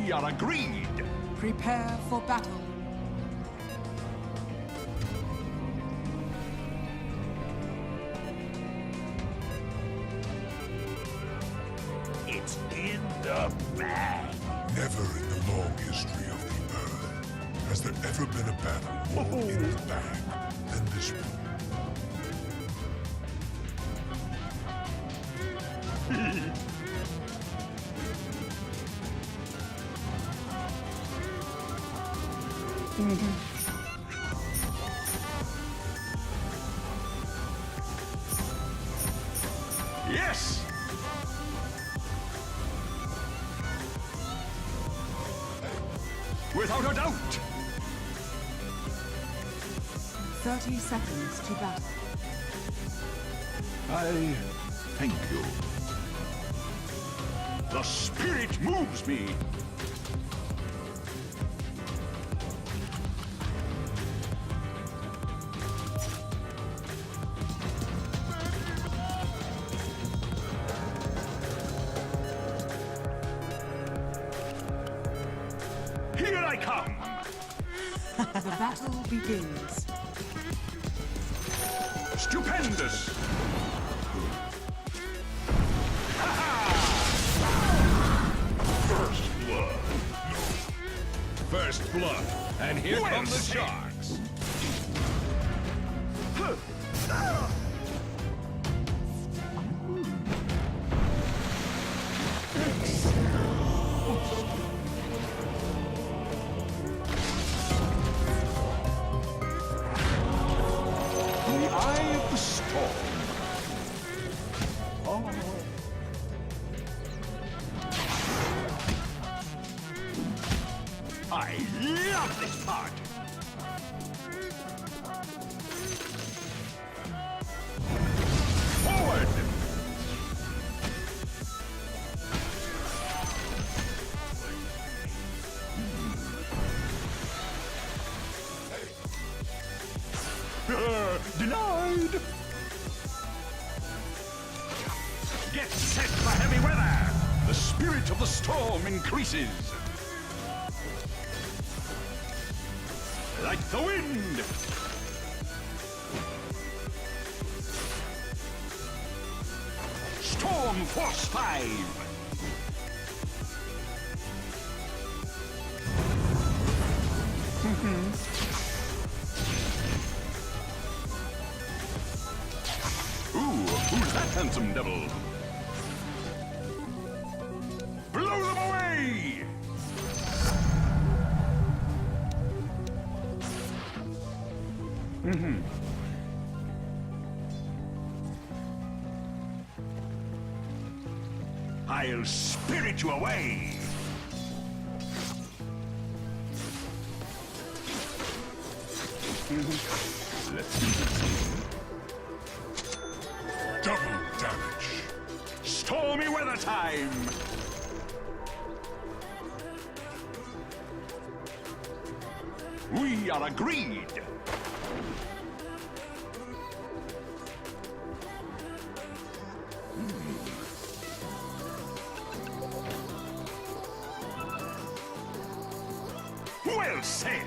We are agreed. Prepare for battle. It's in the bag. Never in the long history of the Earth has there ever been a battle more in the bag than this one. Yes! Without a doubt! 30 seconds to battle. I thank you. The spirit moves me. Here I come! The battle begins. Stupendous! First blood. First blood. And here Well come the said. sharks. The eye of the storm. Oh. I love this part. Forward. Denied! Get set for heavy weather! The spirit of the storm increases! Like the wind! Storm Force 5! Ooh, who's that handsome devil? Blow them away! I'll spirit you away! Let's do this. Double damage. Stormy weather time! We are agreed! Well said!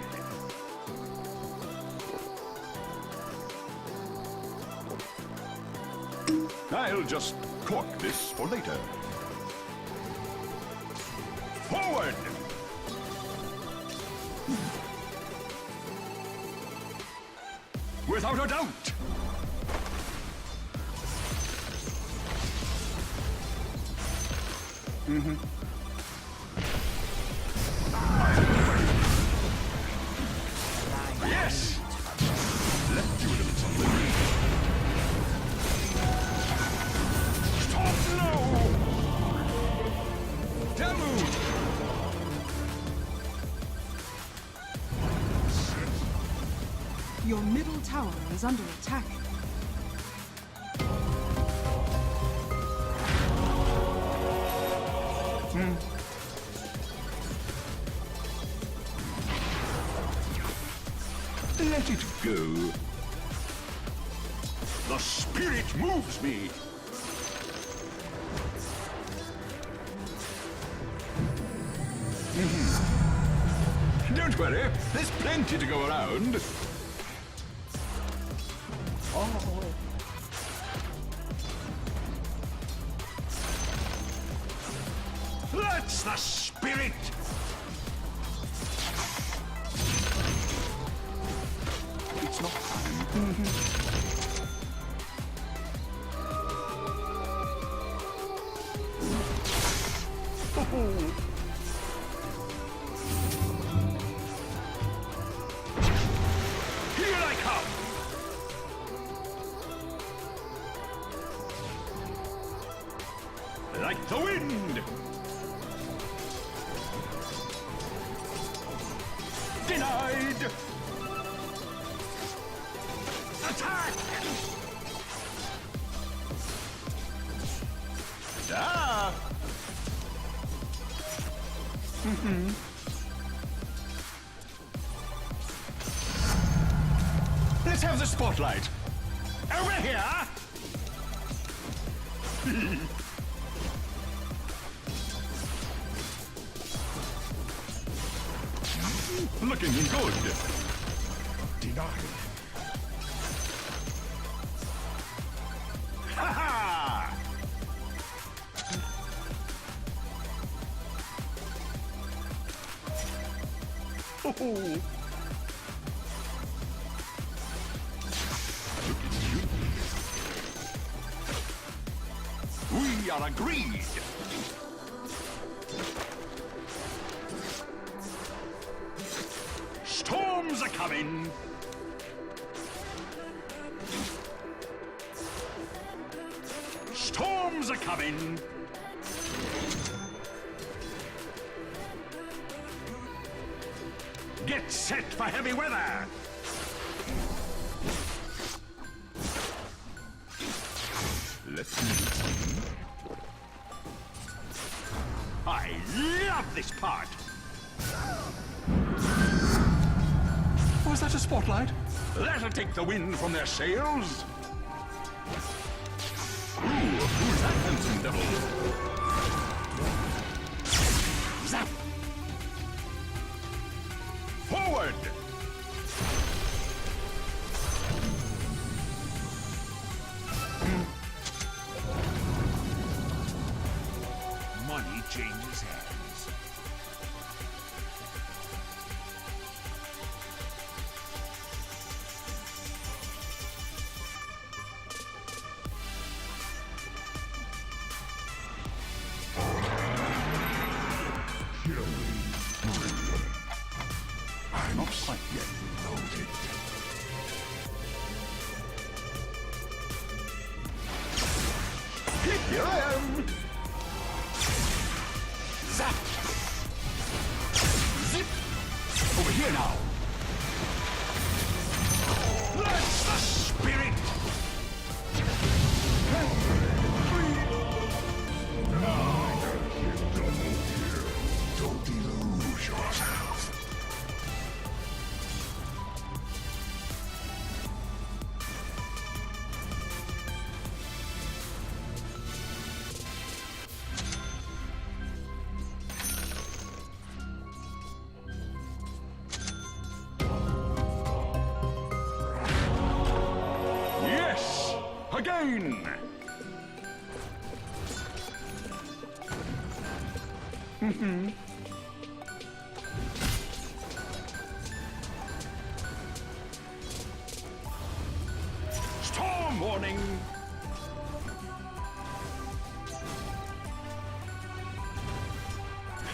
I'll just cork this for later. Forward! Without a doubt! Yes! Let's do a little something. Stop now! Demu! Your middle tower is under attack. Let it go. The spirit moves me. Don't worry, there's plenty to go around. That's the spirit! It's not time. Here I come! Like the wind! Denied! Attack! Ah! Let's have the spotlight. Over here! Looking good. Denied. Ha ha! Oh. We are agreed. Storms are coming. Storms are coming. Get set for heavy weather. Let's see. I love this part. Was that a spotlight? That'll take the wind from their sails. Ooh, who's that handsome devil? Zap! Forward! Money changes hands. I'm not quite yet loaded. Here I am! Zap! Zip! Over here now! That's the spirit! Don't delude yourself. Yes! Again! Storm warning!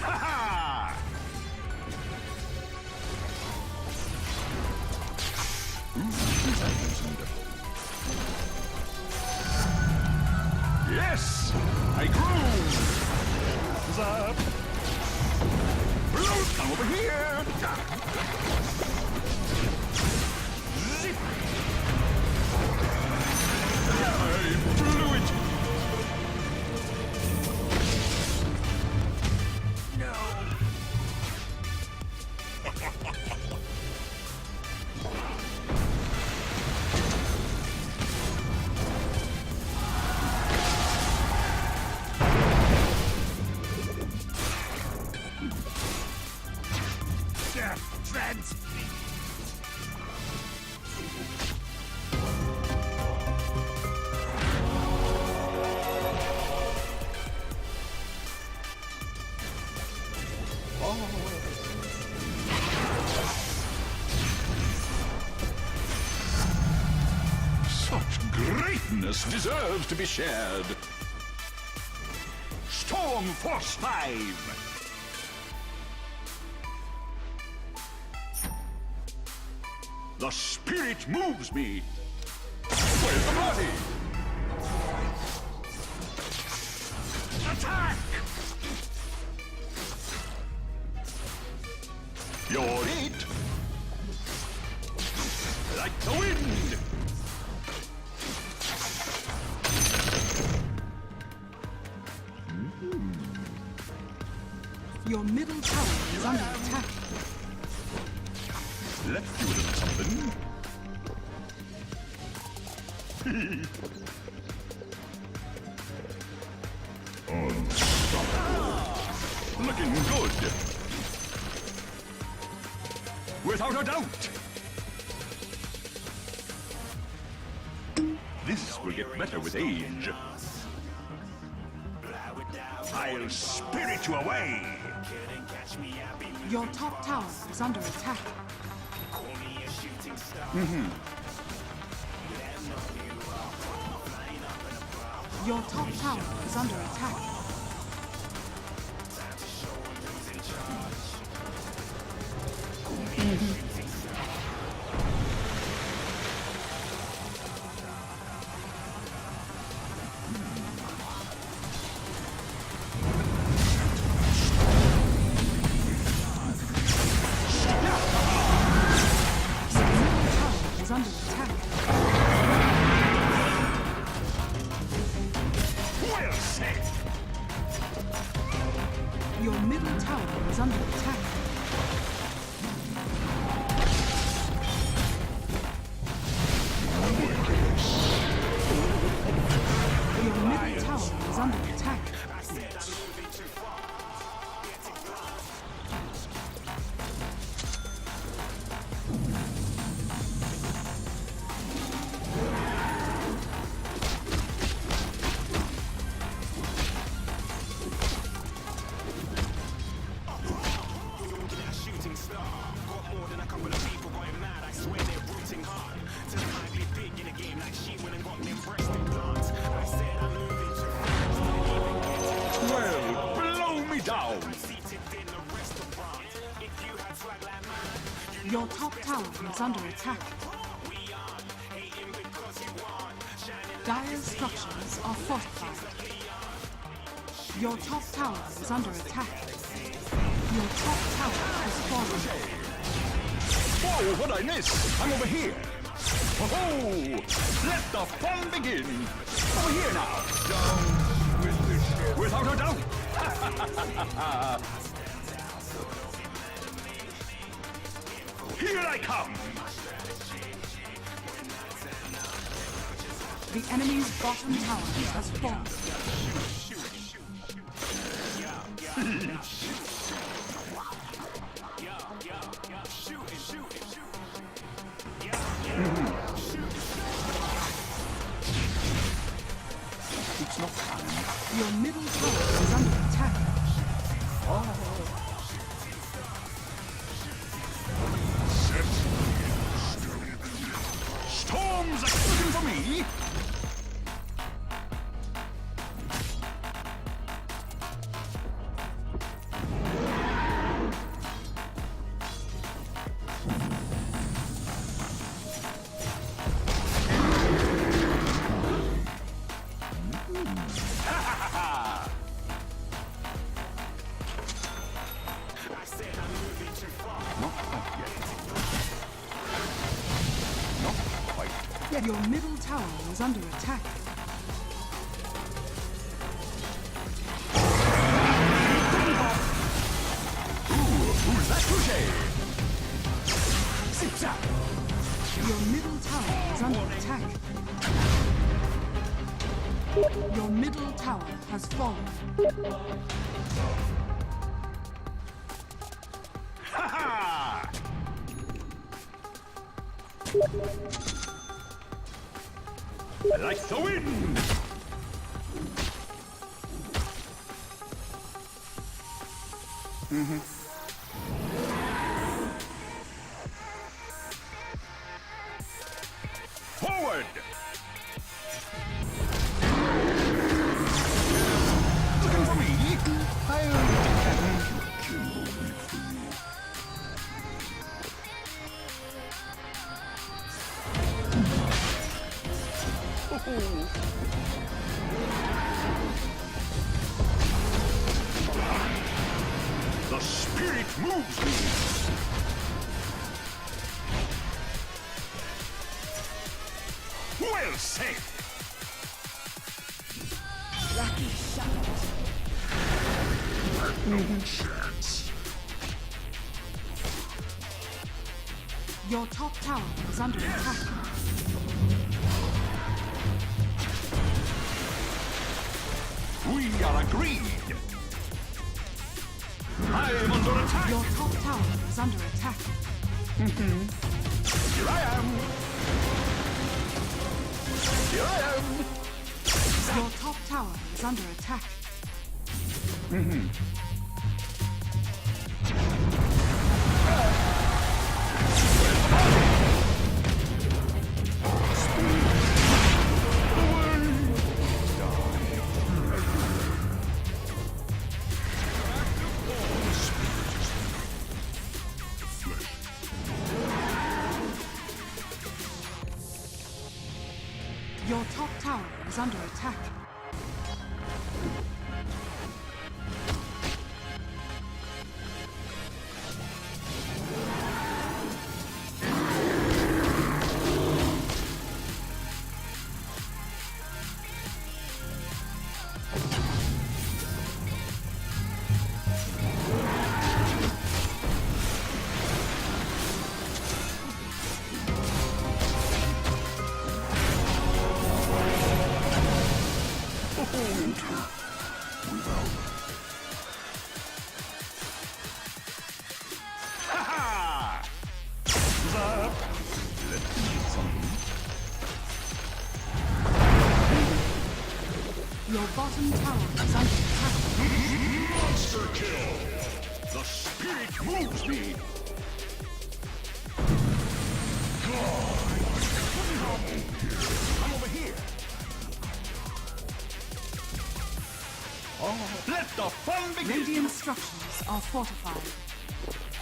Ha ha! Yes! I grew! Zap! Blow, come over here! Zip! I blew it! No! dreads! Such greatness deserves to be shared. Storm Force 5! The spirit moves me! Where's the body? Attack! You're it! Like the wind! Your middle tower is under attack. Left you a little something. Looking good. Without a doubt. This will get better with age. I'll spirit you away. Your top tower is under attack. Your top tower is under attack. Under attack. Well said. Your middle tower is under attack. Your middle tower is under attack. Well, blow me down. Your top tower is under attack. Dire structures are fortified. Your top tower is under attack. Your top tower has fallen. Whoa, what'd I miss? I'm over here. Oh, let the fun begin. Over here now. Down with the ship. Without a doubt. Here I come. The enemy's bottom tower has fallen. It's not time. Your middle tower is under attack. Storms are coming for me. Your middle tower is under attack. Who's that touche? Zip-zap. Your middle tower is under attack. Your middle tower has fallen. Ha ha! Like the wind! Forward! Looking for me? The spirit moves me! Well said! Lucky shot. No chance. Your top tower is under attack. We are agreed! I am under attack! Your top tower is under attack. Here I am! Here I am! Your top tower is under attack. Your top tower is under attack. Ha-ha! Up. Let me get something. Your bottom tower is under attack. Monster kill! The spirit moves me! I'm over here! Let the fun begin! Radiant structures are fortified.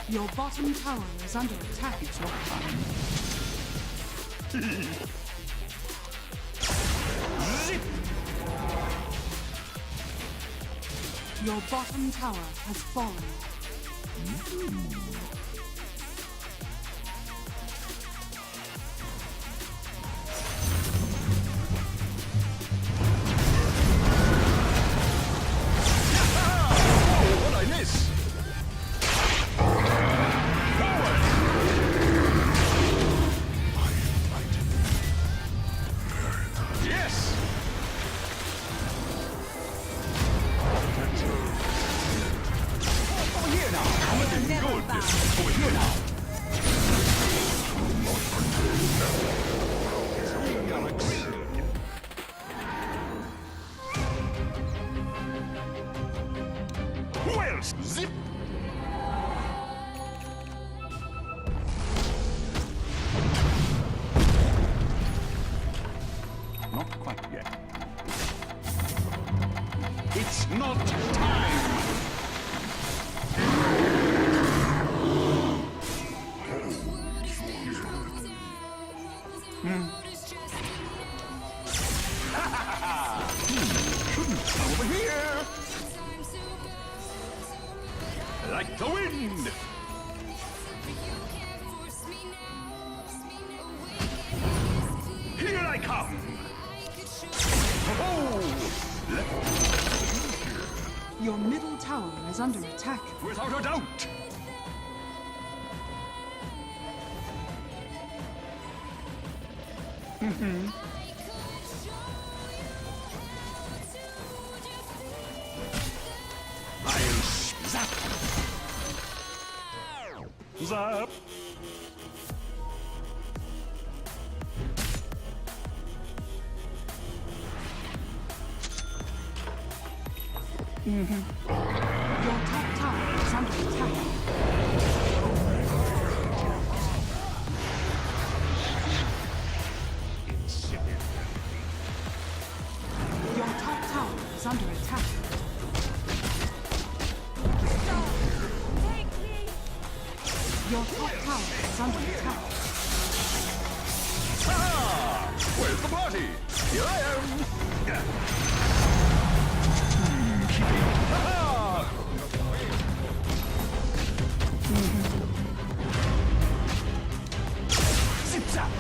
Your bottom tower is under attack. It's not fun. Zip! Your bottom tower has fallen. Oh, what'd I miss? Forward! Yes! Over here now! I'm looking never good! bow. Over here now! Galaxy. Well, zip! Not quite yet. It's not time! Over here! Like the wind! Here I come! Oh! Your middle tower is under attack. Without a doubt! I'll zap! Zap! Your top tower is under attack. Your top tower is under attack. Take me! Your top tower is under attack. Ah! Where's the party? Here I am! Ah! Zip-zap!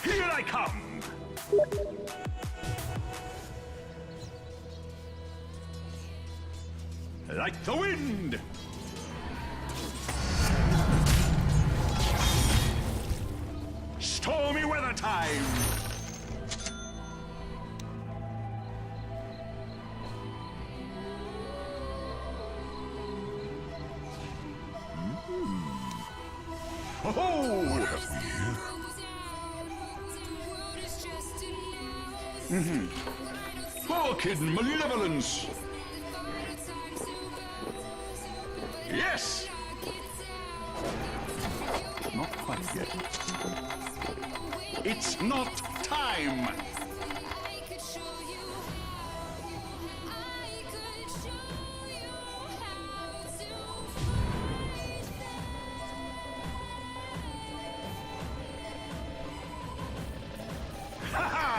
Here I come! Like the wind! Stormy weather time! Oh! Orchid malevolence! Yes! Not quite yet. It's not time! Ha ha!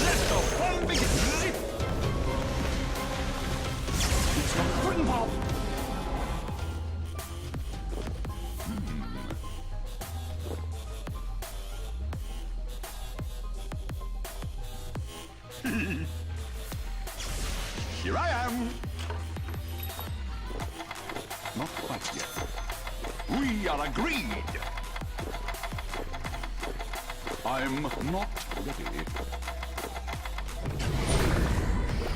Let the fun begin! It's the Puddin' Pop! Here I am! Not quite yet. We are agreed! I'm not ready.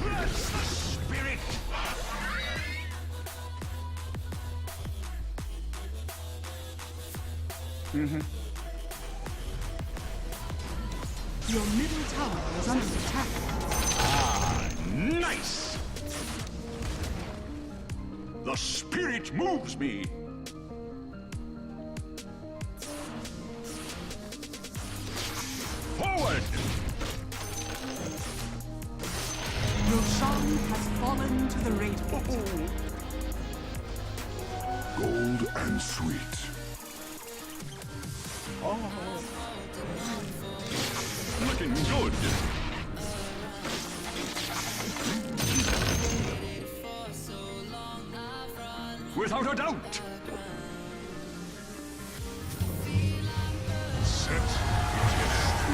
Bless the spirit! Your middle tower is under attack. Ah, nice! The spirit moves me! Forward! Your shrine has fallen to the Radiant. Gold and sweet. Looking good! Without a doubt! Set.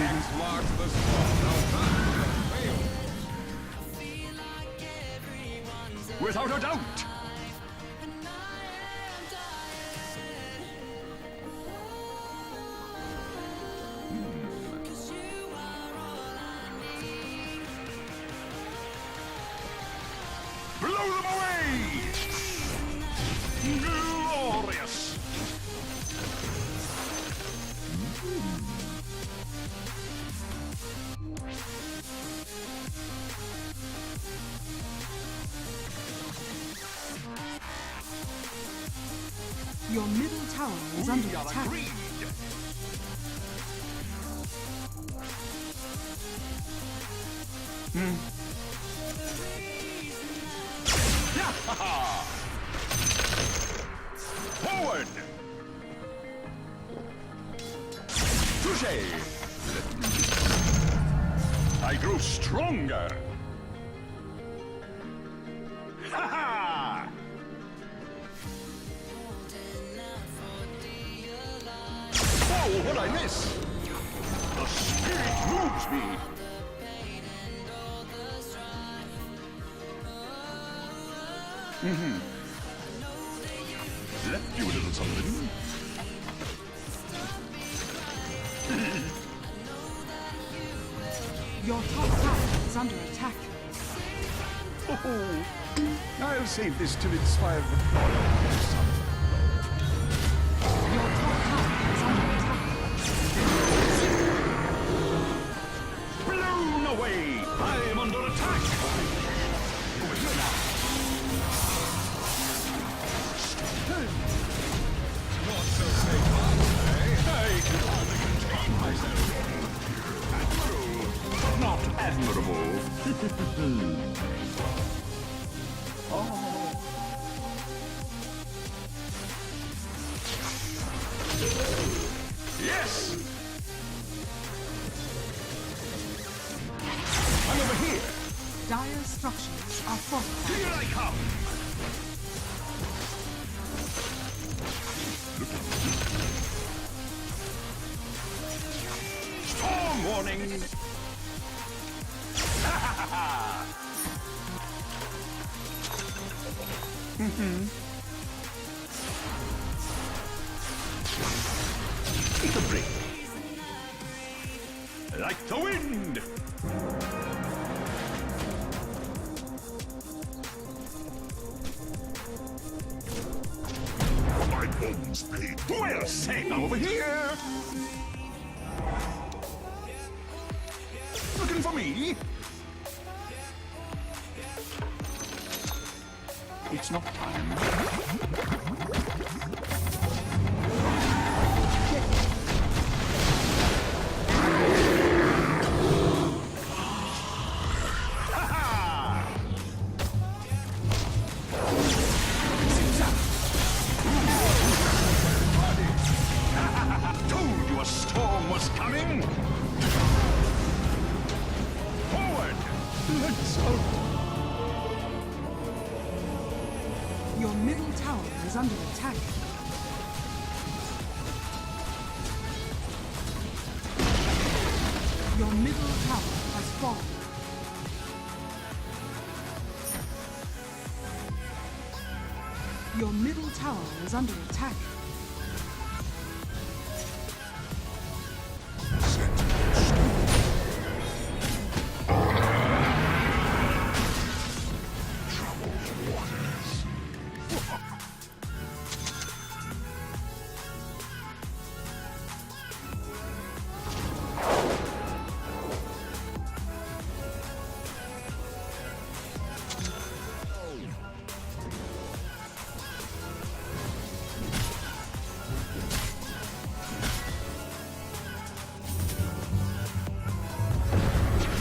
X marks the spot. Now time fail. Without a doubt! Blow them away! Glorious! Your middle tower is under We are attack. agreed! Yeah! Forward! Touché! I grow stronger! Ha ha! Oh, what I miss! The spirit moves me! Left you a little something. Your top tower is under attack. Oh, I'll save this till it's 5 o'clock. Your top tower is under attack. Blown away! I'm under attack! Over here now. Not so safe, eh? I can hardly contain myself. Admirable, but not admirable. Yes! I'm over here! Dire structures are fortified. Here I come! Storm warning! Take a break. Like the wind! My bones paid. Well said! I'm over here! Looking for me? It's not time. Told you a storm was coming! Forward! Let's out! Your middle tower is under attack. Your middle tower has fallen. Your middle tower is under attack.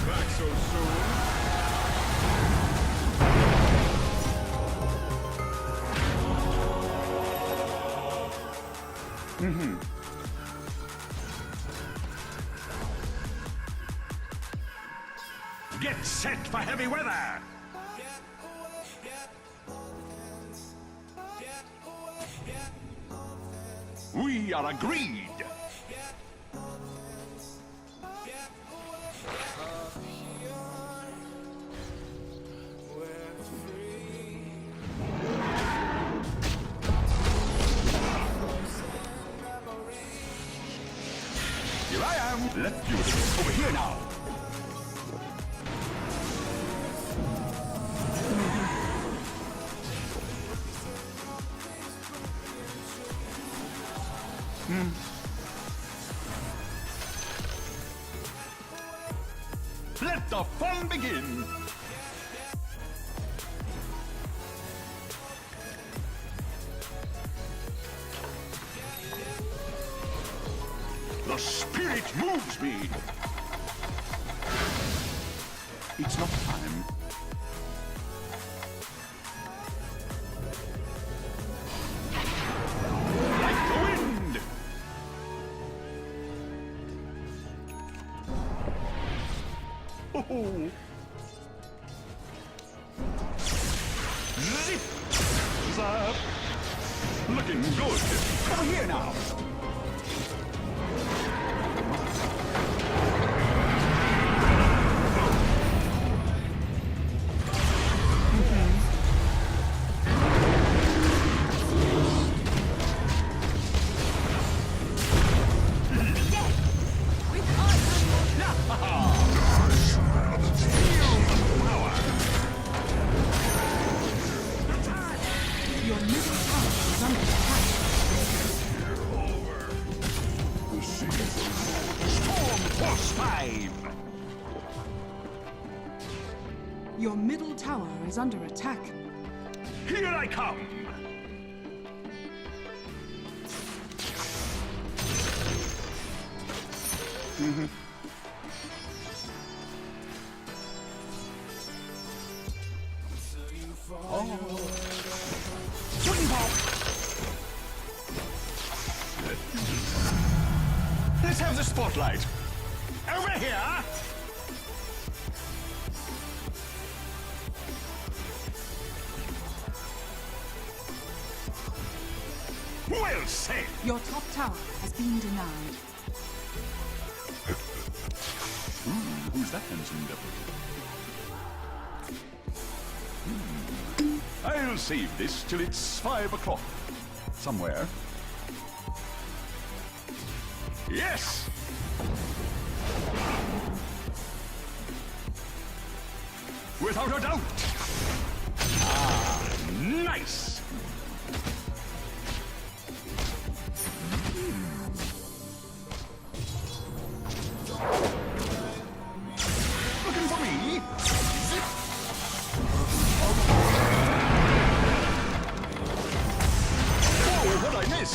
Back so soon? Get set for heavy weather! We are agreed! Here I am! Left you over here now! Let the fun begin! The spirit moves me! It's not time. Like the wind! Oh! Zip! Zap! Looking good! Over here now! Your middle tower is under attack. Here I come! Swing pop! Let's have the spotlight. Over here! Well said! Your top tower has been denied. Who's that handsome devil? I'll save this till it's 5 o'clock. Somewhere. Yes! Without a doubt! Ah, nice! Looking for me? Zip! Whoa, what'd I miss?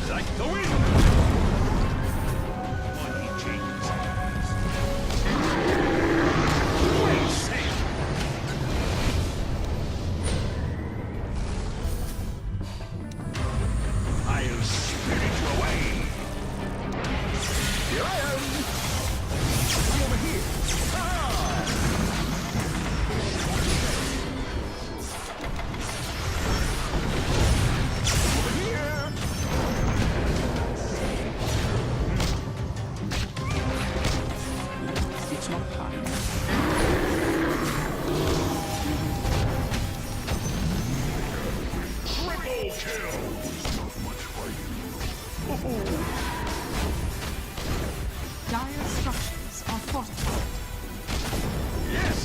Like the wind! Money changes. Well said! I'll spirit you away! Here I am! I'm over here! Ah! Over here! It's not time. Triple kill! Not much fighting. Dire structures are fortified. Yes!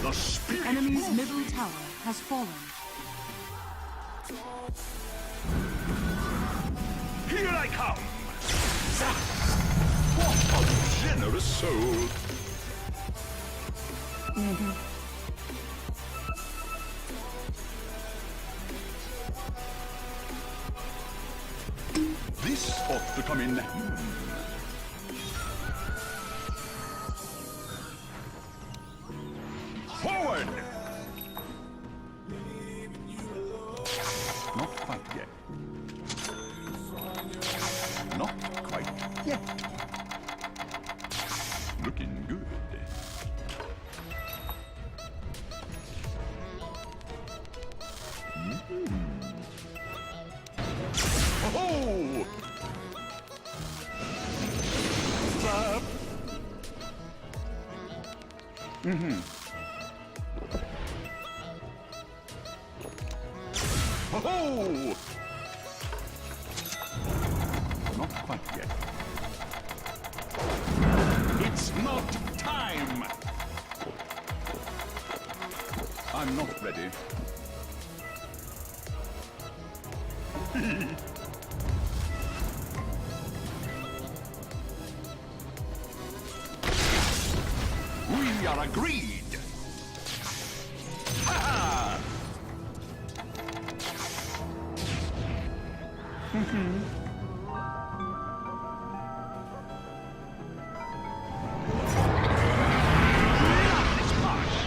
The spirit Enemy's moves middle me. tower has fallen. Here I come! What a generous soul! This ought to come in. Forward! Not quite yet. Not quite yet. Looking good. Oh! Clap. Oh! Not quite yet. It's not time! I'm not ready. We are agreed! Ha-ha! Lovely splash!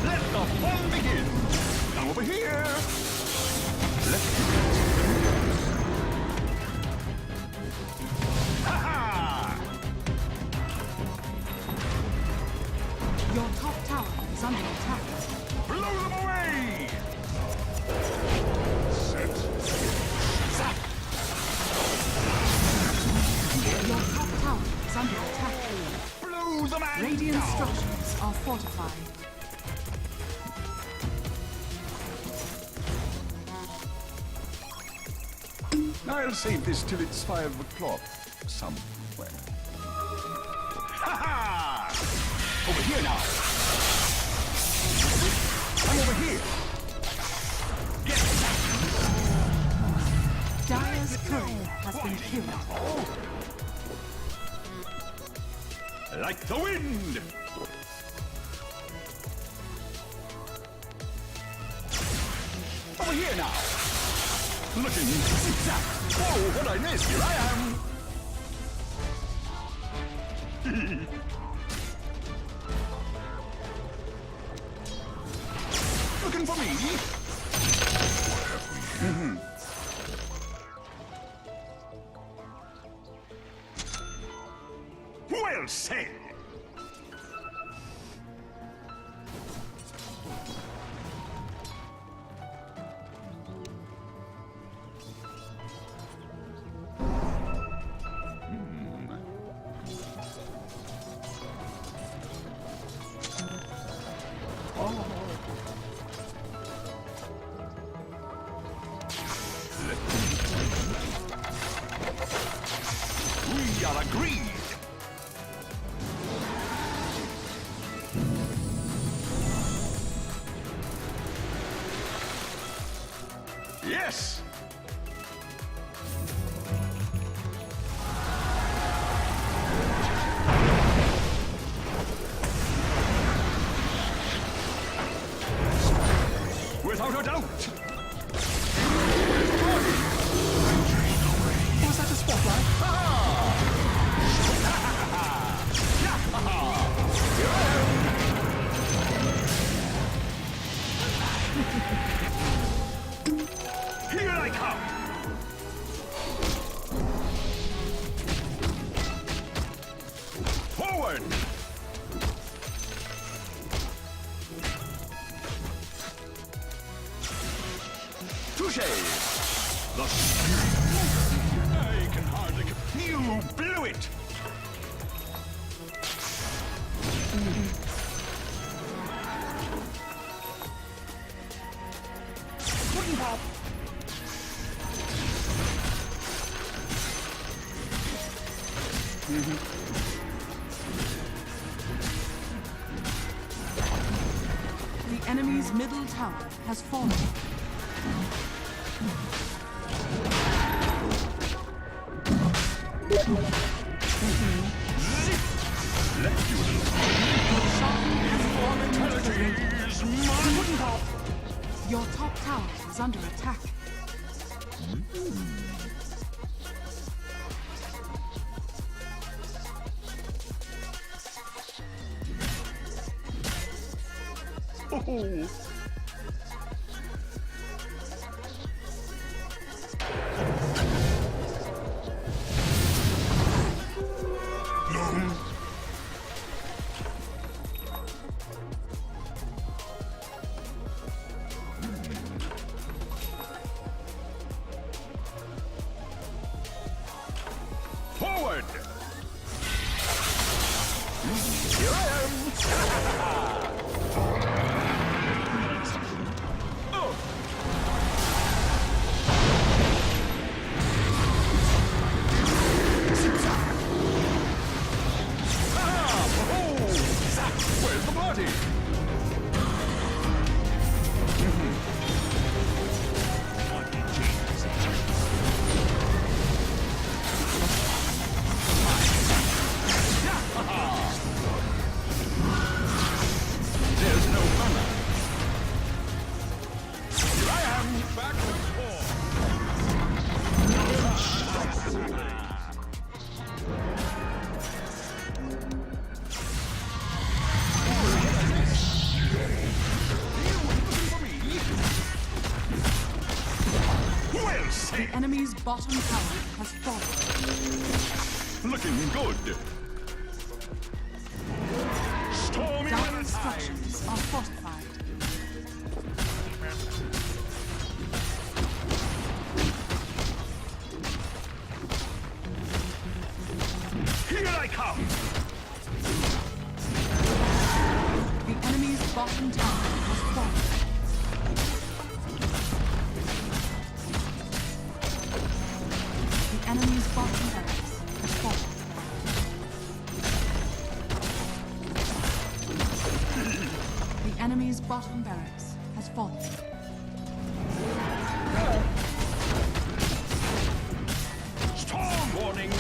Let the fun begin! Come over here! Let's do it! Ha-ha! Your top tower is under attack. Blow them away! Set. Zap! Your top tower is under attack. Blow the man Radiant down! structures are fortified. I'll save this till it's 5 o'clock somewhere. Ha-ha! over here now. I'm over here. Get back. Dire's courier has been killed. Like the wind. Over here now. Looking zigzag. Whoa, what I missed. Here I am. Looking for me? Well said. We are agreed. Yes. Without a doubt. Was that a spotlight? Here I come. Forward. Touche. The I can hardly. You blew it. Wooden pop. The enemy's middle tower has fallen. Left you alone. Shark has fallen into the ring. Is mine. Wooden pop. Your top tower is under attack. Oh. Forward! Here I am! Oh. Where's the party? There's no fun. Here I am, back with well said. The enemy's bottom tower has fallen. Looking good. Stormy Dire weather time. structures are fortified. Here I come. The enemy's bottom tower has fallen. The enemy's bottom barracks has fallen. enemy's bottom barracks has fallen. Storm warning!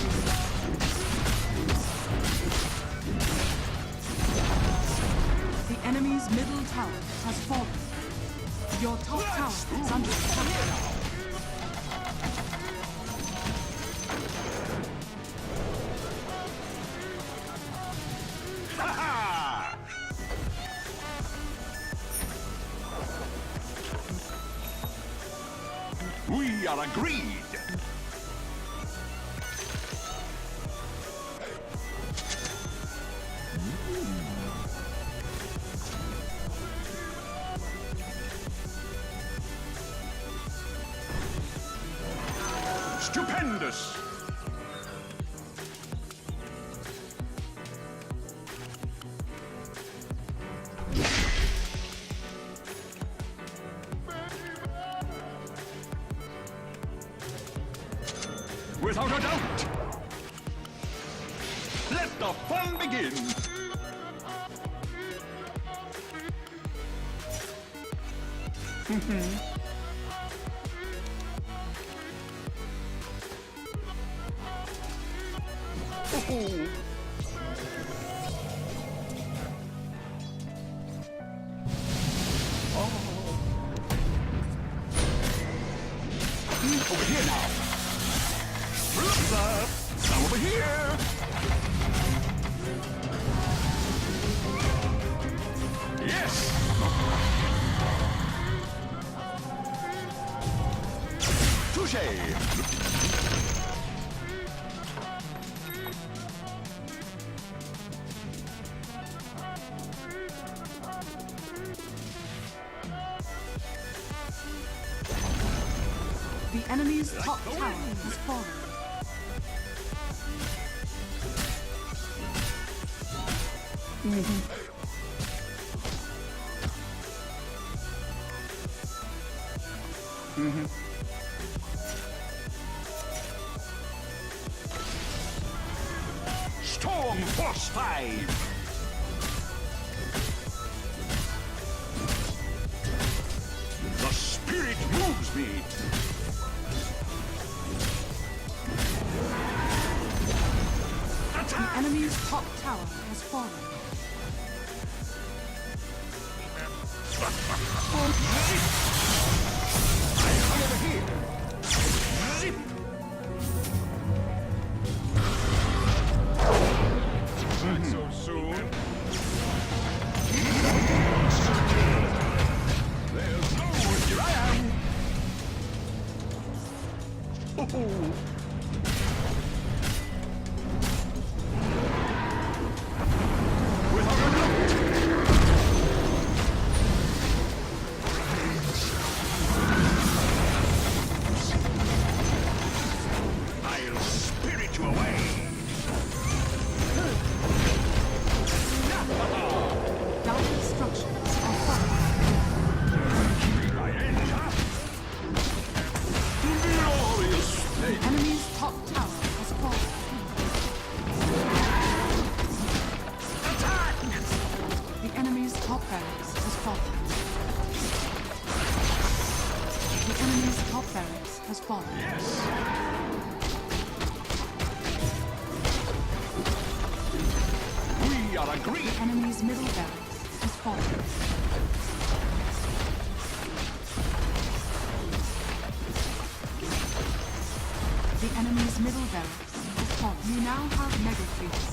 The enemy's middle tower has fallen. Your top tower is under attack. We are agreed! Stupendous! Without a doubt! Let the fun begin! Oh. Over here now! Now over here! Yes! Touché! The enemy's top tower has fallen. Storm Force 5! The spirit moves me! The enemy's top tower has fallen. I'm over here! Zip! Not so soon. There's no... Here I am! Oh. Without a doubt! I'll spirit you away! Dire structures are falling. I enter! Glorious The day! enemy's top tower has fallen. Attack! The enemy's top barracks has fallen. The enemy's top barracks has fallen. Yes! We are agreed! The enemy's middle barracks has fallen. The enemy's middle barracks has fallen. You now have mega creeps.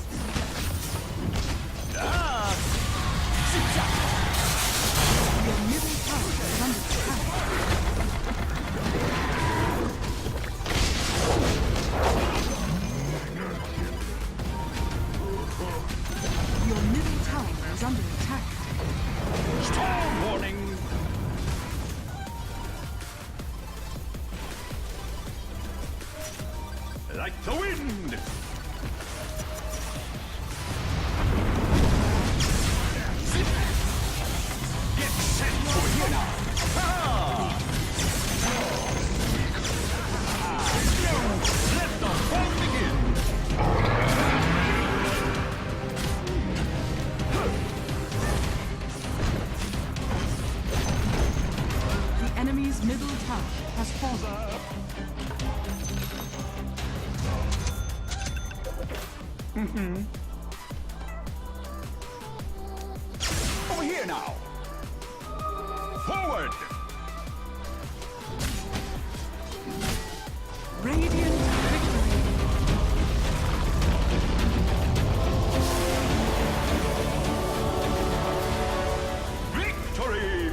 Your middle tower is under attack. Your middle tower is under attack. Storm warning! Like the wind! Get set over here now! Ah! Let the fun begin! Over here now. Forward. Radiant victory. Victory.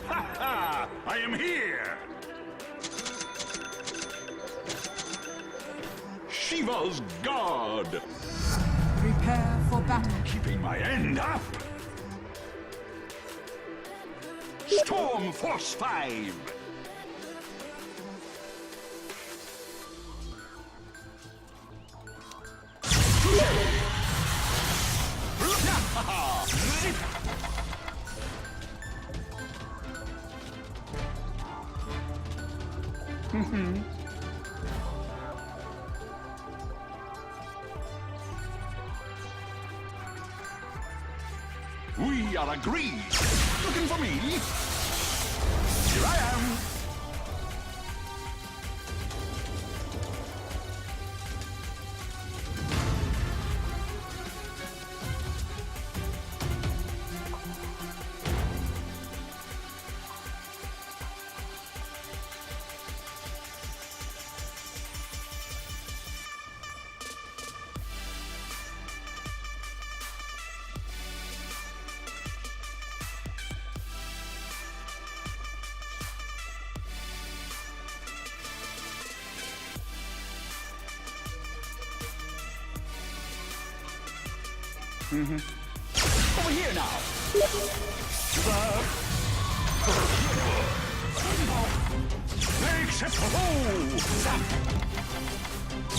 Ha ha! I am here! Shiva's God! Prepare for battle. Keeping my end up! Storm Force 5! We are agreed. Looking for me? Here I am. Over here now. Except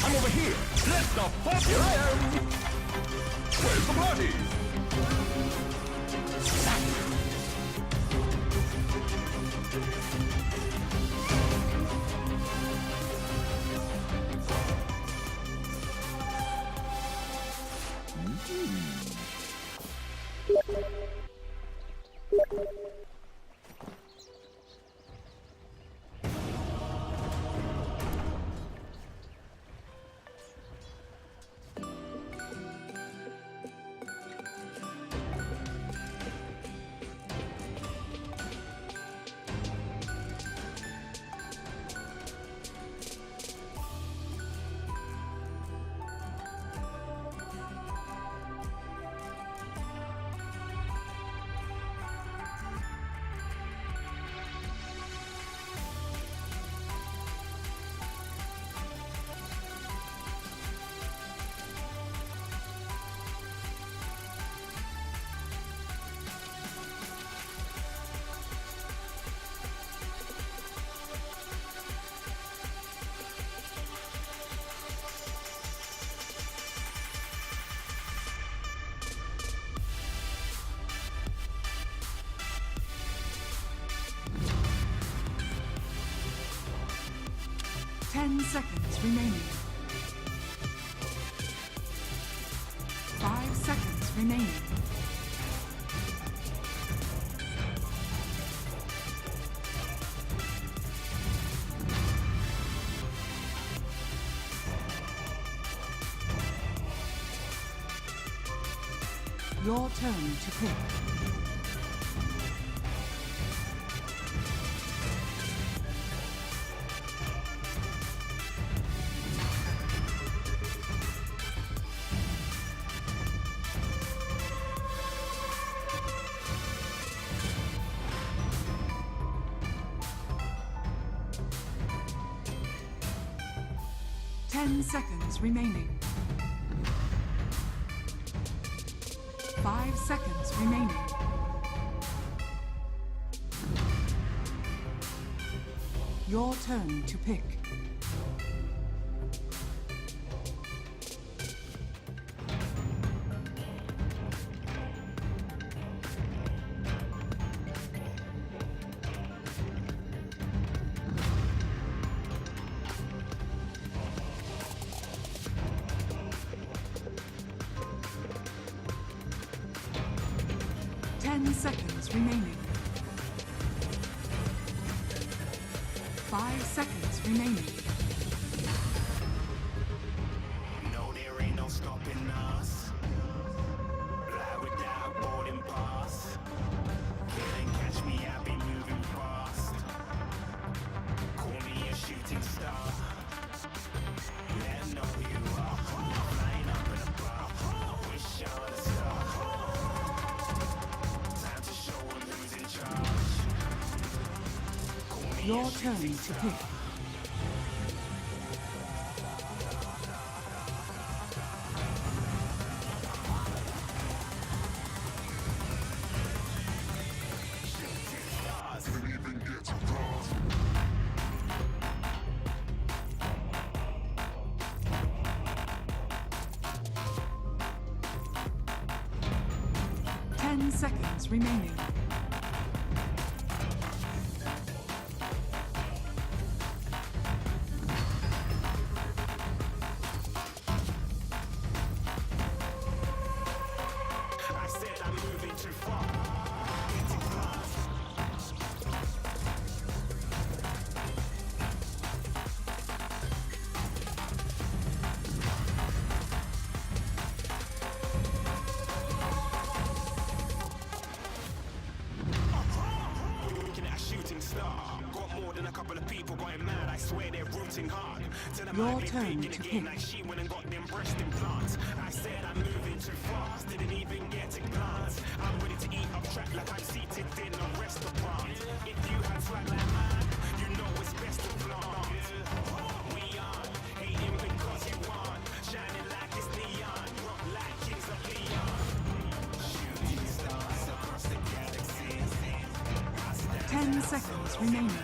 I'm over here. Let the fuck. Here I am. Where's the party? Seconds remaining. 5 seconds remaining. Your turn to pick. 10 seconds remaining. 5 seconds remaining. Your turn to pick. Seconds remaining. 5 seconds remaining. No, there ain't no stopping us. Fly without boarding pass. Can't catch me, I've been moving fast. Call me a shooting star. Let 'em know who you are. Flying up in a bar. Wish I was a star. Time to show 'em who's in charge. Call me Your a turn shooting to star. pick. Didn't even get to cross. 10 seconds remaining. I said I'm moving too far. Getting fast. 'Looking at a shooting star. Got more than a couple of people going mad. I swear they're rooting hard. Tell them Your I've been turn big in to the game pick. like she went and got them breast implants. I said I'm moving too fast. Didn't even get to glance. I'm ready to eat up track like I'm seated in a restaurant. If you had swag like mine, you know it's best to flaunt. We are hating because you want. Shining like it's neon. Rock like kings of Leon. Shooting stars across the galaxy. 10 seconds remaining.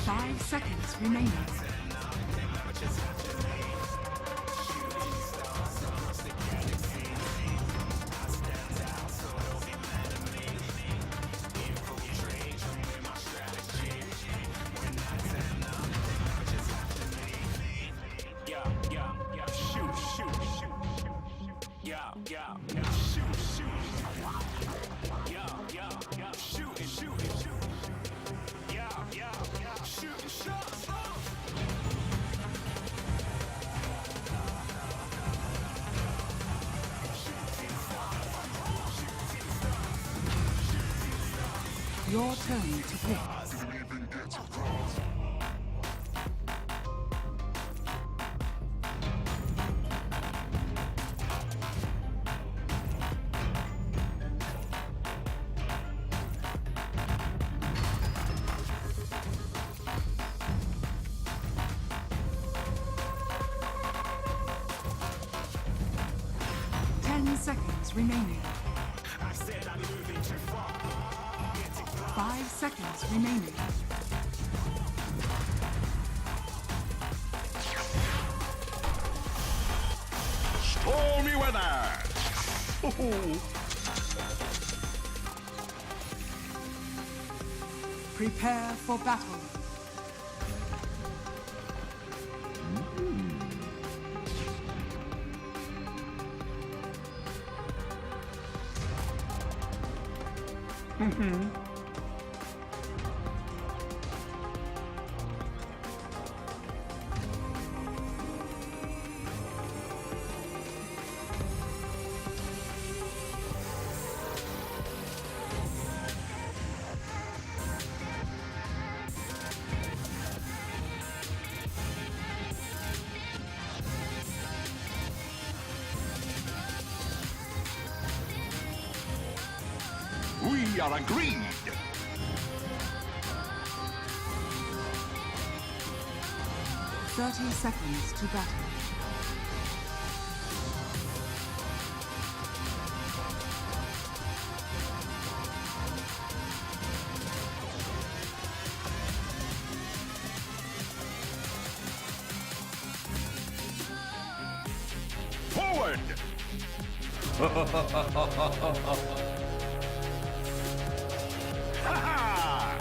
5 seconds remaining. Your turn to pick. Didn't even get to cross. 10 seconds remaining. I said I'm moving too far. 5 seconds remaining. Stormy weather. Prepare for battle. We are agreed. 30 seconds to battle. Forward! Ha-ha!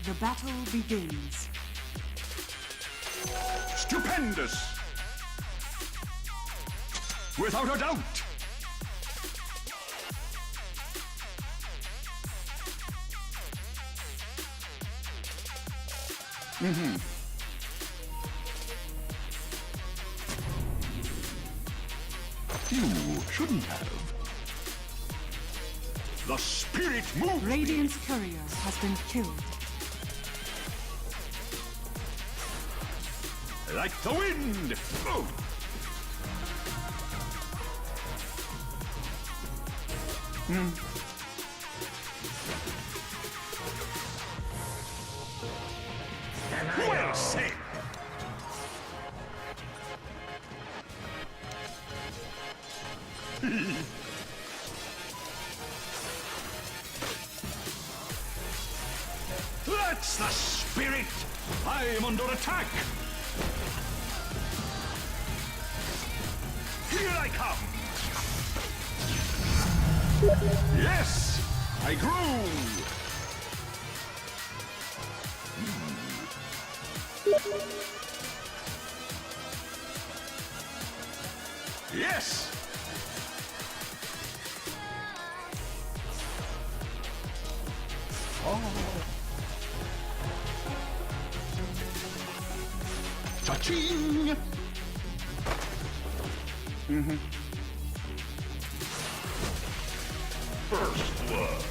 The battle begins. Stupendous! Without a doubt! You shouldn't have. The spirit moves. Radiant's courier has been killed. Like the wind! Oh. Well said! That's the spirit! I am under attack! Here I come! Yes! I grew! Yes! Cha-ching! First blood.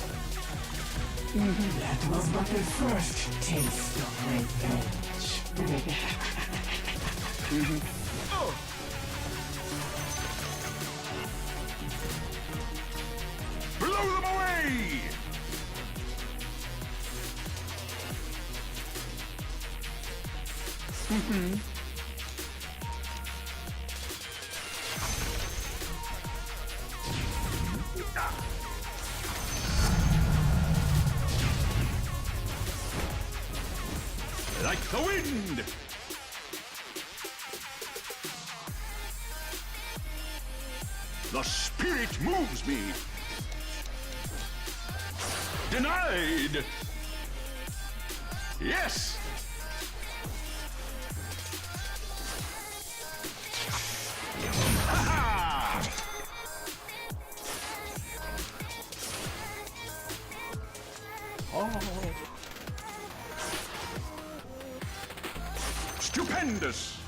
That was but the first taste of revenge. Blow them away! Like the wind! The spirit moves me! Denied! Yes! Ha-ha! Stupendous!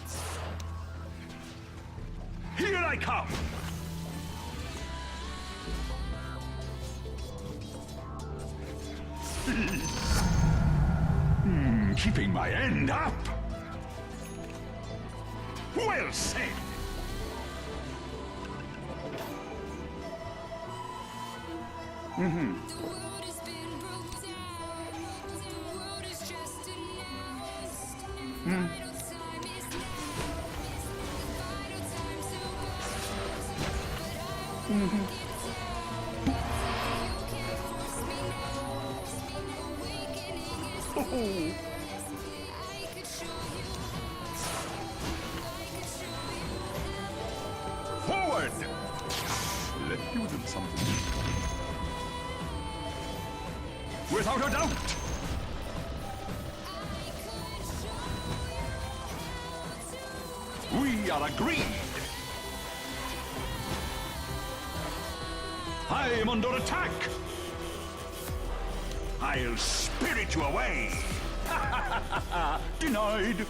Here I come! Keeping my end up! Well said! The world has been broke down. The world is just announced. Vital time is now. The vital time to burst. But I won't get down. You can't force me now. Awakening is fast. I could show you how. I could show you how. Forward! Let me do something. Without a doubt! We are agreed! I am under attack! I'll spirit you away! Denied!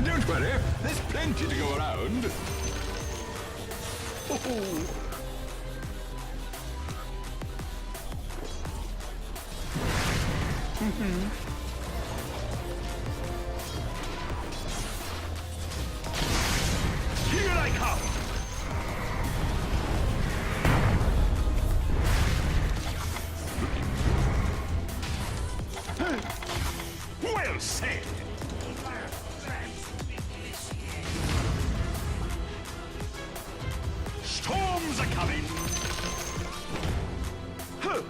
Don't worry, there's plenty to go around. Oh. Well said. Storms are coming. Huh.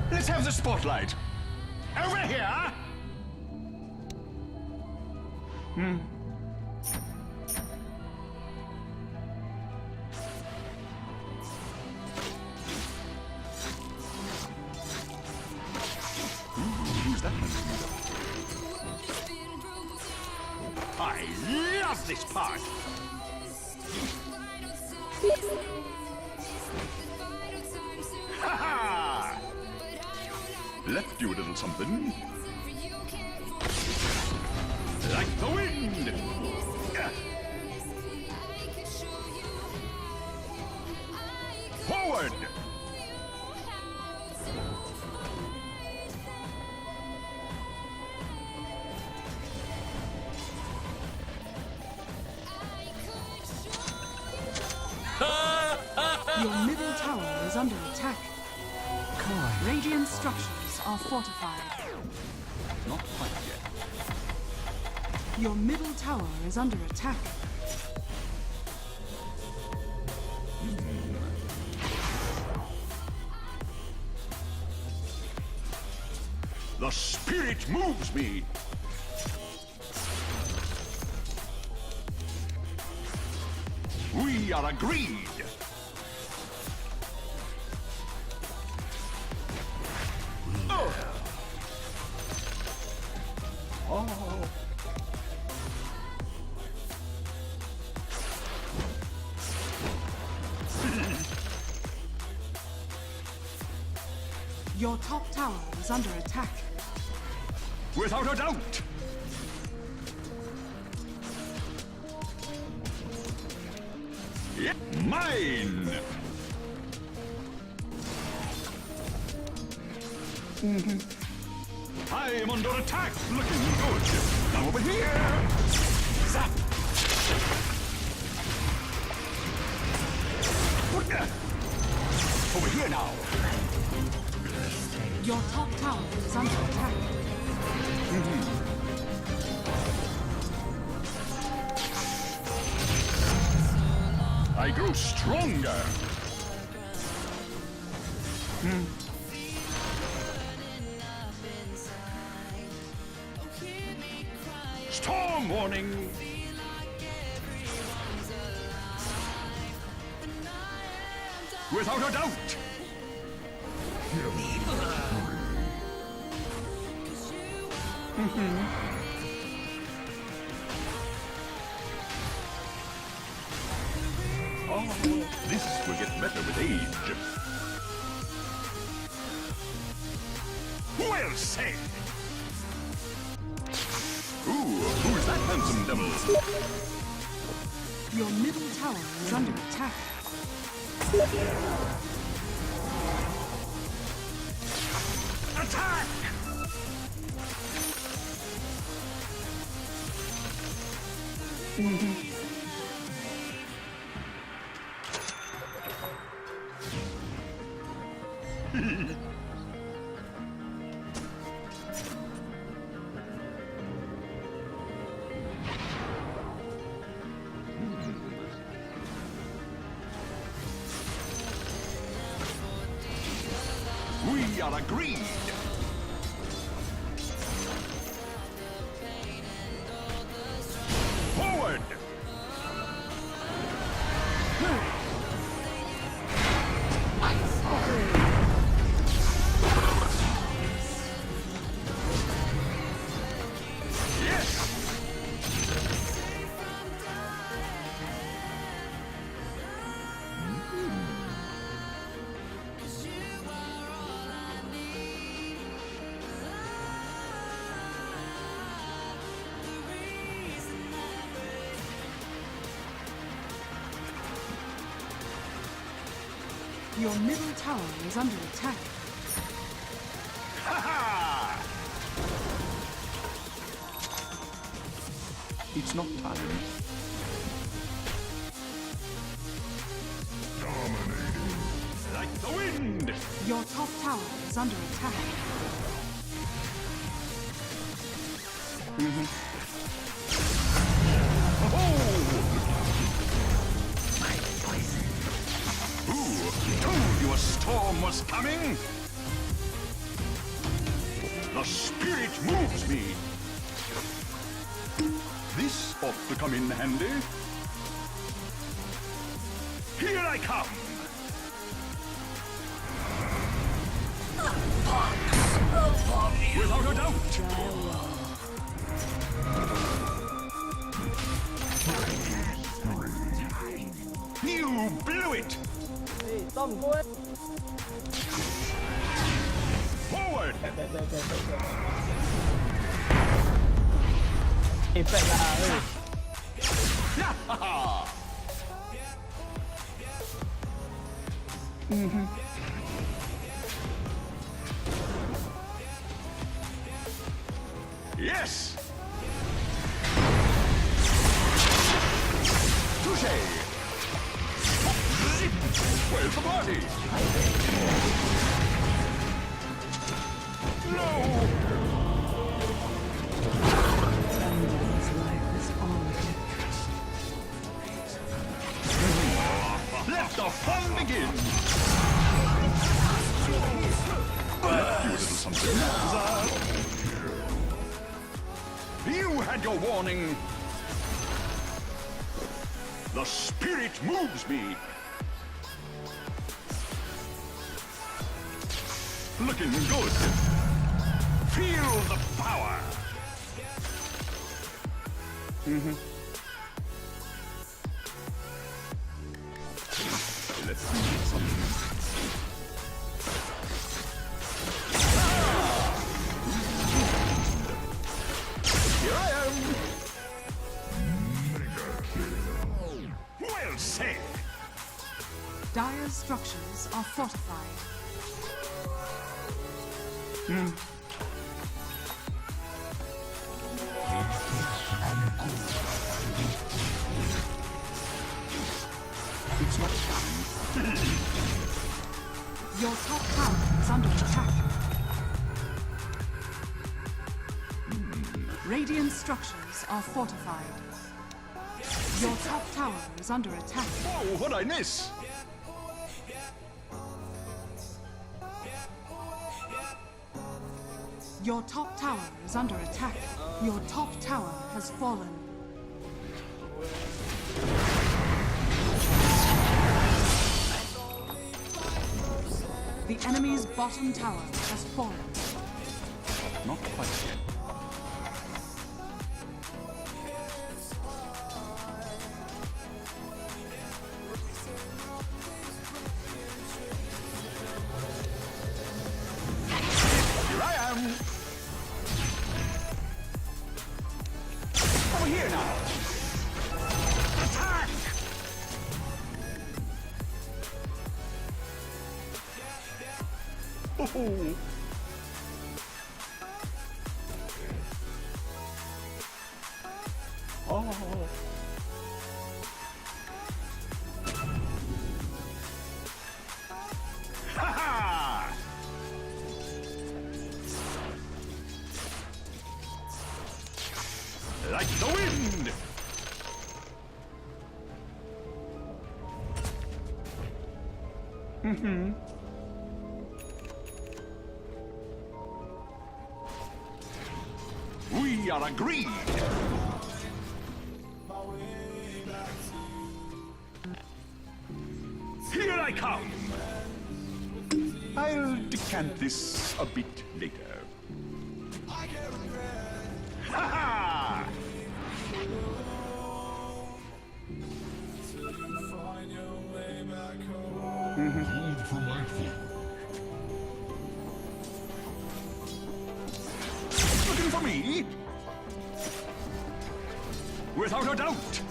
Let's have the spotlight. Over here. Who's that? I love this part. Ha ha! Left you a little something. Like the wind. Forward. Your middle tower is under attack. Radiant structures are fortified. Not quite yet. Your middle tower is under attack. The spirit moves me. We are agreed. Oh. Your top tower is under attack. Without a doubt. Yeah, mine. I am under attack. Looking good. Now over here. Zap. Over here now. Your top tower is under attack. I grow stronger. Storm warning. Without a doubt. Oh, this will get better with age. Well said. Ooh, who's that handsome devil? Your middle tower is under attack. Attack! We are agreed. Forward! Yes! Your middle tower is under attack. Ha ha! It's not time. Dominating. Like the wind! Your top tower is under attack. Who told you a storm was coming? The spirit moves me. This ought to come in handy. Here I come. Without a doubt. You blew it. Forward. เอฟเฟกต์ละเฮ้ย Yes. Touche. Where's the party? No. His life is all Let the fun begin. You little something. You had your warning. The spirit moves me. Looking good. Feel the power. Let's see something. Here I am. Well said. Dire's structures are fortified. It's not time. Your top tower is under attack. Radiant structures are fortified. Your top tower is under attack. Oh, what'd I miss? Your top tower is under attack. Your top tower has fallen. The enemy's bottom tower has fallen. Not quite yet. Here I am. Over here now. Attack! Oh. Oh. Ha ha! Like the wind! We are agreed. Here I come. I'll decant this a bit later. Ha ha! Hold for my foot. Looking for me? Without a doubt.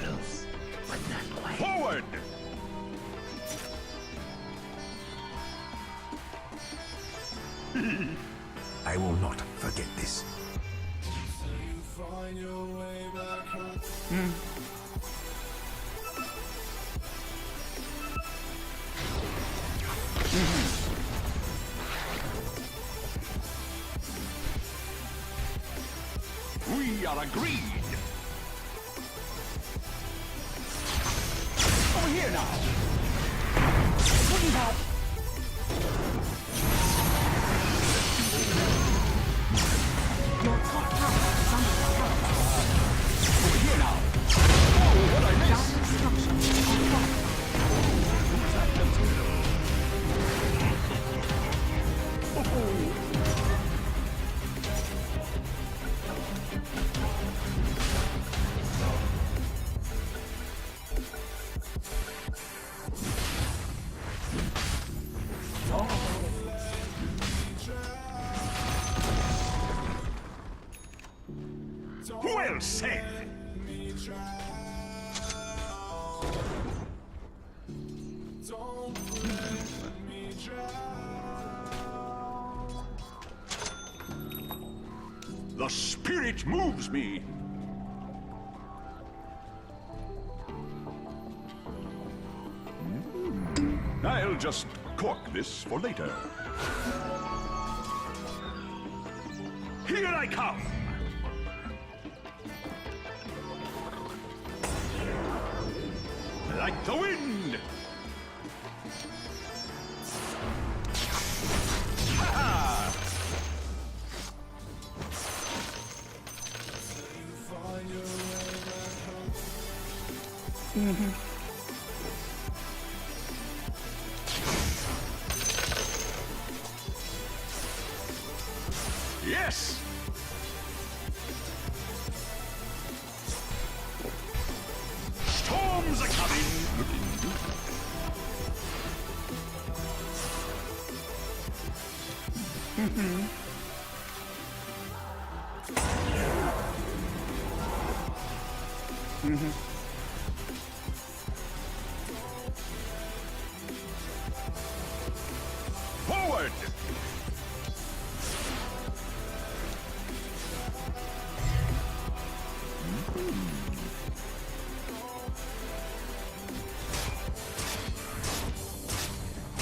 close, but not quite. Forward! I will not forget this. We are agreed. Over here now. Wouldn't help. Your top tower is under attack. Over here now. Oh, what I missed. Dire structures are fortified. Well said. The spirit moves me. I'll just cork this for later. Here I come. Like the wind. Ha-ha! Yes! Storms are coming! Forward!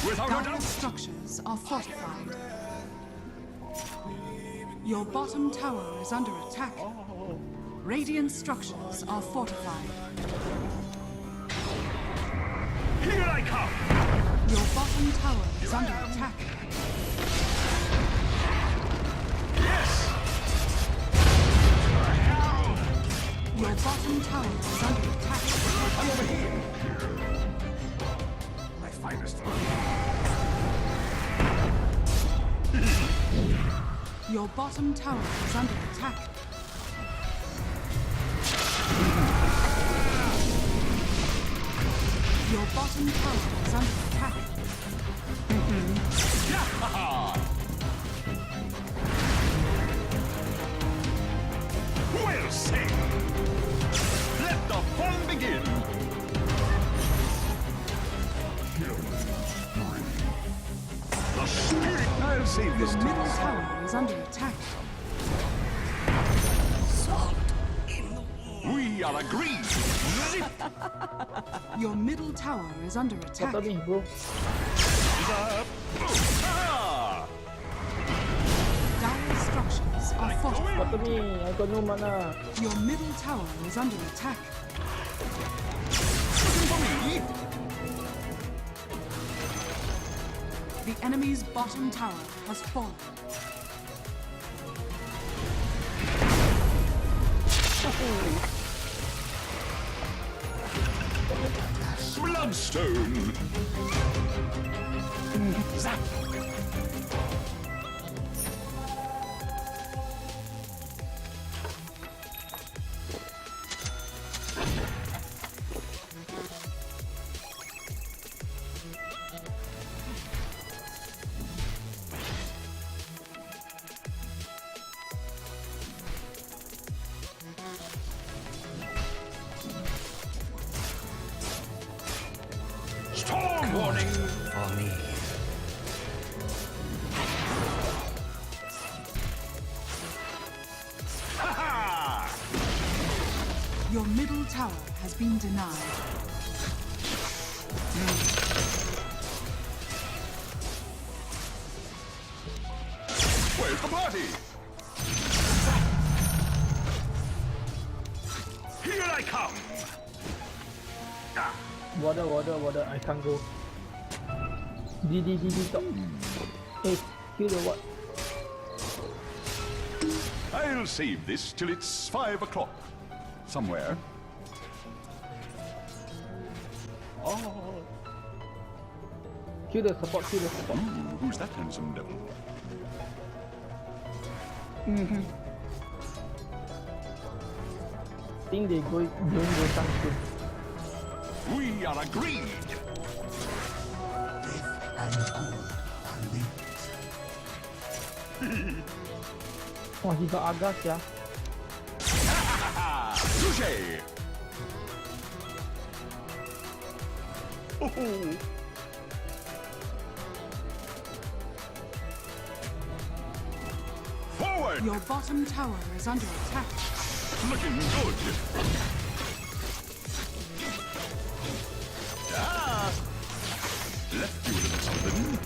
Without a Dire doubt! structures are fortified. Your bottom tower is under attack. Radiant structures are fortified. Here I come! Your bottom tower is under attack. Yes! Your bottom tower is under attack. I'm over here! My finest. Your bottom tower is under attack. Your bottom tower is under attack. Well said! Let the fun begin! The spirit! I'll save this Your to middle myself. tower is under attack. We are agreed! Zip! Your middle tower is under attack. Mata nih bro. Ah! Dire structures are fortified. Mata nih, aku no mana. Your middle tower is under attack. Looking for me? The enemy's bottom tower has fallen. Bloodstone! Zap! Storm warning! For me. tower has been denied. Where's the party? Here I come! Water, I can't go. D, stop. Hey, kill the what? I'll save this till it's 5 o'clock. Somewhere. Oh. Kill the support. Ooh, who's that handsome devil? Think they going go down soon. We are agreed! And good are linked. Oh, he got Agas, yeah. Touché! Oh. Forward! Your bottom tower is under attack. Looking good! Ah! Left you a little something.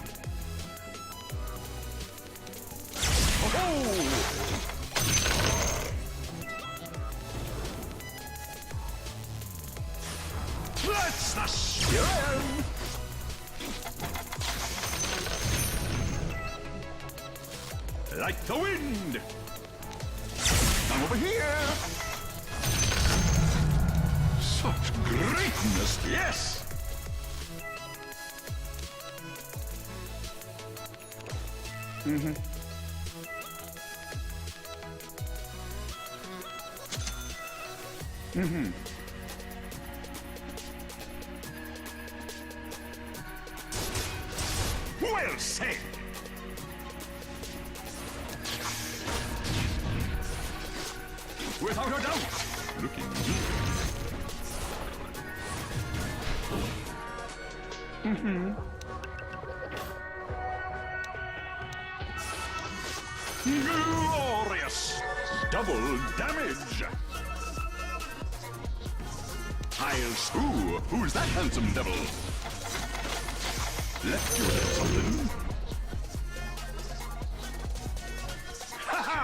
Oh! That's the spirit! Like the wind! I'm over here! Such greatness, yes! Well said! Without a doubt! Looking Glorious! Double damage! Tiles, who's that handsome devil? Left you a little something. Ha ha!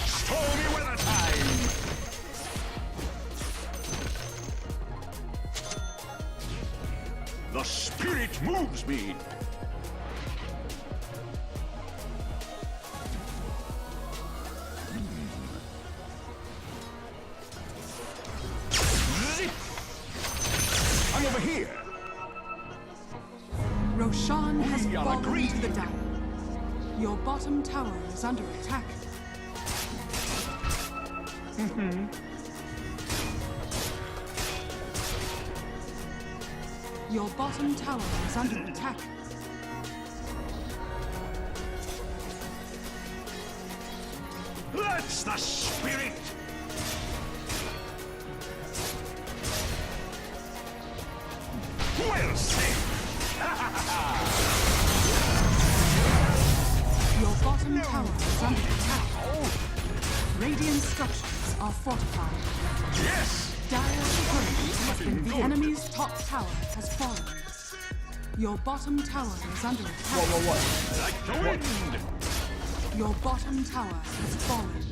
Stormy weather time! The spirit moves me! Zip! I'm over here! Roshan has We are fallen agreed. to the dire. Your bottom tower is under attack. Your bottom tower is under attack. That's the spirit! Well said! Your bottom tower is under attack. Radiant structures are fortified. Yes! Dire's turret has Looking been. The good. enemy's top tower has fallen. Your bottom tower is under attack. Like the wind! Your bottom tower has fallen.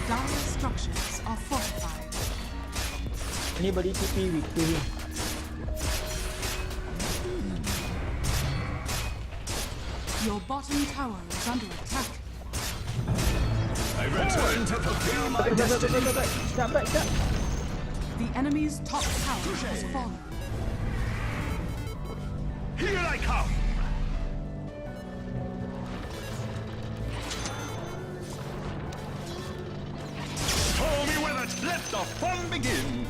Dire structures are fortified. Anybody TP, we kill him. Your bottom tower is under attack. I return to fulfill my destiny! Back. The enemy's top tower has fallen. Here I come! Stormy weather, let the fun begin!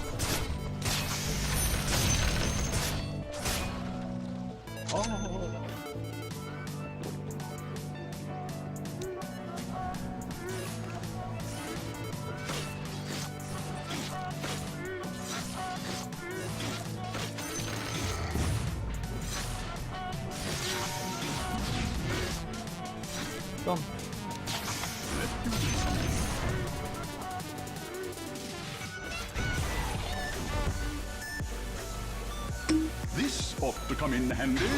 ต้น This ought to come in handy.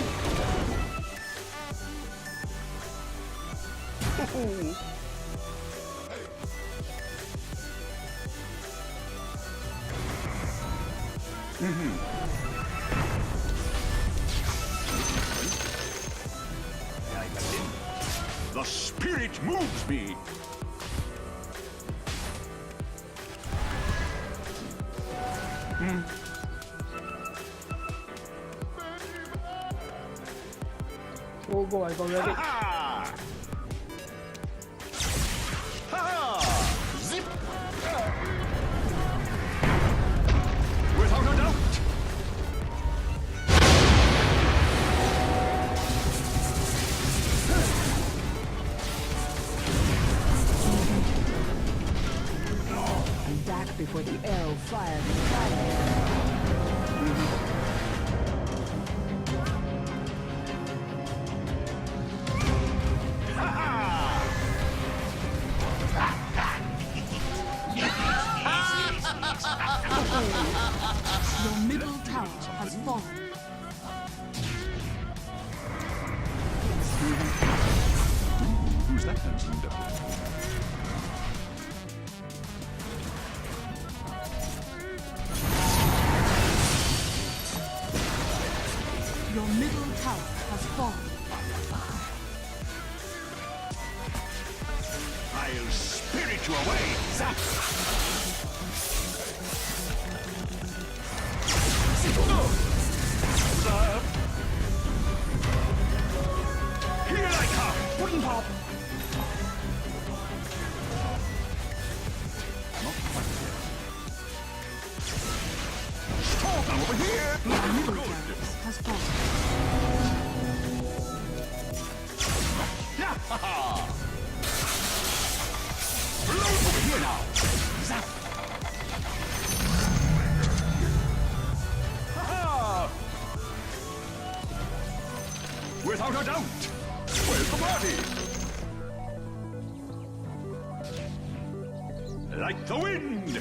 Oh, the spirit moves me. Go, I go ready. Ha! Ha! Zip! Without a doubt. Back before the arrow fires. Your middle tower has fallen. Who's that handsome devil? Your middle tower has fallen. I'll spirit you away. Zap! Zap! Here I come! Wooden pop! Not quite yet. Stop! I'm over here! Your middle barracks has fallen. Ha-ha! Blow over here now! Zap! Ha-ha! Without a doubt! Where's the party? Like the wind!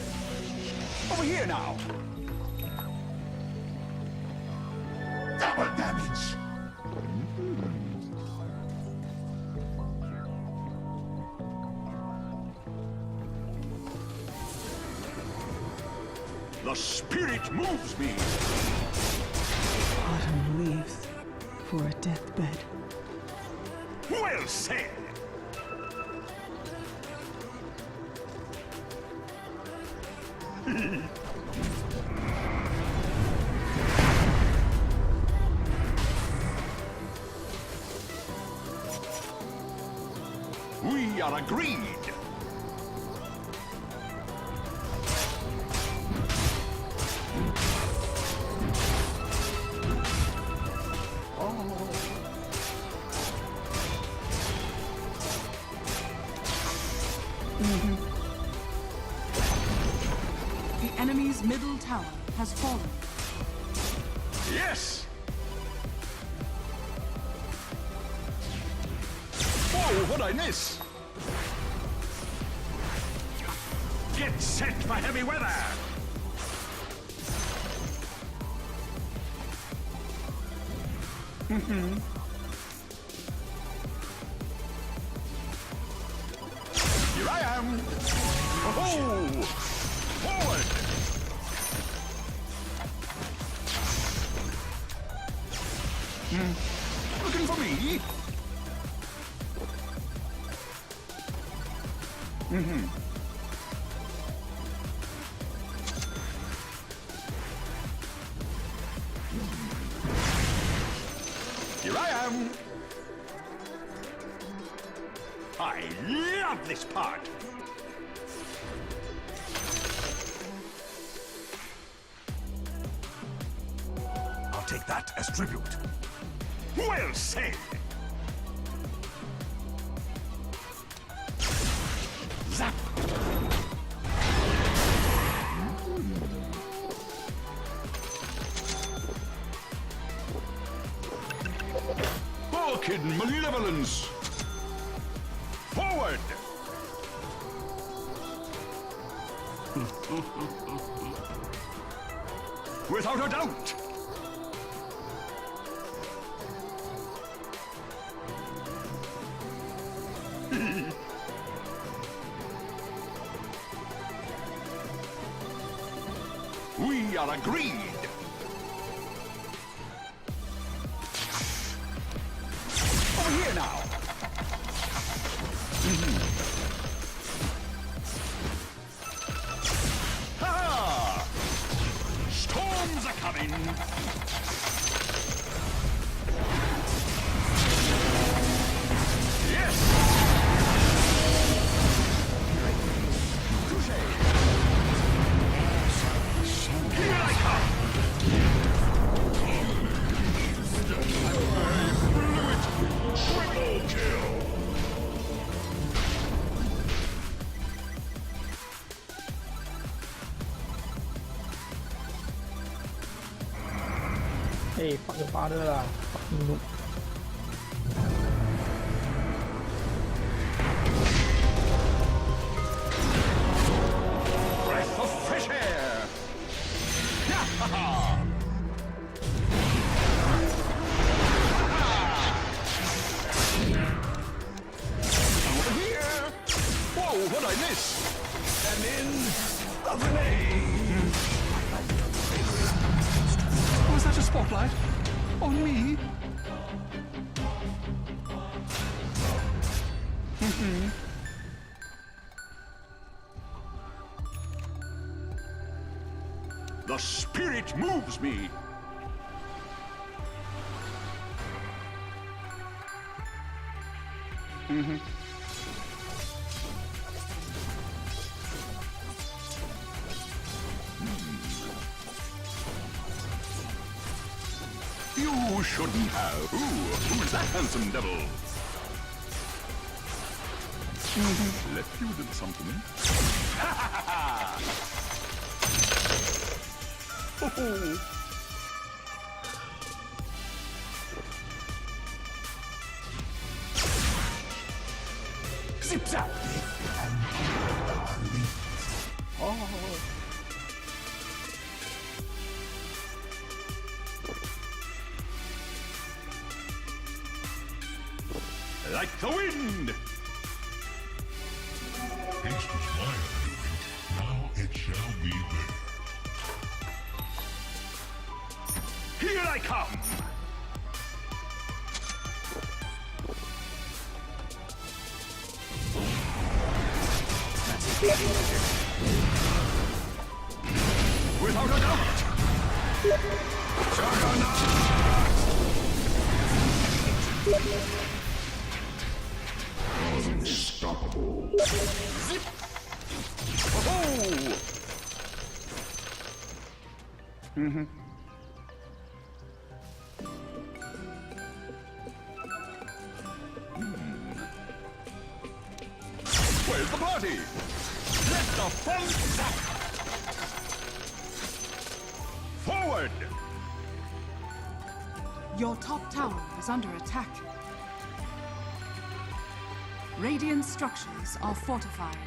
Over here now! Double damage. The spirit moves me! Autumn leaves for a deathbed. Well said! We are agreed! The enemy's middle tower has fallen. Yes! Whoa, what'd I miss? Get set for heavy weather! Here I am! Oh! Forward! Looking for me? Here I am! I love this part! I'll take that as tribute. Well said! Zap! Orchid malevolence! Without a doubt. We are agreed. Over here now. Ha! Storms are coming. Yes. Touché. Here I come. Triple kill. Hey, fuck your father lah. Fucking noob. Breath of fresh air. Ha-ha-ha. Over here. Whoa, what'd I miss? And in the flame. Was that a spotlight? On me? The spirit moves me. You shouldn't have. Who's that handsome devil? Left you a little something. Ha ha ha! Oh. Zip zap! Oh. Like the wind! This was my undoing. Now it shall be theirs. Here I come! Without a doubt! Unstoppable. Zip! Oh! Where's the party? Let the fun zap! Forward! Your top tower is under attack. Radiant structures are fortified.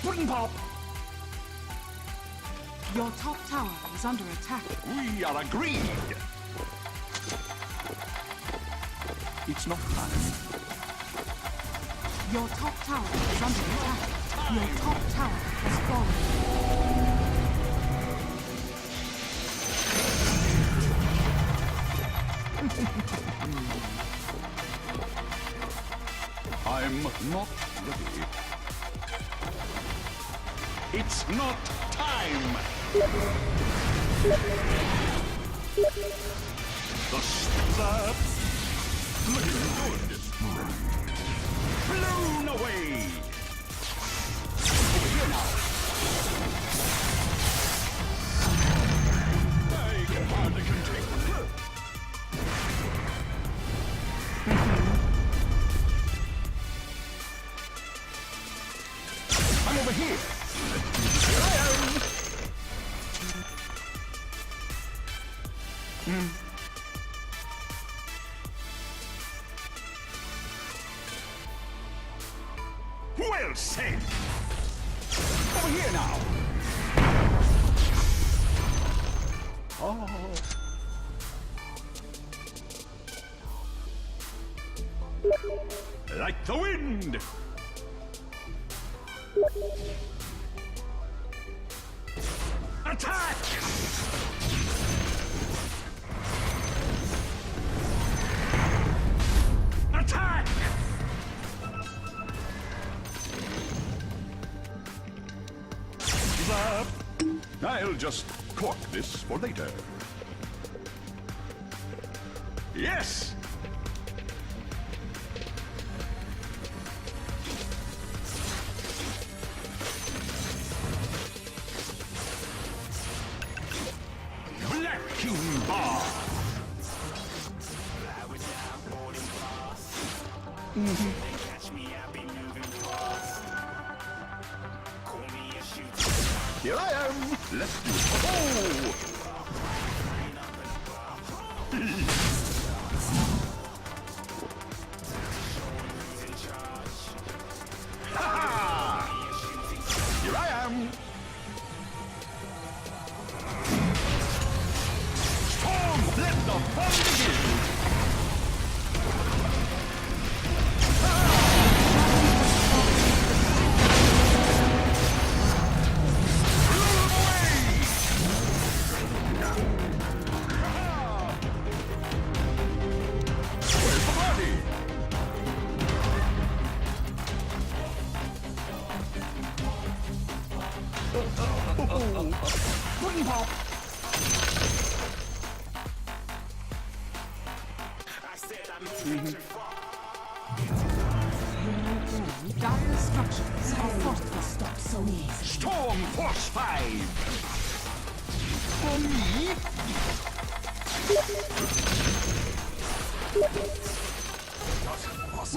Bring pop! Your top tower is under attack. We are agreed! It's not time. Your top tower is under attack. Your top tower has fallen. I'm not ready. It's not time! The slap! Looking good! Blown away! Over here now! I can hardly contain the flow. I'm over here! Here I am! Well said! Over here now. Oh. Like the wind. Attack! Attack! Zap! I'll just cork this for later. Yes! Black King Bar! Here I am! Let's do it! Oh! Ha-ha! Here I am! Storm! Let the fun begin! Where's the party? Pudding pop! Dire structures are fortified. Stop so easy. Storm Force 5! For me?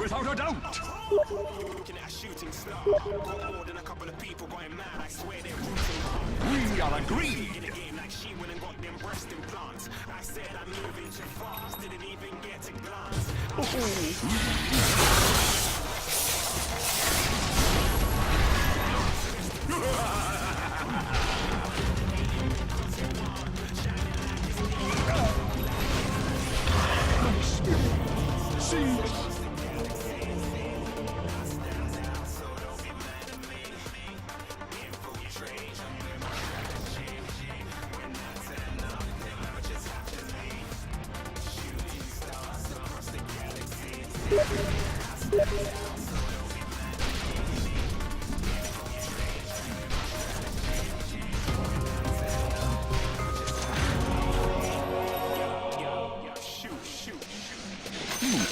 Without a doubt! Looking at a shooting star. Got more than a couple of people going mad. I swear they're rooting. We are agreed! In a game like she went and got them breast implants. I said I'm moving too fast. Didn't even get a glance.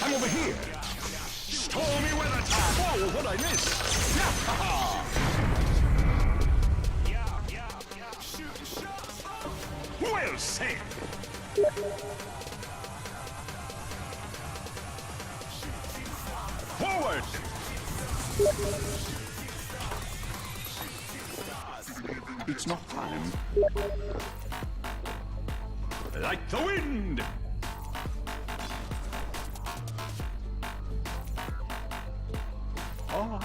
I'm over here! Stormy weather time! Whoa, what'd I miss? Well said! Forward! It's not time. Like the wind! Oh.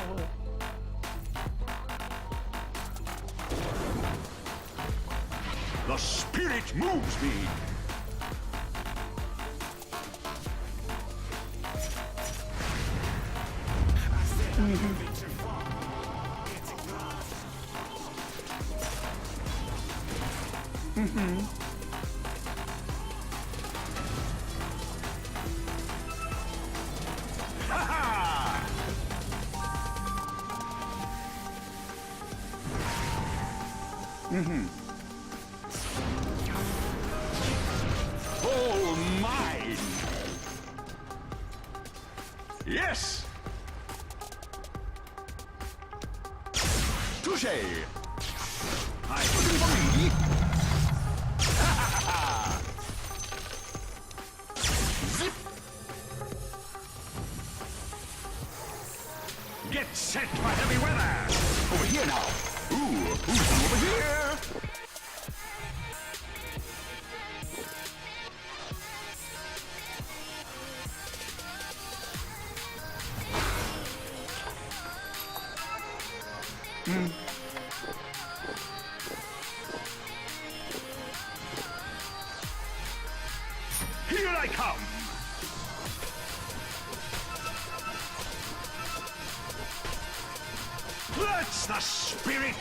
The spirit moves me! Ha-ha! All mine! Yes! Touche! I couldn't believe. Zip! Get set for heavy weather! Over here now! Ooh, who's over here? I come! That's the spirit!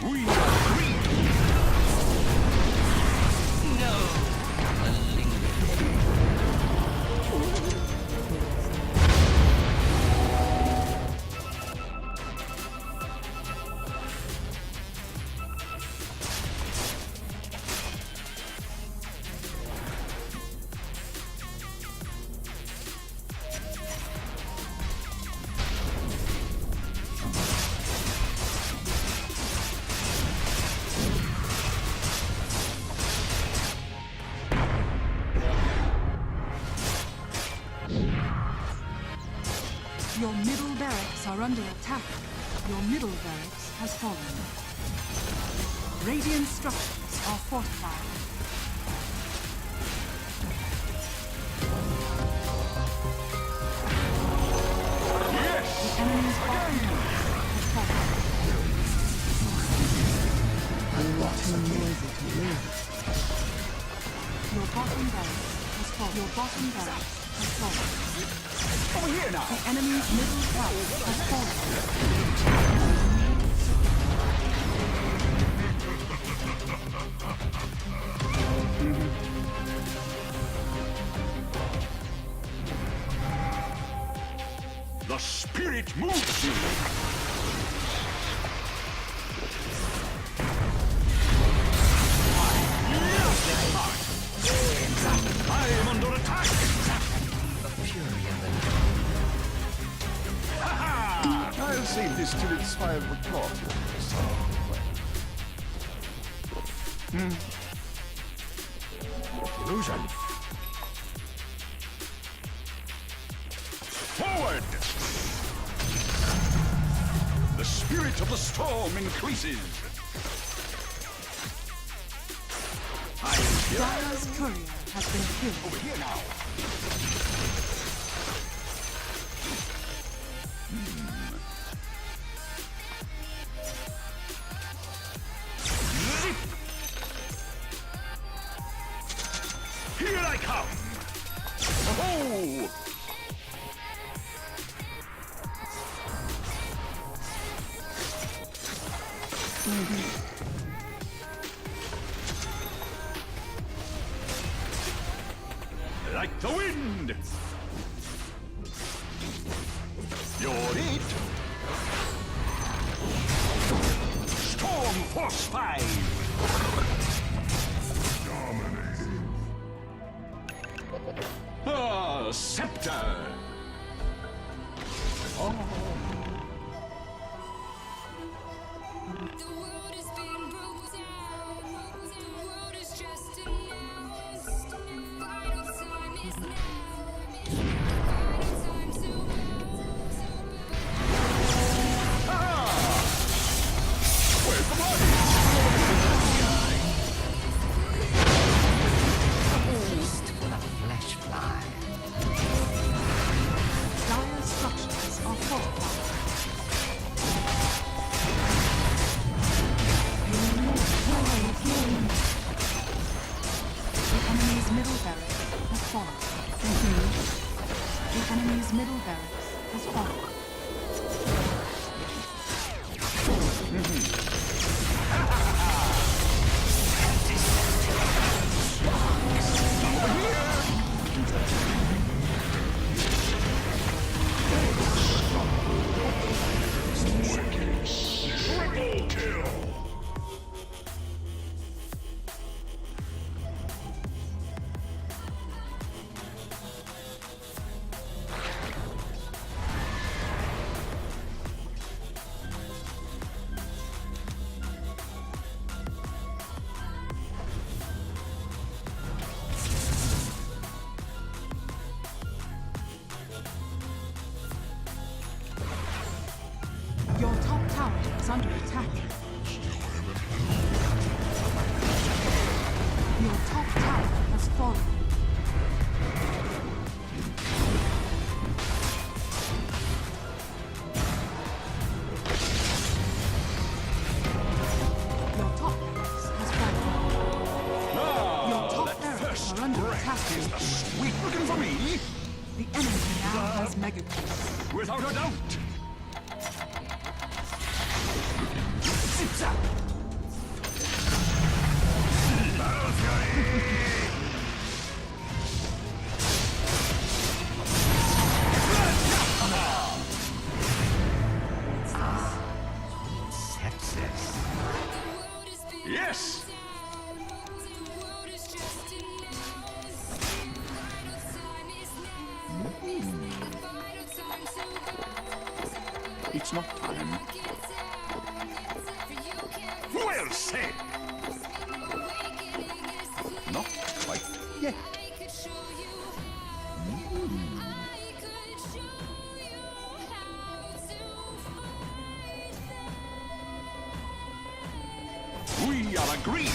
We agree! Your middle barracks are under attack. Your middle barracks has fallen. Radiant structures are fortified. Yes! The enemy's bottom barracks has fallen. Your bottom barracks has fallen. Your bottom barracks has fallen. Over here now! The enemy's middle tower has fallen. The spirit moves you! I am under attack! I'll save this till it's 5 o'clock. Illusion. Forward! The spirit of the storm increases. I am here. Dire's courier has been killed. Over here now. Zip! Here I come! Oh! Like the wind! You're it! Storm Force 5! Ah, Scepter! The world has been broke down. The world is just announced. Final time is now. Final time to Where's the body? Fistful of flesh fly. Dire's structures are fortified. The enemy's middle barracks has fallen. The enemy's middle barracks has fallen. Your top tower has fallen. Your top barracks has fallen. Your top barracks are under attack. Sweet looking for me, The enemy now has mega kills. without a doubt. Zip-zap. Battle Fury! Yes! It's not time. Well said! Not quite yet. We are agreed!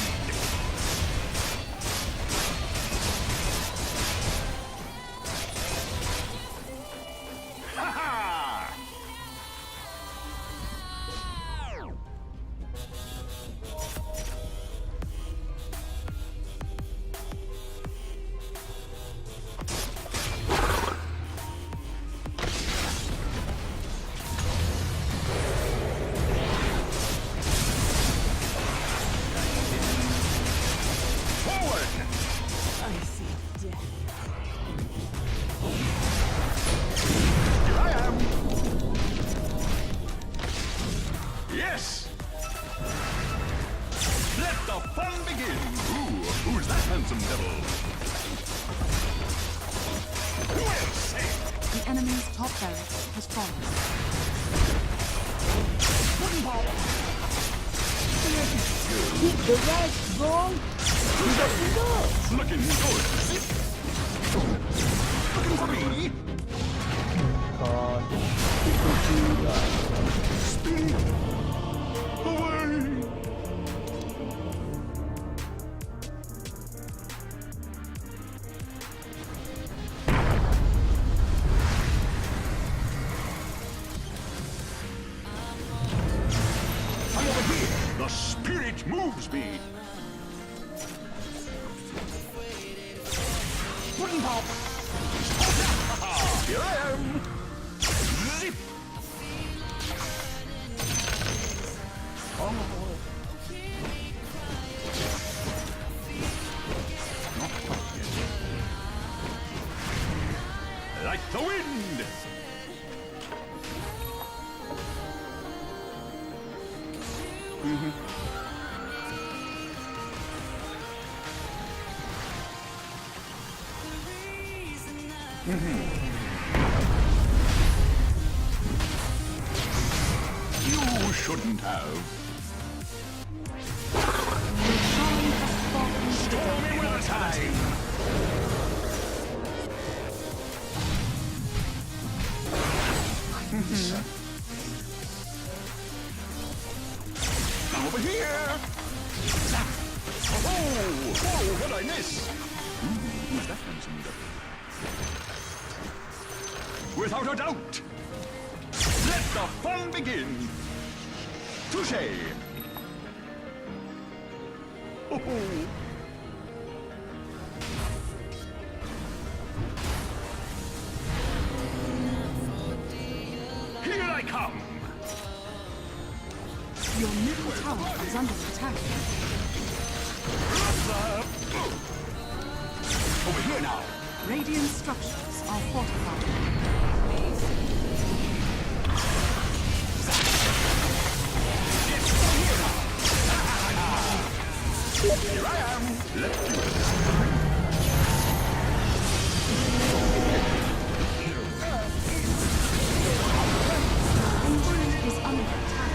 Ha-ha! Forward! I see death. Here I am! Yes! Let the fun begin! Ooh, who's that handsome devil? Well said! The enemy's top barracks has fallen. Wooden ball! Hit the right, bro. Looking good! Looking for me? God. Speed! Away! I'm over here! The spirit moves me! Wooden pop! Here I am! Zip! Oh. Not quite yet. Like the wind! You shouldn't have. Your shine has fallen to the Storm ground. in with the tide! Come over here! Zap! Oh, whoa, what'd I miss? Who's that handsome devil? Without a doubt! Let the fun begin! Touché! Oh. Here I come! Your middle tower is under attack. Over here now! Radiant structures are fortified. Here I am! Let's do this! Engine is under attack.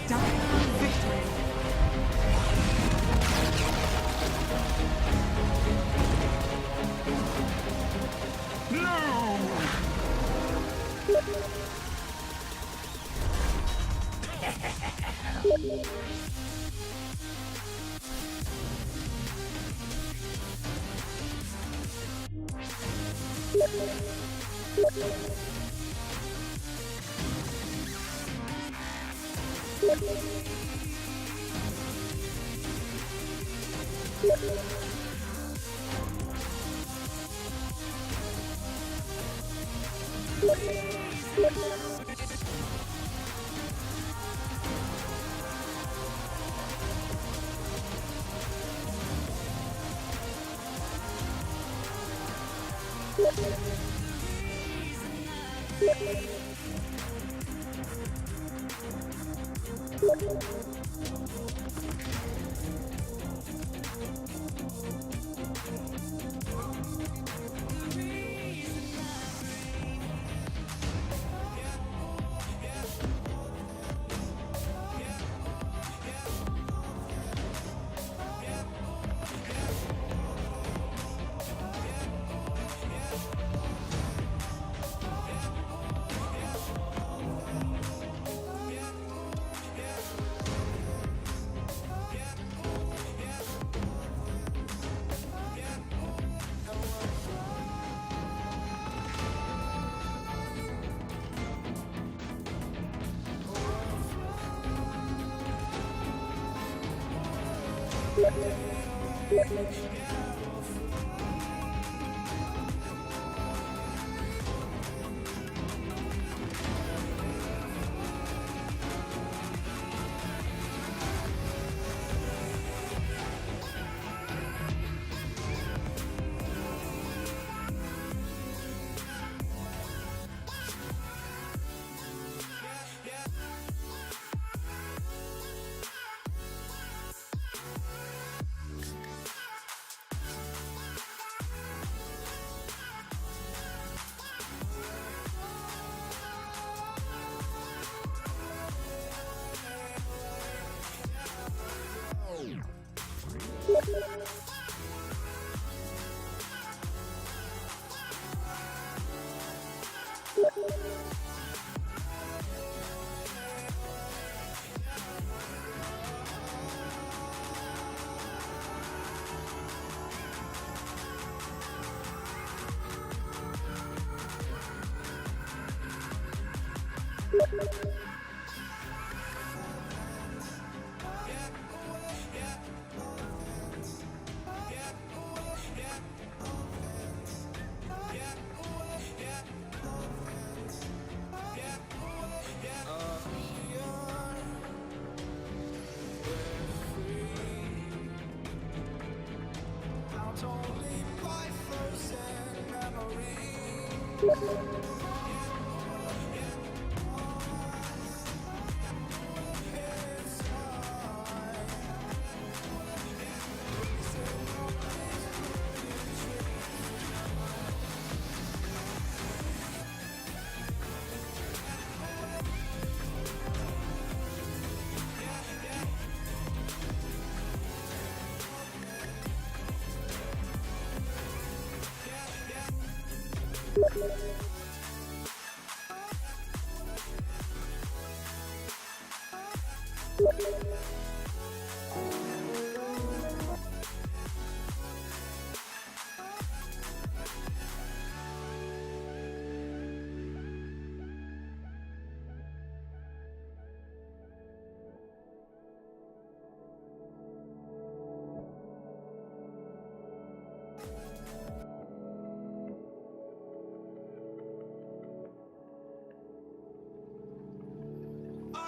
Dire victory. No! I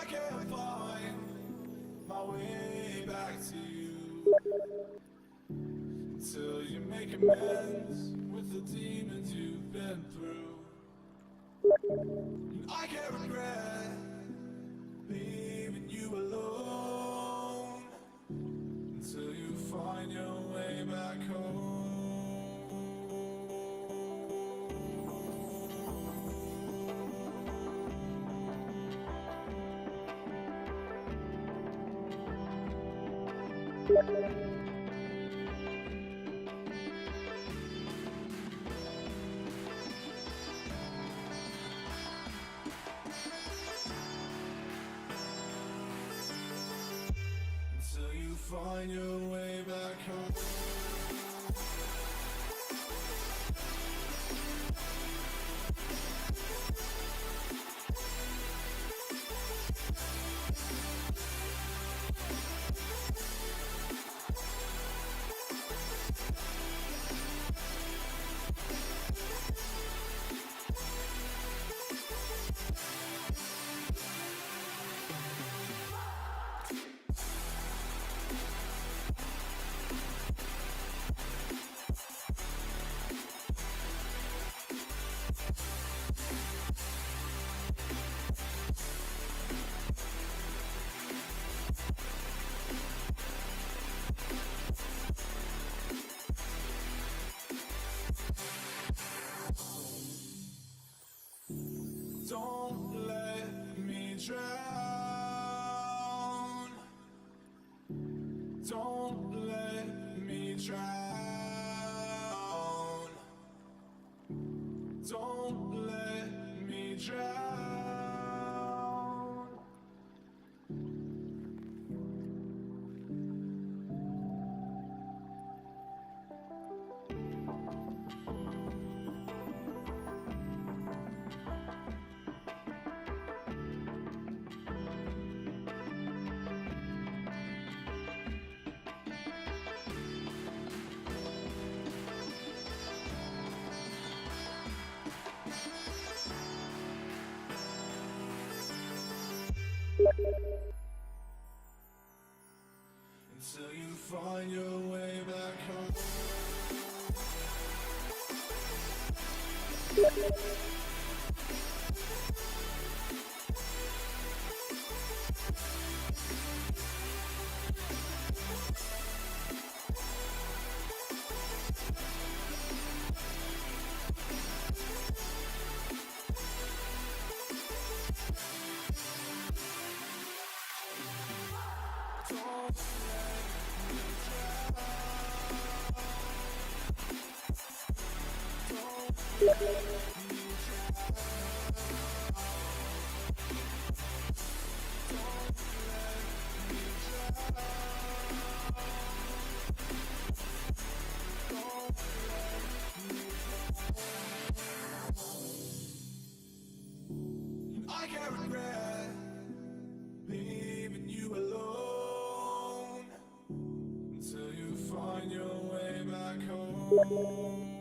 can't find my way back to you until you make amends with the demons you've been through. And I can't regret leaving you alone until you find your way back home. find your way back home. Don't let me drown. Don't let me drown. Don't let me drown. Until you find your way back home. I can't regret leaving you alone until you find your way back home.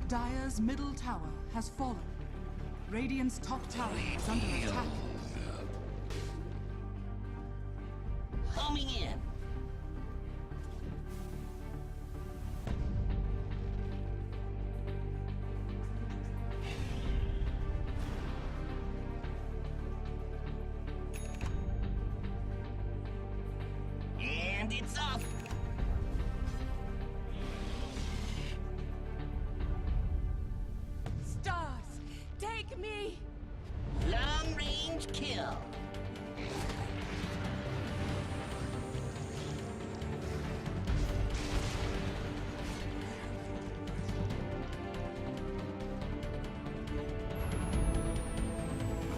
Dire's middle tower has fallen. Radiant's top tower is under attack. Coming in. And it's off. Stars, take me! Long range kill.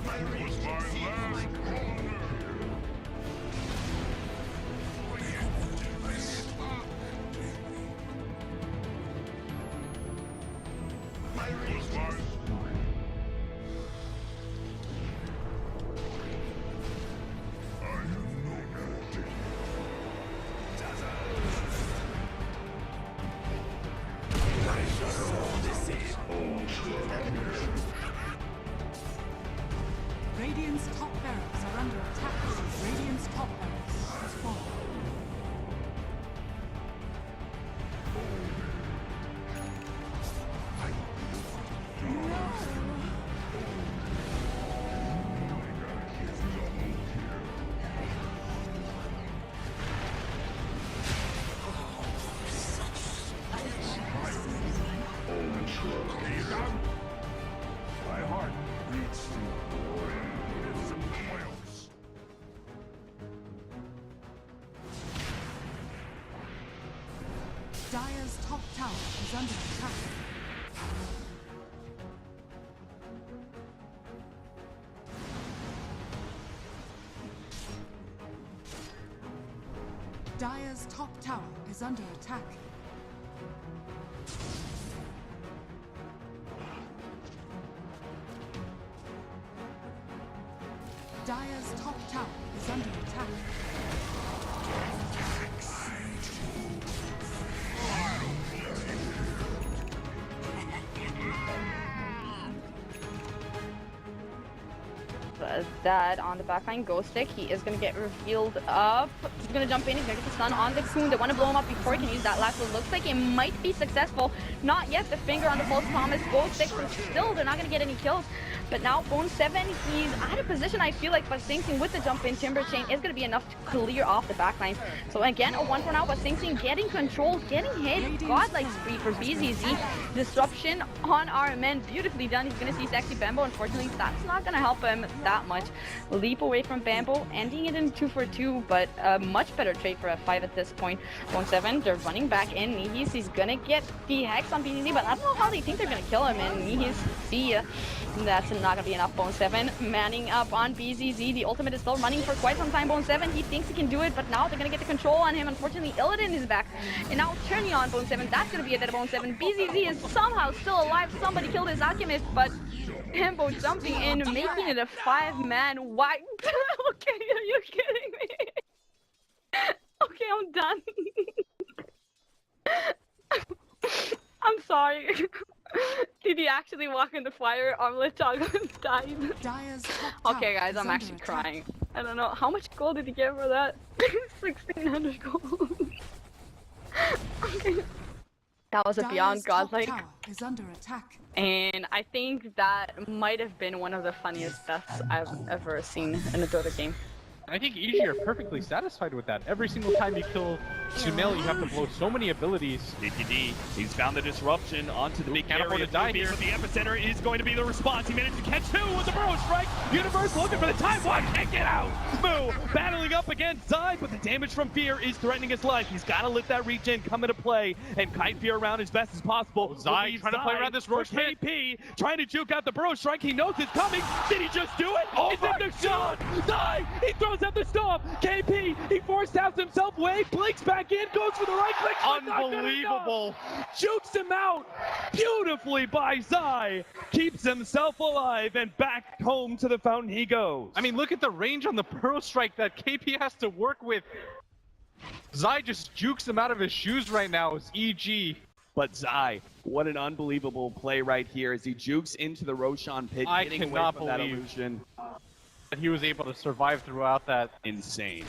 That was my last corner. That was my Dire's top tower is under attack. Dire's top tower is under attack. Dire's top tower is under attack. That on the backline, Ghost Stick, he is going to get revealed up. He's going to jump in, he's going to get the stun on the Coon. They want to blow him up before he can use that last one. Looks like it might be successful. Not yet, the finger on the false promise. Ghost Stick, still, they're not going to get any kills. But now, Bone 7, he's out of position, I feel like, but Sing Sing with the jump in Timber Chain is going to be enough to clear off the backline. So again, a 1 for now, but Sing Sing getting control, getting hit. Godlike spree for BZZ. Disruption on our men, beautifully done. He's going to see Sexy Bambo. Unfortunately, that's not going to help him that much. Leap away from Bambo, ending it in 2 for 2, but a much better trade for F5 at this point. Bone 7, they're running back in. Nihis, he's going to get the Hex on BZZ, but I don't know how they think they're going to kill him. And Nihis, see ya. That's not gonna be enough. Bone 7 manning up on BZZ. The ultimate is still running for quite some time. Bone 7, he thinks he can do it, but now they're gonna get the control on him. Unfortunately, Illidan is back. And now turning on Bone 7. That's gonna be it at Bone 7. BZZ is somehow still alive. Somebody killed his alchemist, but Bambo jumping in, making it a 5-man wipe. Okay, are you kidding me? Okay, I'm done. I'm sorry. Did he actually walk in the fire? Armlet Toggle died. Okay, guys, I'm actually crying. I don't know. How much gold did he get for that? 1600 gold. Okay. That was a beyond godlike. Is under attack. And I think that might have been one of the funniest deaths I've ever seen in a Dota game. I think EG are perfectly satisfied with that. Every single time you kill Sumail, you have to blow so many abilities. DTD, he's found the disruption onto the big area. To die here. But the epicenter is going to be the response. He managed to catch 2 with the Burrow Strike. Universe looking for the time. One can't get out. Moo battling up against Zai, but the damage from Fear is threatening his life. He's got to let that regen come into play and kite Fear around as best as possible. Zai trying to play around this Roche pit. KP trying to juke out the Burrow Strike. He knows it's coming. Did he just do it? Oh it's in the shot. Zai, he throws out the stomp. KP, he force taps himself away, blinks back in, goes for the right click. Unbelievable. Jukes him out beautifully by Zai. Keeps himself alive and back home to the fountain he goes. I mean, look at the range on the Pearl Strike that KP has to work with. Zai just jukes him out of his shoes right now as EG. But Zai, what an unbelievable play right here as he jukes into the Roshan pit, I getting away cannot from that believe illusion. That he was able to survive throughout that. Insane.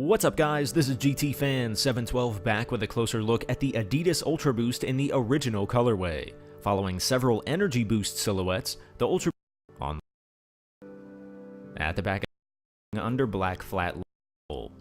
What's up guys, this is GTFan712 back with a closer look at the Adidas Ultra Boost in the original colorway. Following several energy boost silhouettes, the Ultra on at the back under black flat label.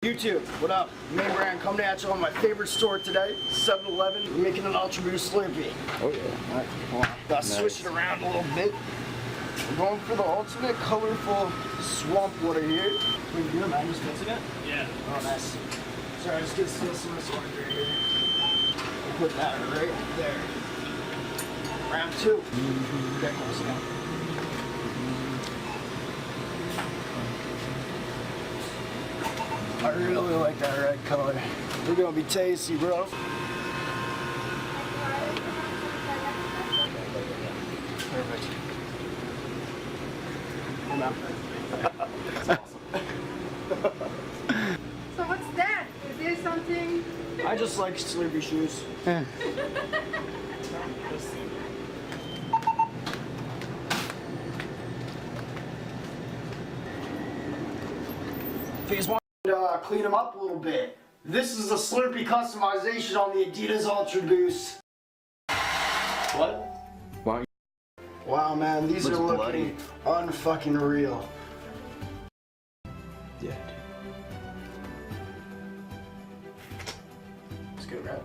YouTube, what up? Main brand coming at you on my favorite store today, 7-Eleven. We're making an Ultra Boost Slurpee. Oh yeah. All right, hold on. Gotta switch it around a little bit. We're going for the ultimate colorful swamp water here. Can we do it, man? Just mixing it? Yeah. Oh, nice. Sorry, I just get still some of this water right here. We'll put that right there. Round 2. Get close now. I really like that red color. We're gonna be tasty, bro. Perfect. Hey, man. That's awesome. So what's that? Is there something? I just like Slurpee shoes. If you just want to clean them up a little bit, this is a Slurpee customization on the Adidas Ultra Boost. What? Wow, man, these are looking unfucking real. Yeah. It's good, right?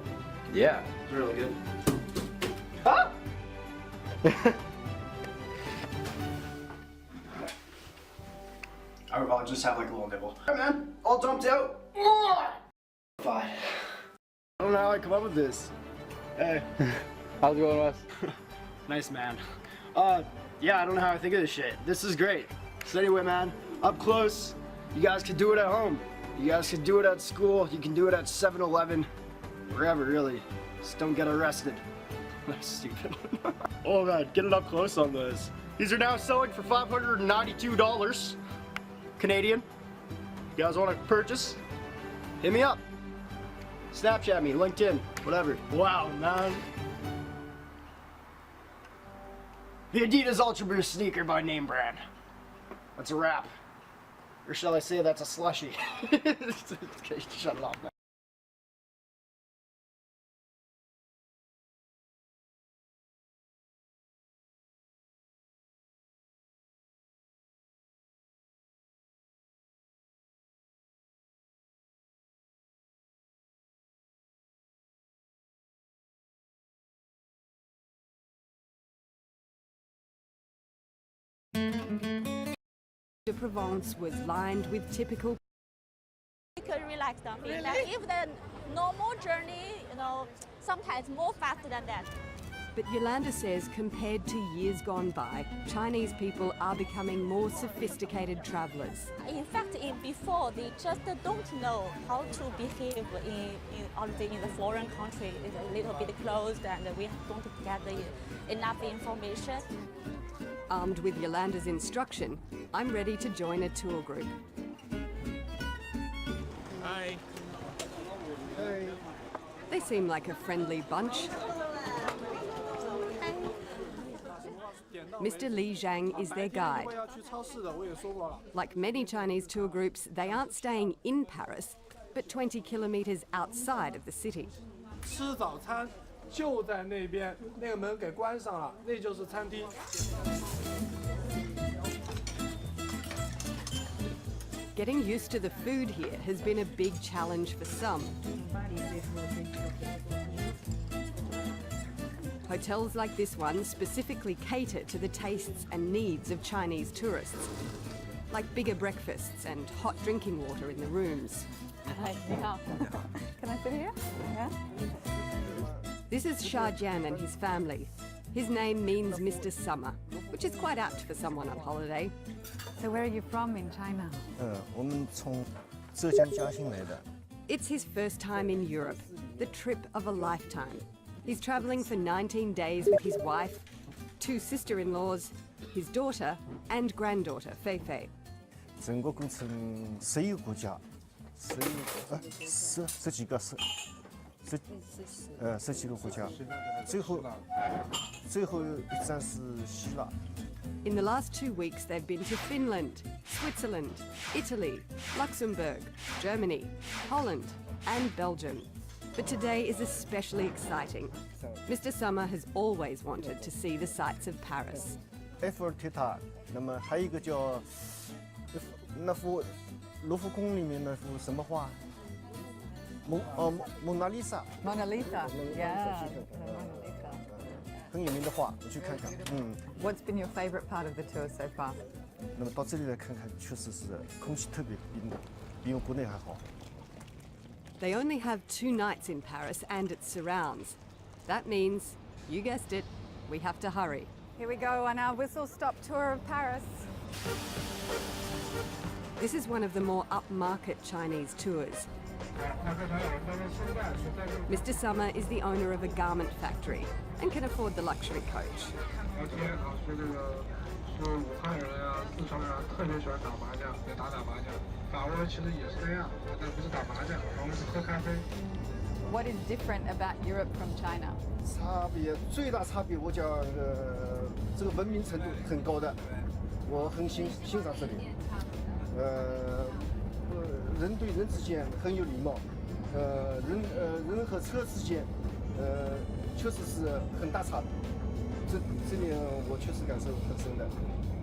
Yeah. It's really good. Ah! I'll just have like a little nibble. Hey man, all dumped out. Fine. I don't know how I come up with this. Hey. How's it going, Wes? Nice, man. Yeah, I don't know how I think of this shit. This is great. So anyway, man, up close, you guys can do it at home. You guys can do it at school. You can do it at 7-Eleven. Wherever, really. Just don't get arrested. That's stupid. Oh man, get it up close on those. These are now selling for $592. Canadian. You guys want to purchase? Hit me up. Snapchat me, LinkedIn, whatever. Wow, man. The Adidas Ultra Boost sneaker by name brand. That's a wrap. Or shall I say that's a slushie? Okay, shut it off now. De Provence was lined with typical. You could relax down. Really? Like if the normal journey, sometimes more faster than that. But Yolanda says compared to years gone by, Chinese people are becoming more sophisticated travelers. In fact, before they just don't know how to behave in the foreign country. It's a little bit closed and we don't get enough information. Armed with Yolanda's instruction, I'm ready to join a tour group. Hi. Hey. They seem like a friendly bunch. Mr. Li Zhang is their guide. Like many Chinese tour groups, they aren't staying in Paris, but 20 kilometers outside of the city. 吃早餐就在那边，那个门给关上了，那就是餐厅。 Getting used to the food here has been a big challenge for some. Hotels like this one specifically cater to the tastes and needs of Chinese tourists, like bigger breakfasts and hot drinking water in the rooms. Yeah. Can I sit here? Yeah. This is Sha Jian and his family. His name means Mr. Summer, which is quite apt for someone on holiday. So where are you from in China? 我们从浙江嘉兴来的。 It's his first time in Europe, the trip of a lifetime. He's travelling for 19 days with his wife, 2 sister-in-laws, his daughter and granddaughter, Feifei. 整个工程11个国家，10几个10几个国家，最后一站是希腊。 In the last 2 weeks, they've been to Finland, Switzerland, Italy, Luxembourg, Germany, Holland and Belgium. But today is especially exciting. Mr. Summer has always wanted to see the sights of Paris. 埃菲尔铁塔，那么还有一个叫那幅卢浮宫里面那幅什么画？蒙娜丽莎。Mona Lisa. Yeah. 很有名的画，我去看看。What's been your favorite part of the tour so far? 那么到这里来看看，确实是空气特别比我国内还好。 They only have 2 nights in Paris and its surrounds. That means, you guessed it, we have to hurry. Here we go on our whistle-stop tour of Paris. This is one of the more upmarket Chinese tours. Mr. Summer is the owner of a garment factory and can afford the luxury coach. What is different about Europe from China? 最大差别，我讲这个文明程度很高的，我很欣赏这里。人对人之间很有礼貌，人和车之间，确实是很大差别。这点我确实感受很深的。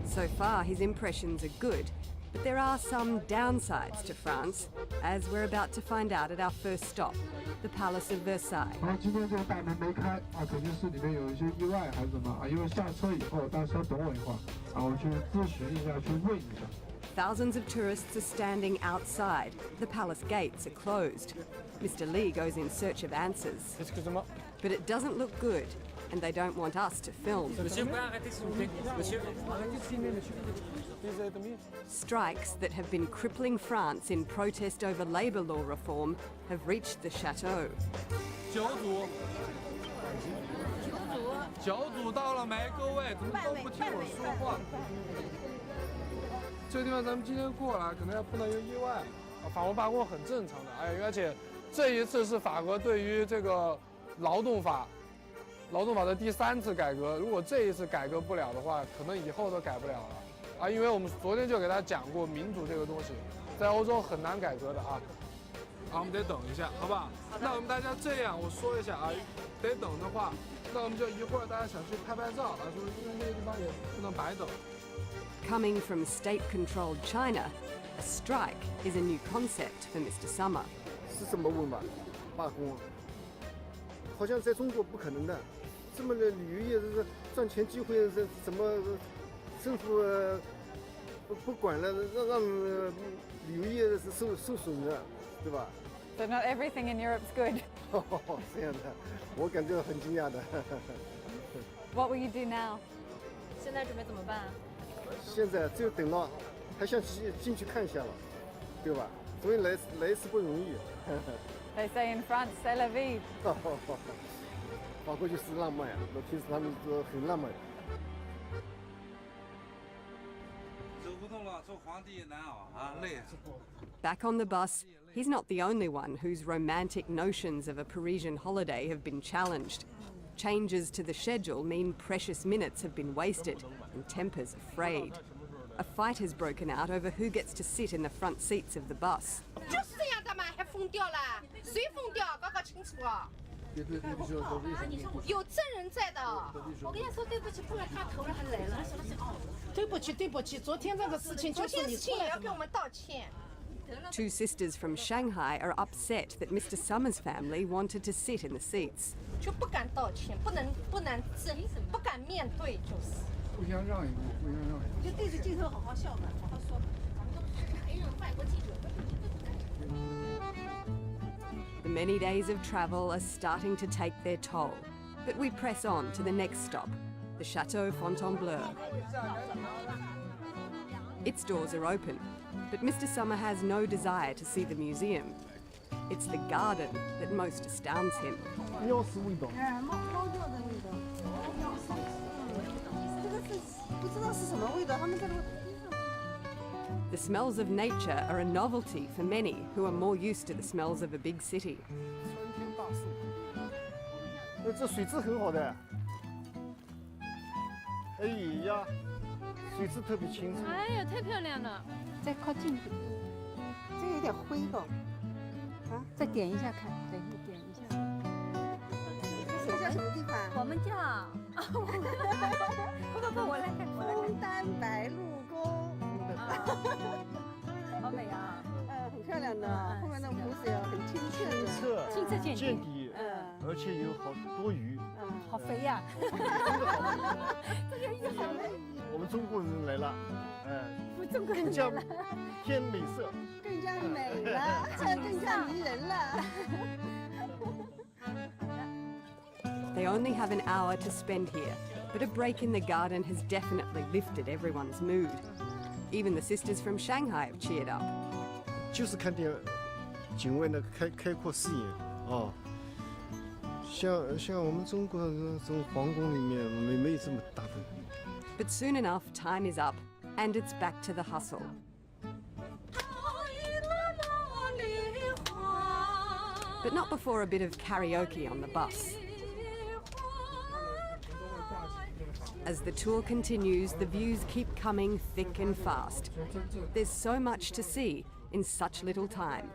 So far, his impressions are good, but there are some downsides to France, as we're about to find out at our first stop, the Palace of Versailles. 今天这个大门没开啊，肯定是里面有一些意外还是什么啊？因为下车以后，大家稍等我一会儿啊，我去咨询一下，去问一下。 Thousands of tourists are standing outside. The palace gates are closed. Mr. Li goes in search of answers. But it doesn't look good, and they don't want us to film. Strikes that have been crippling France in protest over labour law reform have reached the chateau. 小组到了没？各位怎么都不听我说话？ 这个地方咱们今天过来，可能要碰到一个意外。法国罢工很正常的，而且这一次是法国对于这个劳动法的第3次改革。如果这一次改革不了的话，可能以后都改不了了啊！因为我们昨天就给大家讲过，民主这个东西在欧洲很难改革的啊。啊，我们得等一下，好不好？那我们大家这样，我说一下啊，得等的话，那我们就一会儿大家想去拍照啊，说因为那个地方也不能白等。 Coming from state-controlled China, a strike is a new concept for Mr. Summer. 是怎么问吧？罢工，好像在中国不可能的。这么的旅游业是赚钱机会是怎么政府不管了，让旅游业是受损的，对吧？ So not everything in Europe's good. 这样的，我感觉很惊讶的。What will you do now? 现在准备怎么办？ 现在只有等到，还想进去看一下了，对吧？所以来一次不容易。They say in France, c'est la vie. 法国就是浪漫呀，我听说他们说很浪漫。走不动了，做皇帝也难熬啊，累。 Back on the bus, he's not the only one whose romantic notions of a Parisian holiday have been challenged. Changes to the schedule mean precious minutes have been wasted and tempers are frayed. A fight has broken out over who gets to sit in the front seats of the bus. 就是这样的嘛，还疯掉了？谁疯掉？搞搞清楚啊！有证人在的。我跟你说对不起，碰了他头了还来了。对不起，对不起，昨天这个事情就是你出来也要给我们道歉。 Two sisters from Shanghai are upset that Mr. Summer's family wanted to sit in the seats. 就不敢道歉，不敢面对，就是。互相让一步，互相让一步。就对着镜头好好笑嘛，好好说嘛。还有外国记者。 The many days of travel are starting to take their toll, but we press on to the next stop, the Chateau Fontainebleau. Its doors are open, but Mr. Summer has no desire to see the museum. It's the garden that most astounds him. 尿屎味道。猫尿的味道。这个是不知道是什么味道，他们这个。 The smells of nature are a novelty for many who are more used to the smells of a big city. 春天大树。这水质很好的。哎呀，水质特别清澈。哎呀，太漂亮了！再靠近一点，这个有点灰哦。啊，再点一下看，对，你点一下。这叫什么地方？我们叫，不，我来看，枫丹白露宫。好美啊！很漂亮的，后面那湖水很清澈的，清澈见底，而且有好多鱼。好肥呀！这个鱼好美。我们中国人来了，中国人更加添美色，更加美了，更加迷人了。They only have an hour to spend here, but a break in the garden has definitely lifted everyone's mood. Even the sisters from Shanghai have cheered up. 就是看点景外的开阔视野哦。像我们中国这种皇宫里面没有这么大的。But soon enough, time is up, and it's back to the hustle. But not before a bit of karaoke on the bus. As the tour continues, the views keep coming thick and fast. There's so much to see in such little time.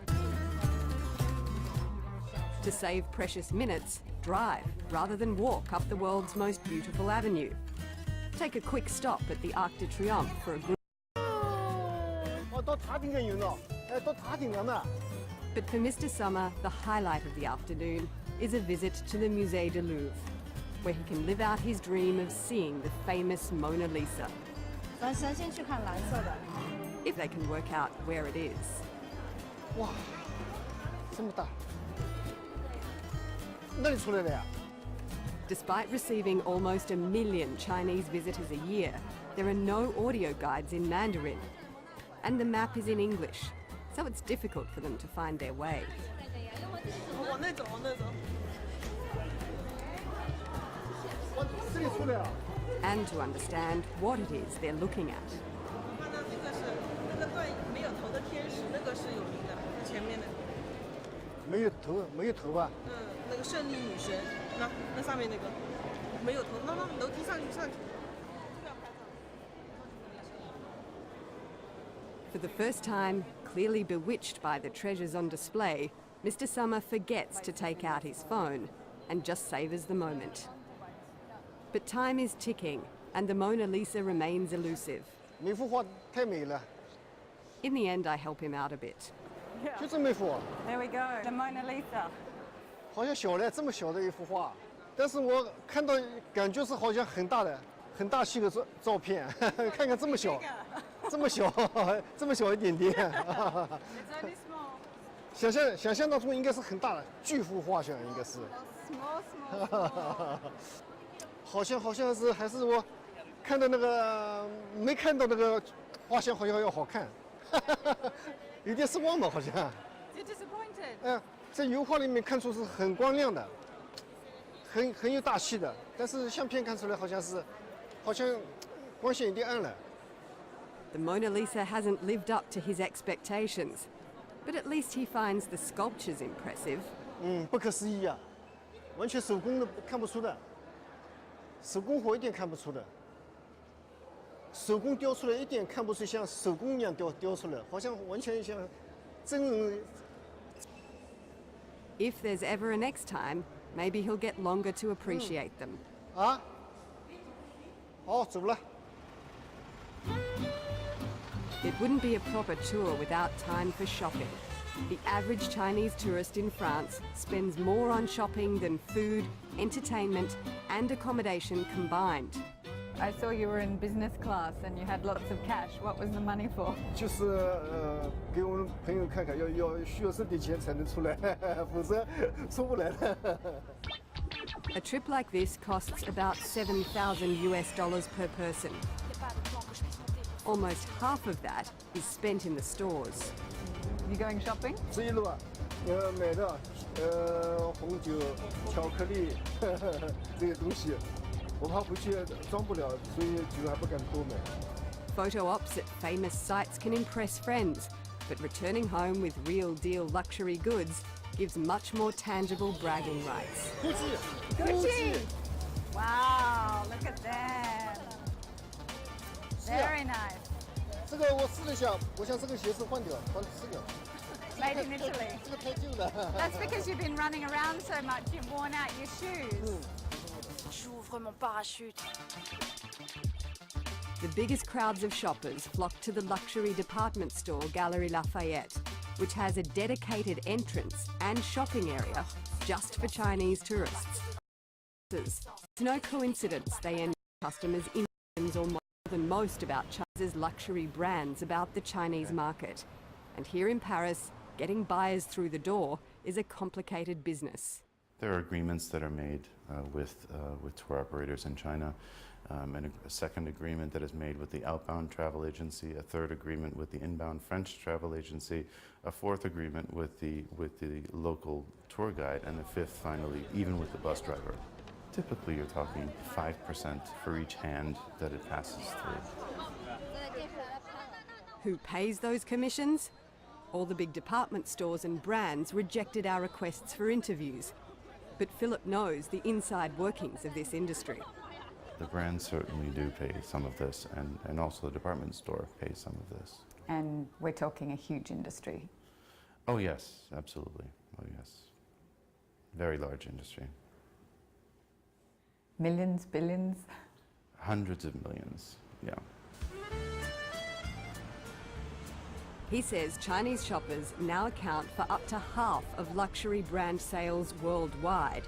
To save precious minutes, drive rather than walk up the world's most beautiful avenue. Take a quick stop at the Arc de Triomphe for a group. But for Mr. Summer, the highlight of the afternoon is a visit to the Musée du Louvre, where he can live out his dream of seeing the famous Mona Lisa. If they can work out where it is. 哇，这么大，那里出来的呀？ Despite receiving almost 1 million Chinese visitors a year, there are no audio guides in Mandarin. And the map is in English, so it's difficult for them to find their way. And to understand what it is they're looking at. For the first time, clearly bewitched by the treasures on display, Mr. Summer forgets to take out his phone and just savours the moment. But time is ticking, and the Mona Lisa remains elusive. In the end, I help him out a bit. There we go, the Mona Lisa. 好像小的这么小的一幅画，但是我看到感觉是好像很大的、很大气的照片，看看这么小，这么小，这么小一点点。想象当中应该是很大的巨幅画像，应该是。好像是还是我看到那个没看到那个画像好像要好看，有点失望吧好像。You're disappointed. 哎呀，在油画里面看出是很光亮的，很有大气的，但是相片看出来好像光线有点暗了。The Mona Lisa hasn't lived up to his expectations, but at least he finds the sculptures impressive. 不可思议啊，完全手工的看不出的，手工活一点看不出的，手工雕出来一点看不出像手工一样雕出来，好像完全像真人。If there's ever a next time, maybe he'll get longer to appreciate them. 啊，好，走了。It wouldn't be a proper tour without time for shopping. The average Chinese tourist in France spends more on shopping than food, entertainment, and accommodation combined. I saw you were in business class and you had lots of cash. What was the money for? 就是给我们朋友看看，需要这点钱才能出来，否则出不来的。A trip like this costs about $7,000 per person. Almost half of that is spent in the stores. You going shopping? 这一路啊，买的，红酒、巧克力这些东西，我怕回去装不了，所以酒还不敢多买。Photo ops at famous sites can impress friends, but returning home with real deal luxury goods gives much more tangible bragging rights. Gucci! Wow, look at them. Very nice. 这个我试了一下，我想这个鞋子换掉，撕掉。 Made in Italy. 这个太旧了。That's because you've been running around so much, you've worn out your shoes. J'ouvre mon parachute. The biggest crowds of shoppers flock to the luxury department store Galeries Lafayette, which has a dedicated entrance and shopping area just for Chinese tourists. It's no coincidence they end customers in or more than most about China's luxury brands about the Chinese market. And here in Paris, getting buyers through the door is a complicated business. There are agreements that are made with tour operators in China, and a second agreement that is made with the outbound travel agency, a third agreement with the inbound French travel agency, a fourth agreement with the local tour guide, and the fifth, finally, even with the bus driver. Typically, you're talking 5% for each hand that it passes through. Who pays those commissions? All the big department stores and brands rejected our requests for interviews. But Philip knows the inside workings of this industry. The brands certainly do pay some of this, and also the department store pays some of this. And we're talking a huge industry. Oh yes, absolutely. Oh yes. Very large industry. Millions, billions? Hundreds of millions, yeah. He says Chinese shoppers now account for up to half of luxury brand sales worldwide.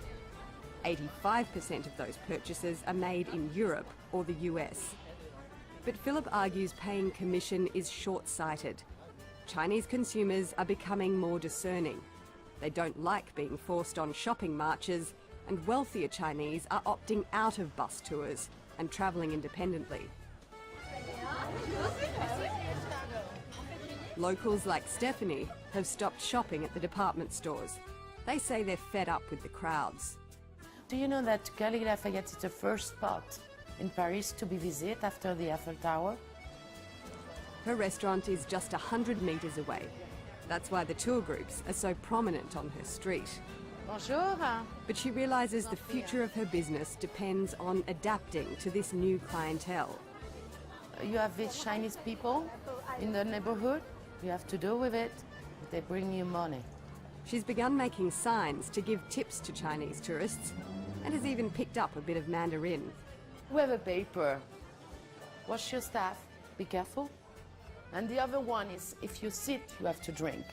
85% of those purchases are made in Europe or the US. But Philip argues paying commission is short-sighted. Chinese consumers are becoming more discerning. They don't like being forced on shopping marches, and wealthier Chinese are opting out of bus tours and travelling independently. Locals like Stephanie have stopped shopping at the department stores. They say they're fed up with the crowds. Do you know that Galeries Lafayette is the first spot in Paris to be visited after the Eiffel Tower? Her restaurant is just 100 metres away. That's why the tour groups are so prominent on her street. Bonjour. But she realises the future of her business depends on adapting to this new clientele. You have these Chinese people in the neighborhood. You have to deal with it. They bring you money. She's begun making signs to give tips to Chinese tourists and has even picked up a bit of Mandarin. We have a paper. Watch your staff. Be careful. And the other one is, if you sit, you have to drink.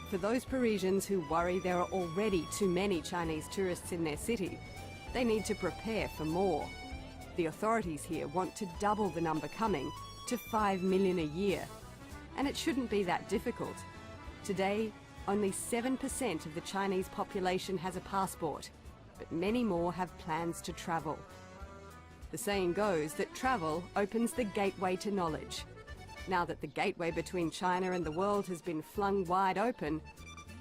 For those Parisians who worry there are already too many Chinese tourists in their city, they need to prepare for more. The authorities here want to double the number coming to 5 million a year. And it shouldn't be that difficult. Today, only 7% of the Chinese population has a passport, but many more have plans to travel. The saying goes that travel opens the gateway to knowledge. Now that the gateway between China and the world has been flung wide open,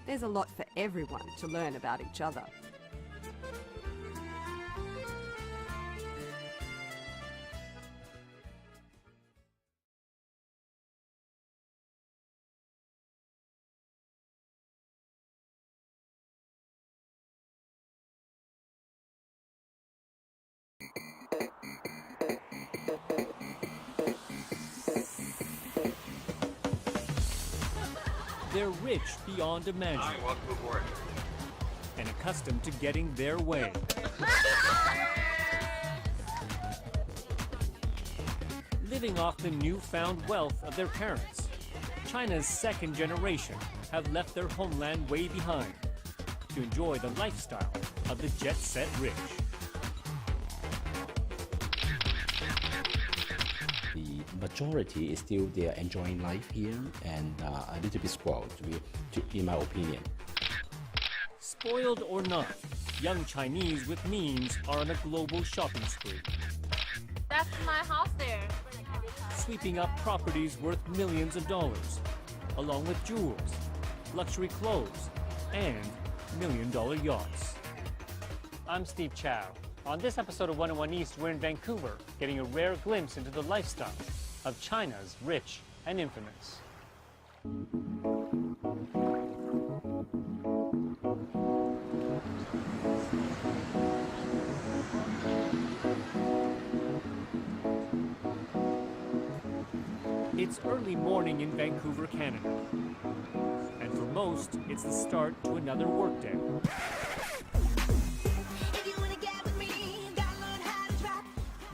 there's a lot for everyone to learn about each other. They're rich beyond imagining. Hi, welcome aboard. And accustomed to getting their way. Living off the newfound wealth of their parents. China's second generation have left their homeland way behind to enjoy the lifestyle of the jet-set rich. The majority is still they're enjoying life here and a little bit spoiled, in my opinion. Spoiled or not, young Chinese with means are on a global shopping spree. That's my house there. sweeping up properties worth millions of dollars, along with jewels, luxury clothes, and million-dollar yachts. I'm Steve Chow. On this episode of 101 East, we're in Vancouver, getting a rare glimpse into the lifestyle of China's rich and infamous. It's early morning in Vancouver, Canada. And for most, it's the start to another workday.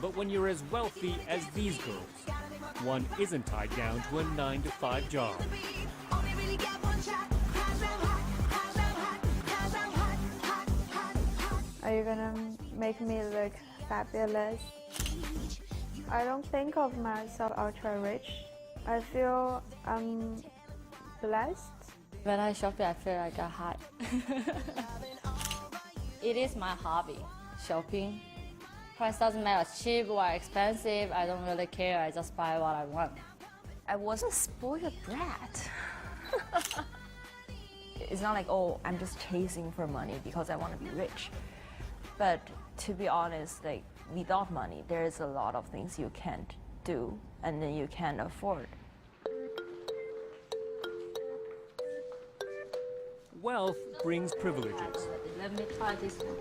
But when you're as wealthy as these girls, one isn't tied down to a 9-to-5 job. Are you gonna make me look fabulous? I don't think of myself ultra rich. I feel I'm blessed. When I shop, I feel like a high. It is my hobby, shopping. Price doesn't matter, cheap or expensive, I don't really care, I just buy what I want. I wasn't spoiled brat. It's not like, oh, I'm just chasing for money because I want to be rich. But to be honest, like without money, there's a lot of things you can't do and then you can't afford. Wealth brings privileges. Let me try this one.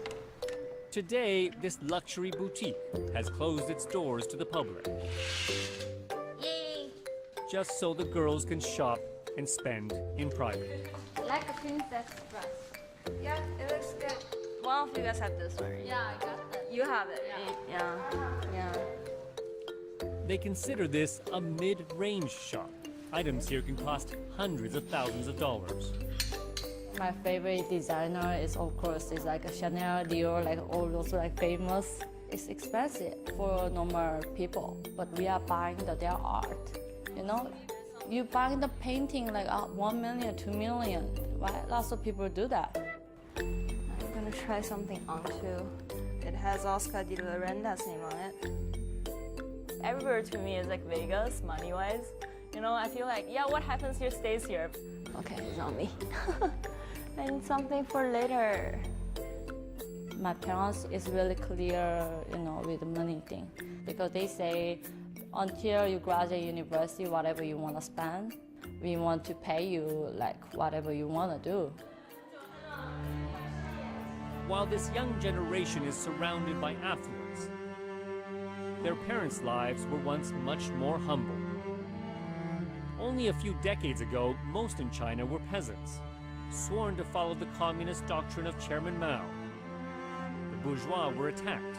Today, this luxury boutique has closed its doors to the public. Yay! Just so the girls can shop and spend in private. Like a princess dress. Yeah, it looks good. One of you guys have this one, right? Yeah, I got that. You have it. Yeah. They consider this a mid-range shop. Items here can cost hundreds of thousands of dollars. My favorite designer is, of course, is like a Chanel, Dior, like all those like famous. It's expensive for normal people, but we are buying their art. You know, you buying the painting like 1 million, 2 million. Right? Lots of people do that. I'm gonna try something on too. It has Oscar de la Renta's name on it. Everywhere to me is like Vegas, money-wise. You know, I feel like, yeah, what happens here stays here. Okay, it's on me. I need something for later. My parents is really clear, you know, with the money thing, because they say until you graduate university, whatever you want to spend, we want to pay you like whatever you want to do. While this young generation is surrounded by affluence, their parents' lives were once much more humble. Only a few decades ago, most in China were peasants, sworn to follow the communist doctrine of Chairman Mao. The bourgeois were attacked,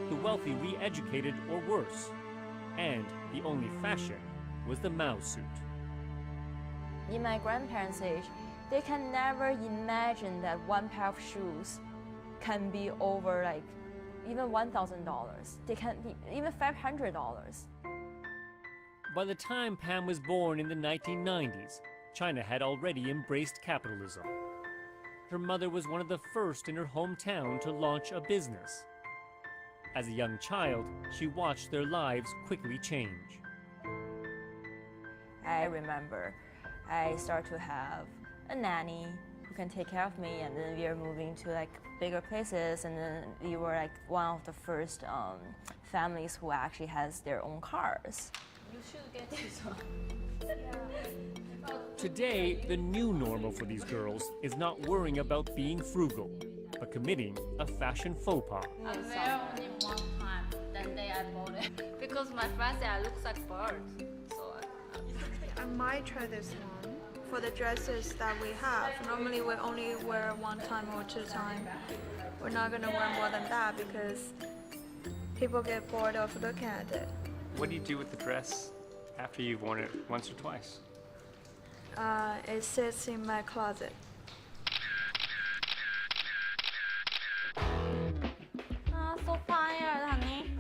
the wealthy re-educated or worse, and the only fashion was the Mao suit. In my grandparents' age, they can never imagine that one pair of shoes can be over like even $1,000. They can be even $500. By the time Pam was born in the 1990s, China had already embraced capitalism. Her mother was one of the first in her hometown to launch a business. As a young child, she watched their lives quickly change. I remember I started to have a nanny who can take care of me, and then we are moving to like bigger places, and then we were like one of the first families who actually has their own cars. You should get this one. Today, the new normal for these girls is not worrying about being frugal, but committing a fashion faux pas. I wear only one time, then day I bought it. Because my friends say I look like bird. So I might try this one. For the dresses that we have, normally we only wear 1 time or 2 times. We're not gonna wear more than that because people get bored of looking at it. What do you do with the dress after you've worn it once or twice? It sits in my closet. so tired, honey.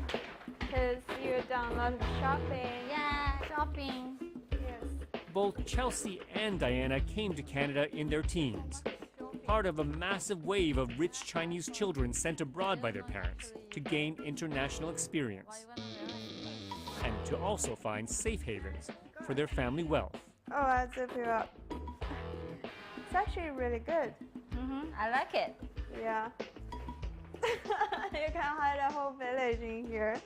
Because you're done a lot of shopping. Yeah, shopping. Yes. Both Chelsea and Diana came to Canada in their teens, part of a massive wave of rich Chinese children sent abroad by their parents to gain international experience. and to also find safe havens for their family wealth. Oh, I zip you up. It's actually really good. I like it. Yeah. You can hide a whole village in here.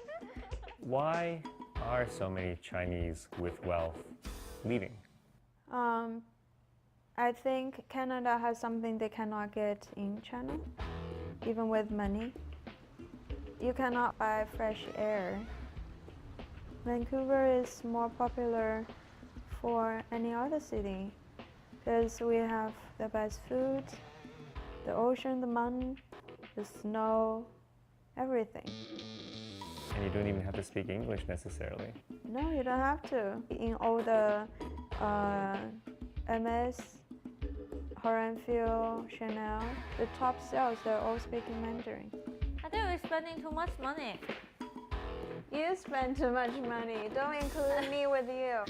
Why are so many Chinese with wealth leaving? I think Canada has something they cannot get in China, even with money. You cannot buy fresh air. Vancouver is more popular for any other city because we have the best food, the ocean, the mountain, the snow, everything. And you don't even have to speak English necessarily. No, you don't have to. In all the MS, Horanfield, Chanel, the top sales, they're all speaking Mandarin. I think we're spending too much money. You spend too much money. Don't include me with you.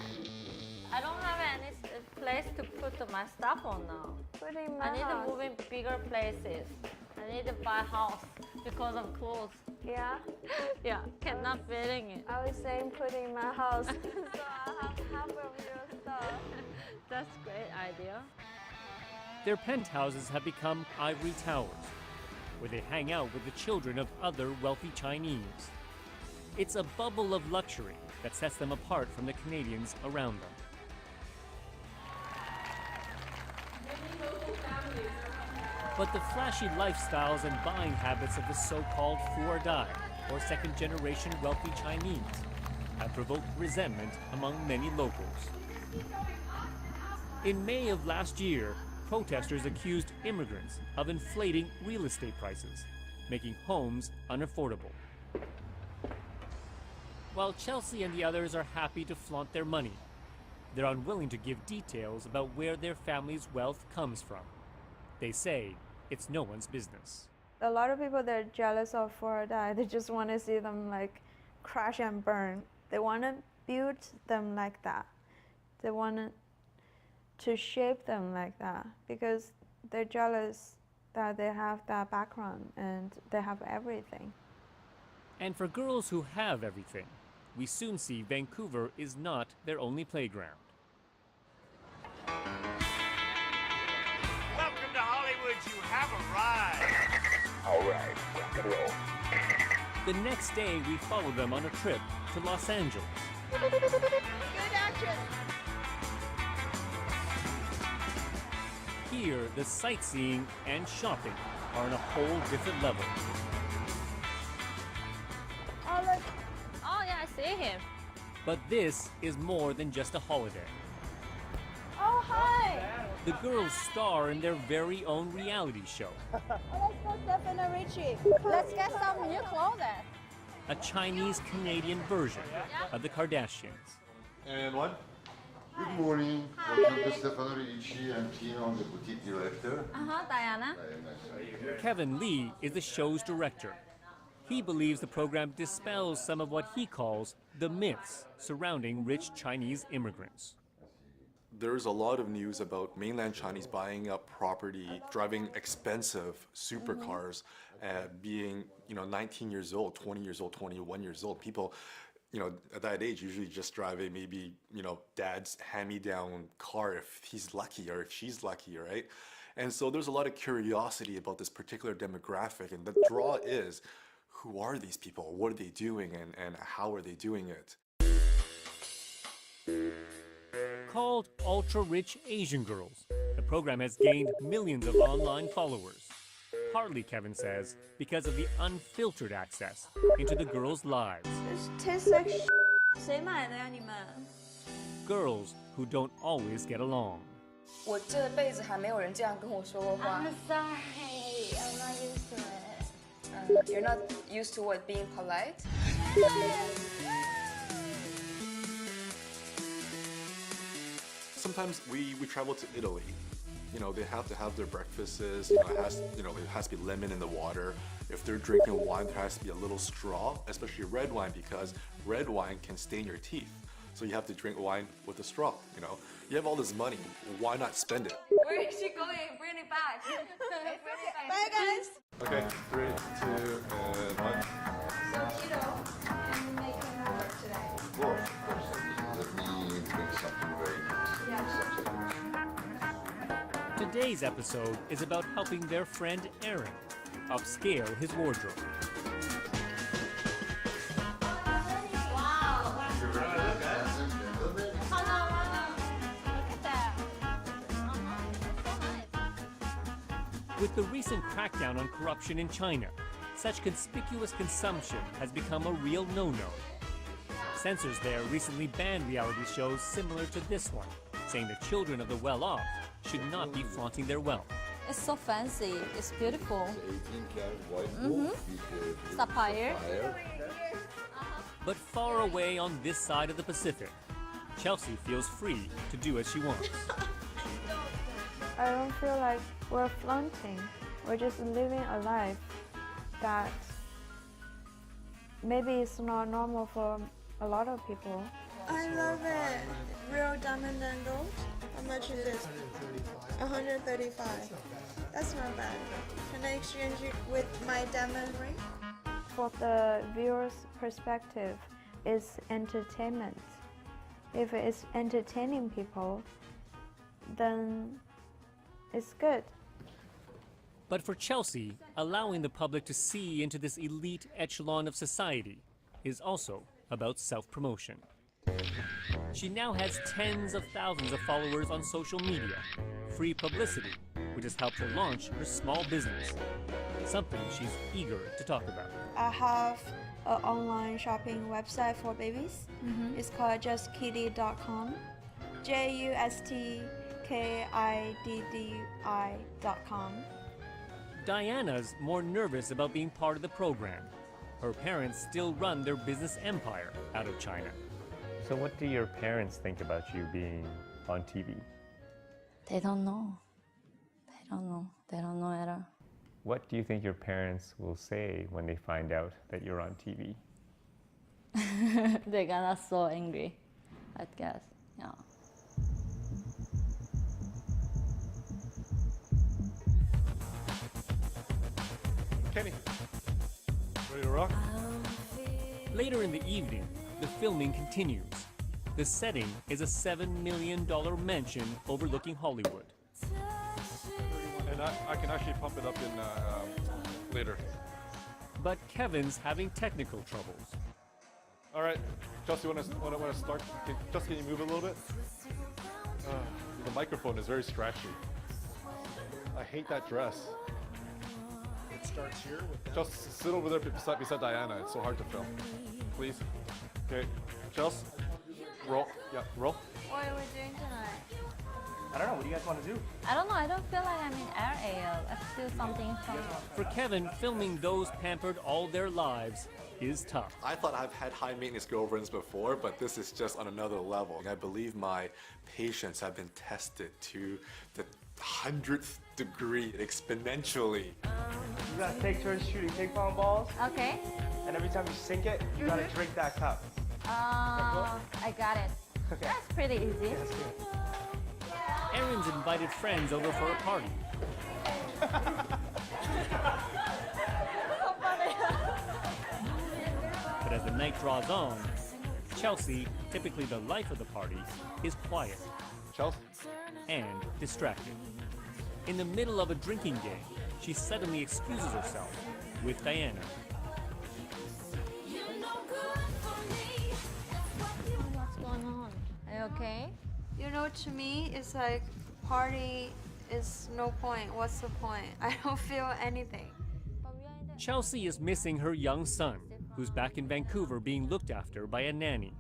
I don't have any place to put my stuff on now. Put in my I need house. to move in bigger places. I need to buy a house because of clothes. Yeah? Yeah, cannot fit in it. I was saying put in my house, so I have half of your stuff. That's a great idea. Their penthouses have become ivory towers, where they hang out with the children of other wealthy Chinese. It's a bubble of luxury that sets them apart from the Canadians around them. But the flashy lifestyles and buying habits of the so-called four-die, or second-generation wealthy Chinese, have provoked resentment among many locals. In May of last year, protesters accused immigrants of inflating real estate prices, making homes unaffordable. While Chelsea and the others are happy to flaunt their money, they're unwilling to give details about where their family's wealth comes from. They say it's no one's business. A lot of people, they're jealous of 4Die. They just want to see them like crash and burn. They want to build them like that. They want to shape them like that because they're jealous that they have that background and they have everything. And for girls who have everything, we soon see Vancouver is not their only playground. Welcome to Hollywood, you have arrived. All right, rock and roll. The next day, we follow them on a trip to Los Angeles. Good action. Here, the sightseeing and shopping are on a whole different level. Oh, look. Oh, yeah, I see him. But this is more than just a holiday. Oh, hi. The girls star in their very own reality show, Let's go Stephen and Richie. Let's get some new clothes. a Chinese-Canadian version of the Kardashians. And one. Good morning. Welcome to Stefano Ricci. I'm Tino, the boutique director. Diana. Kevin Lee is the show's director. He believes the program dispels some of what he calls the myths surrounding rich Chinese immigrants. There's a lot of news about mainland Chinese buying up property, driving expensive supercars, being 19 years old, 20 years old, 21 years old. People, at that age usually just drive a maybe dad's hand-me-down car if he's lucky or if she's lucky, right? And so there's a lot of curiosity about this particular demographic, and the draw is, who are these people? What are they doing, and how are they doing it? Called Ultra Rich Asian Girls, the program has gained millions of online followers. Partly, Kevin says, because of the unfiltered access into the girls' lives. This tastes like shit. 谁买的呀你们? Girls who don't always get along. 我这辈子还没有人这样跟我说过话。 I'm sorry, I'm not used to it. You're not used to what being polite? Sometimes we travel to Italy. They have to have their breakfasts. It has to be lemon in the water. If they're drinking wine, there has to be a little straw, especially red wine, because red wine can stain your teeth. So you have to drink wine with a straw. You have all this money. Why not spend it? Where is she going? Bring it back. Bye, guys. Okay, 3, 2, and 1. So, I'm making work today. Today's episode is about helping their friend Aaron upscale his wardrobe. With the recent crackdown on corruption in China, such conspicuous consumption has become a real no-no. Censors there recently banned reality shows similar to this one, saying the children of the well-off should not be flaunting their wealth. It's so fancy. It's beautiful. Sapphire. But far away on this side of the Pacific, Chelsea feels free to do as she wants. I don't feel like we're flaunting. We're just living a life that maybe it's not normal for a lot of people. I love it. Real diamond and gold. How much is this? 135. That's not bad. Can I exchange it with my diamond ring? For the viewer's perspective, it's entertainment. If it's entertaining people, then it's good. But for Chelsea, allowing the public to see into this elite echelon of society is also about self-promotion. She now has tens of thousands of followers on social media, free publicity, which has helped her launch her small business, something she's eager to talk about. I have an online shopping website for babies. It's called justkiddy.com. JUSTKIDDI.com. Diana's more nervous about being part of the program. Her parents still run their business empire out of China. So what do your parents think about you being on TV? They don't know. They don't know. They don't know at all. What do you think your parents will say when they find out that you're on TV? They're gonna so angry, I guess. Yeah. Kenny, ready to rock? Later in the evening, the filming continues. The setting is a $7 million mansion overlooking Hollywood. And I can actually pump it up in later. But Kevin's having technical troubles. All right, Chelsea, want to start? Can you move a little bit? The microphone is very scratchy. I hate that dress. It starts here with that. Just sit over there beside Diana. It's so hard to film. Please. Okay, Chelsea, roll. Yeah, roll. What are we doing tonight? I don't know, what do you guys want to do? I don't know. I don't feel like I'm in RA. I feel something from. For Kevin, filming those pampered all their lives is tough. I thought I've had high maintenance girlfriends before, but this is just on another level. I believe my patience have been tested to the 100th degree exponentially. You gotta take turns shooting ping pong balls. Okay. And every time you sink it, you gotta drink that cup. I got it. Okay. That's pretty easy. Aaron's invited friends over for a party. But as the night draws on, Chelsea, typically the life of the party, is quiet. Chelsea? And distracted. In the middle of a drinking game, she suddenly excuses herself with Diana. What's going on? Are you okay? You know, to me, it's like party is no point. What's the point? I don't feel anything. Chelsea is missing her young son, who's back in Vancouver being looked after by a nanny.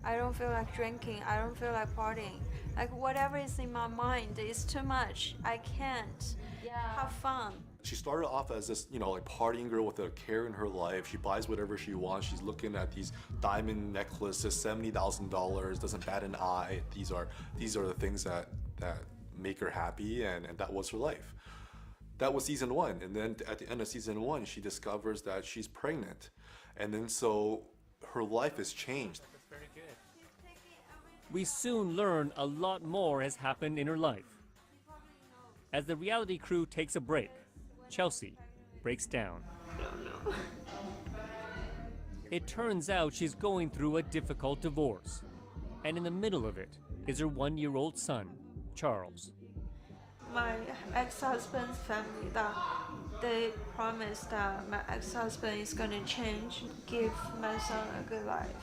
I don't feel like drinking. I don't feel like partying. Like whatever is in my mind is too much. I can't have fun. She started off as this, like partying girl with a care in her life. She buys whatever she wants. She's looking at these diamond necklaces, $70,000, doesn't bat an eye. These are the things that make her happy, and that was her life. That was season 1, and then at the end of season 1, she discovers that she's pregnant, and then so her life has changed. We soon learn a lot more has happened in her life. As the reality crew takes a break, Chelsea breaks down. No. It turns out she's going through a difficult divorce, and in the middle of it is her 1-year-old son, Charles. my ex-husband's family that they promised that my ex-husband is gonna change, give my son a good life.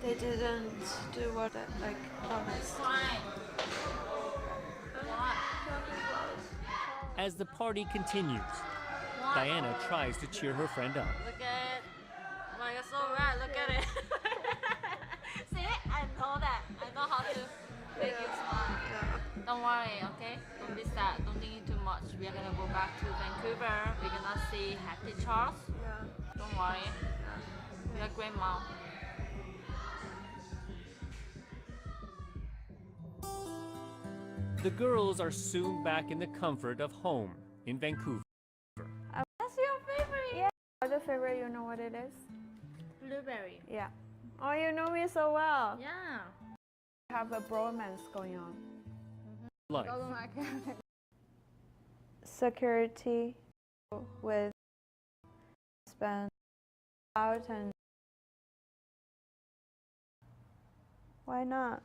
They didn't do what they promised. As the party continues, Diana tries to cheer her friend up. Look at it. Oh my god, so red. Look at it. See, I know that. I know how to make you smile. Don't worry, okay? Don't be sad. Don't think too much. We are gonna go back to Vancouver. We're gonna see Happy Charles. Don't worry. You're a great mom. The girls are soon back in the comfort of home in Vancouver. That's your favorite? Yeah. Other favorite, you know what it is? Blueberry. Yeah. Oh, you know me so well. Yeah. Have a bromance going on. Life. Security with spend out and why not?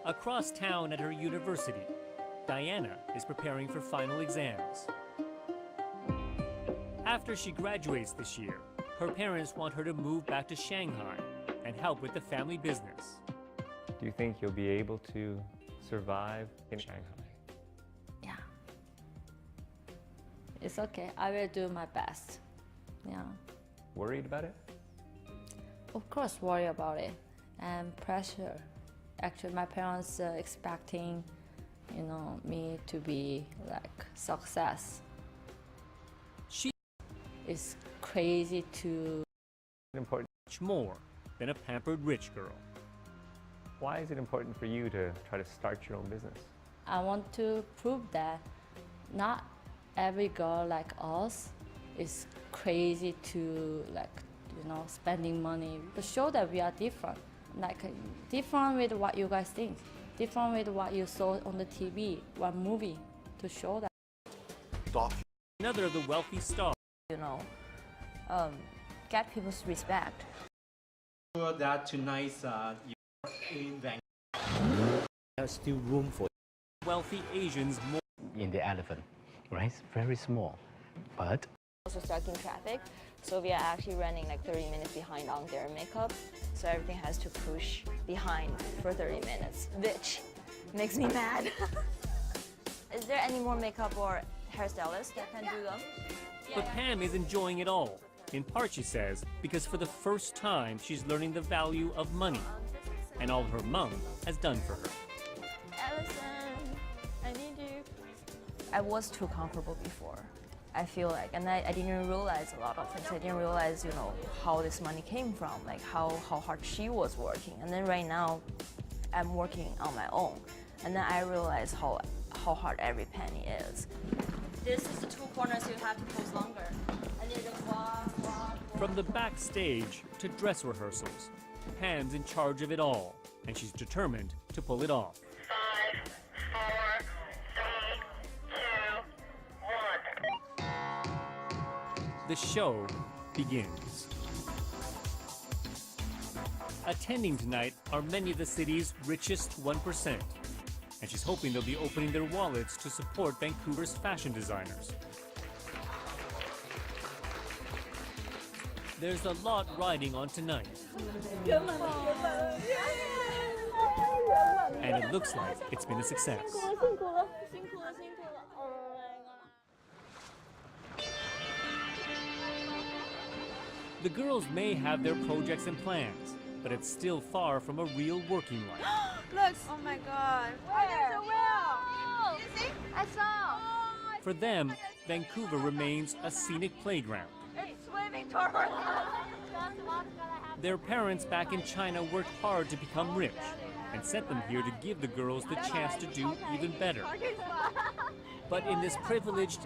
Across town at her university, Diana is preparing for final exams. After she graduates this year, her parents want her to move back to Shanghai and help with the family business. Do you think you'll be able to survive in Shanghai? Yeah. It's okay. I will do my best. Yeah. Worried about it? Of course, worry about it and pressure. Actually, my parents are expecting, me to be like success. It's crazy to Important. Much more than a pampered rich girl. Why is it important for you to try to start your own business? I want to prove that not every girl like us is crazy to spending money. To show that we are different, different with what you guys think, different with what you saw on the TV, one movie, to show that. Another of the wealthy stars. Get people's respect. Sure that tonight you're in Vancouver. There's still room for wealthy Asians more in the elephant, right? Very small, but Also stuck in traffic, so we are actually running like 30 minutes behind on their makeup. So everything has to push behind for 30 minutes, which makes me mad. Is there any more makeup or hairstylist that can do them? But Pam is enjoying it all. In part, she says, because for the first time, she's learning the value of money and all her mom has done for her. Allison, I need you. I was too comfortable before. I feel like, and I didn't realize a lot of things. I didn't realize, how this money came from, like how hard she was working. And then right now, I'm working on my own. And then I realize how hard every penny is. This is the two corners you have to pose longer. I need to walk. From the backstage to dress rehearsals, Pam's in charge of it all, and she's determined to pull it off. 5, 4, 3, 2, 1. The show begins. Attending tonight are many of the city's richest 1%, and she's hoping they'll be opening their wallets to support Vancouver's fashion designers. There's a lot riding on tonight, and it looks like it's been a success. The girls may have their projects and plans, but it's still far from a real working life. Look! Oh my god. Where? Oh, you see? I saw. For them, Vancouver remains a scenic playground. It's swimming toward us. Their parents back in China worked hard to become rich and sent them here to give the girls the chance to do even better. But in this privileged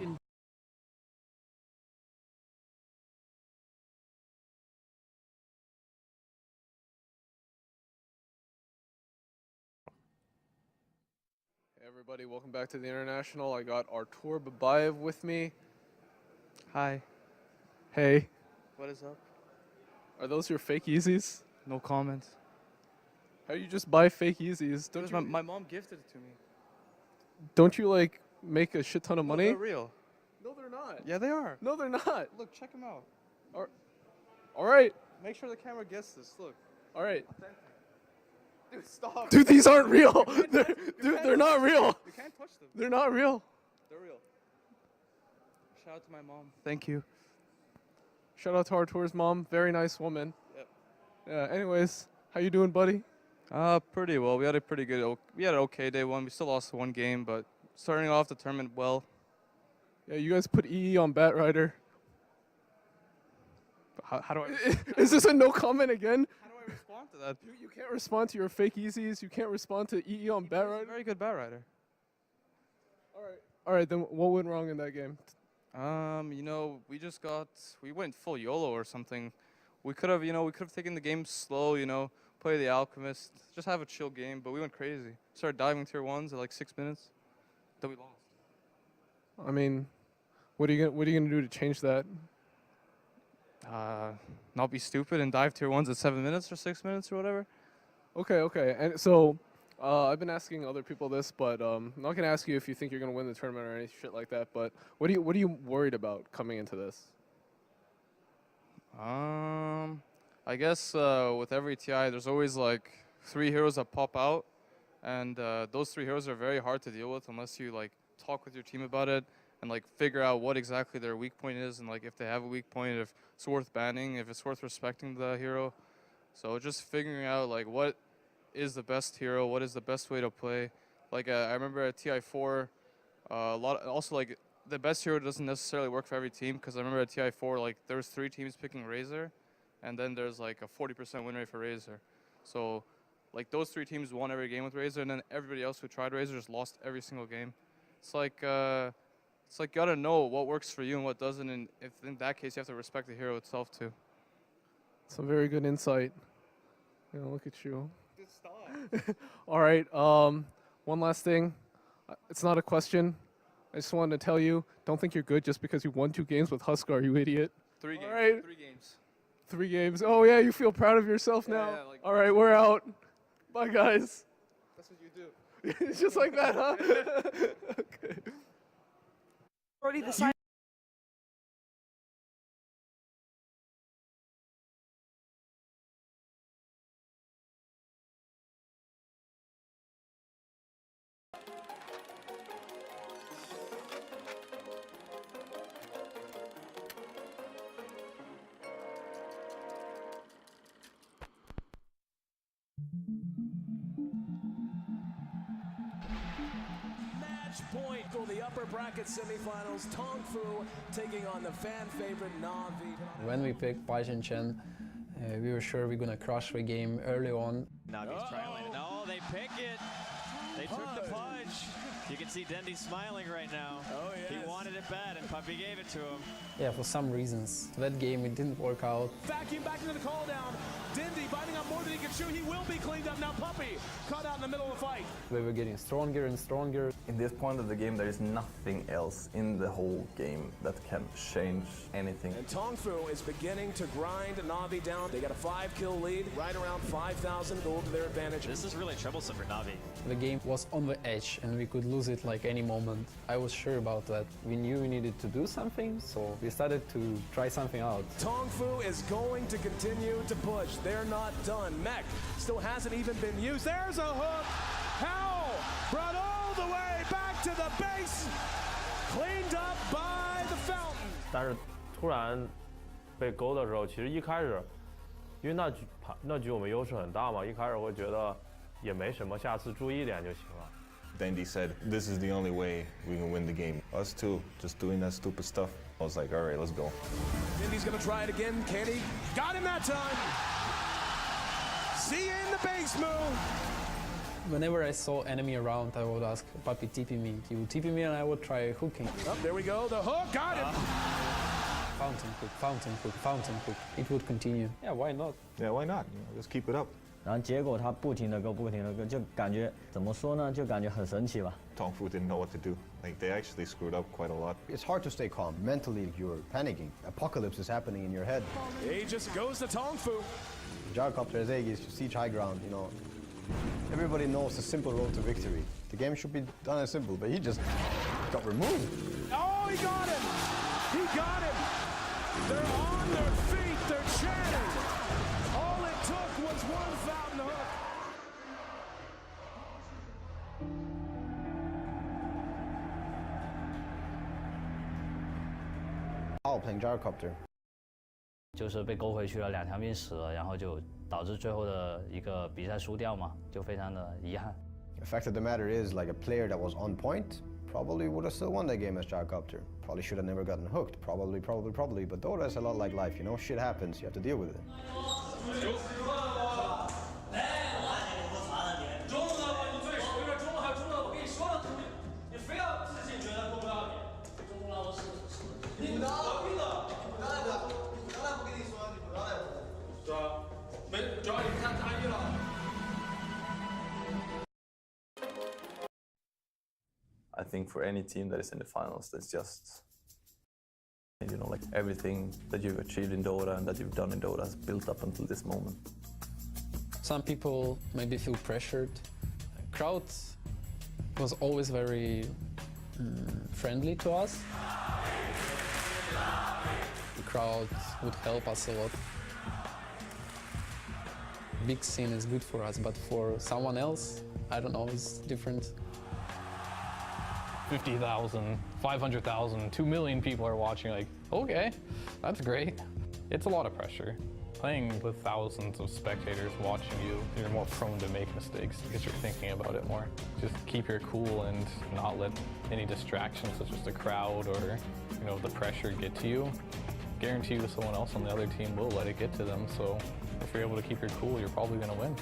Hey everybody, welcome back to the International. I got Artur Babayev with me. Hi. Hey. What is up? Are those your fake Yeezys? No comment. How do you just buy fake Yeezys? Because my mom gifted it to me. Don't you like make a shit ton of money? They're real. No, they're not. Yeah, they are. No, they're not. Look, check them out. All right. Make sure the camera gets this. Look. All right. Dude, stop. Dude, these aren't real. They're not real. You can't touch them. They're not real. They're real. Shout out to my mom. Thank you. Shout out to our tour's mom. Very nice woman. Yep. Yeah. Anyways, how you doing, buddy? Pretty well. We had an okay day one. We still lost one game, but starting off the tournament well. Yeah, you guys put EE on Bat Rider. How do I? Is this a no comment again? How do I respond to that? You can't respond to your fake Yeezys. You can't respond to EE on Bat Rider. Very good Bat Rider. All right. Then what went wrong in that game? You know, we went full YOLO or something. We could have taken the game slow, you know, play the Alchemist, just have a chill game, but we went crazy. Started diving tier 1s at like 6 minutes. Then we lost. I mean, what are you gonna do to change that? Not be stupid and dive tier 1s at 7 minutes or 6 minutes or whatever. Okay. And so, I've been asking other people this, but I'm not gonna ask you if you think you're gonna win the tournament or any shit like that. But what are you worried about coming into this? I guess with every TI, there's always like 3 heroes that pop out, and those 3 heroes are very hard to deal with unless you like talk with your team about it and like figure out what exactly their weak point is, and like if they have a weak point, if it's worth banning, if it's worth respecting the hero. So just figuring out like what is the best hero, what is the best way to play. Like I remember at TI4, also like the best hero doesn't necessarily work for every team, because I remember at TI4 like there was 3 teams picking Razor, and then there's like a 40% win rate for Razor. So like those 3 teams won every game with Razor, and then everybody else who tried Razor just lost every single game. It's like you gotta know what works for you and what doesn't, and if in that case you have to respect the hero itself too. Some very good insight. You know, look at you. Dude, stop. All right. One last thing. It's not a question. I just wanted to tell you, don't think you're good just because you won 2 games with Huskar, you idiot. 3 games. All right. 3 games. 3 games. Oh yeah, you feel proud of yourself now. Yeah, like, all right, we're out. Bye guys. That's what you do. It's just like that, huh? Okay. Already decided. Point for the upper bracket semifinals. Tong Fu taking on the fan favorite Navi. When we picked Baijian Chen, we were sure we're gonna crush the game early on. Navi's trialing. No, they pick it. They took the punch. You can see Dendy smiling right now. Oh, yes. He wanted it bad, and Puppy gave it to him. Yeah, for some reasons. That game, it didn't work out. Vacuum back into the call down. Dendy biting up more than he can chew. He will be cleaned up now. Puppy caught out in the middle of the fight. We were getting stronger and stronger. In this point of the game, there is nothing else in the whole game that can change anything. And Tong Fu is beginning to grind Navi down. They got a 5-kill lead, right around 5,000 gold to their advantage. This is really troublesome for Navi. The game was on the edge, and we could lose it like any moment. I was sure about that. We knew we needed to do something, so we started to try something out. Tong Fu is going to continue to push. They're not done. Mech still hasn't even been used. There's a hook. Howell brought all the way back to the base. Cleaned up by the fountain. 但是突然被勾的时候，其实一开始，因为那局我们优势很大嘛，一开始会觉得也没什么，下次注意一点就行了。Dendy said, "This is the only way we can win the game." Us too, just doing that stupid stuff. I was like, "All right, let's go." Dendy's gonna try it again. Can he? Got him that time. See you in the base move. Whenever I saw enemy around, I would ask Papi TP me. He would TP me, and I would try hooking. Oh, there we go. The hook got him. Fountain hook, fountain hook, fountain hook. It would continue. Yeah, why not? Yeah, why not? You know, just keep it up. 然后结果他不停的go，就感觉怎么说呢？就感觉很神奇吧。Tong Fu didn't know what to do. Like they actually screwed up quite a lot. It's hard to stay calm. Mentally, you're panicking. Apocalypse is happening in your head. He just goes to Tong Fu. Gyrocopter is Aegis, siege high ground. You know, Everybody knows the simple road to victory. The game should be done as simple, but he just got removed. Oh, he got him! He got him! They're on their feet, they're chanting! All it took was one fountain hook. Oh, playing gyrocopter. 就是被勾回去了，2条命死了，然后就导致最后的一个比赛输掉嘛，就非常的遗憾。The fact of the matter is, like a player that was on point probably would have still won that game as gyrocopter. Probably should have never gotten hooked. Probably. But Dota is a lot like life, you know? Shit happens, you have to deal with it. I think for any team that is in the finals, that's just, you know, like everything that you've achieved in Dota and that you've done in Dota has built up until this moment. Some people maybe feel pressured. Crowd was always very friendly to us. The crowd would help us a lot. Big scene is good for us, but for someone else, I don't know, it's different. 50,000, 500,000, 2 million people are watching, like, okay, that's great. It's a lot of pressure. Playing with thousands of spectators watching you, you're more prone to make mistakes because you're thinking about it more. Just keep your cool and not let any distractions such as the crowd or, you know, the pressure get to you. Guarantee you someone else on the other team will let it get to them, so if you're able to keep your cool, you're probably going to win.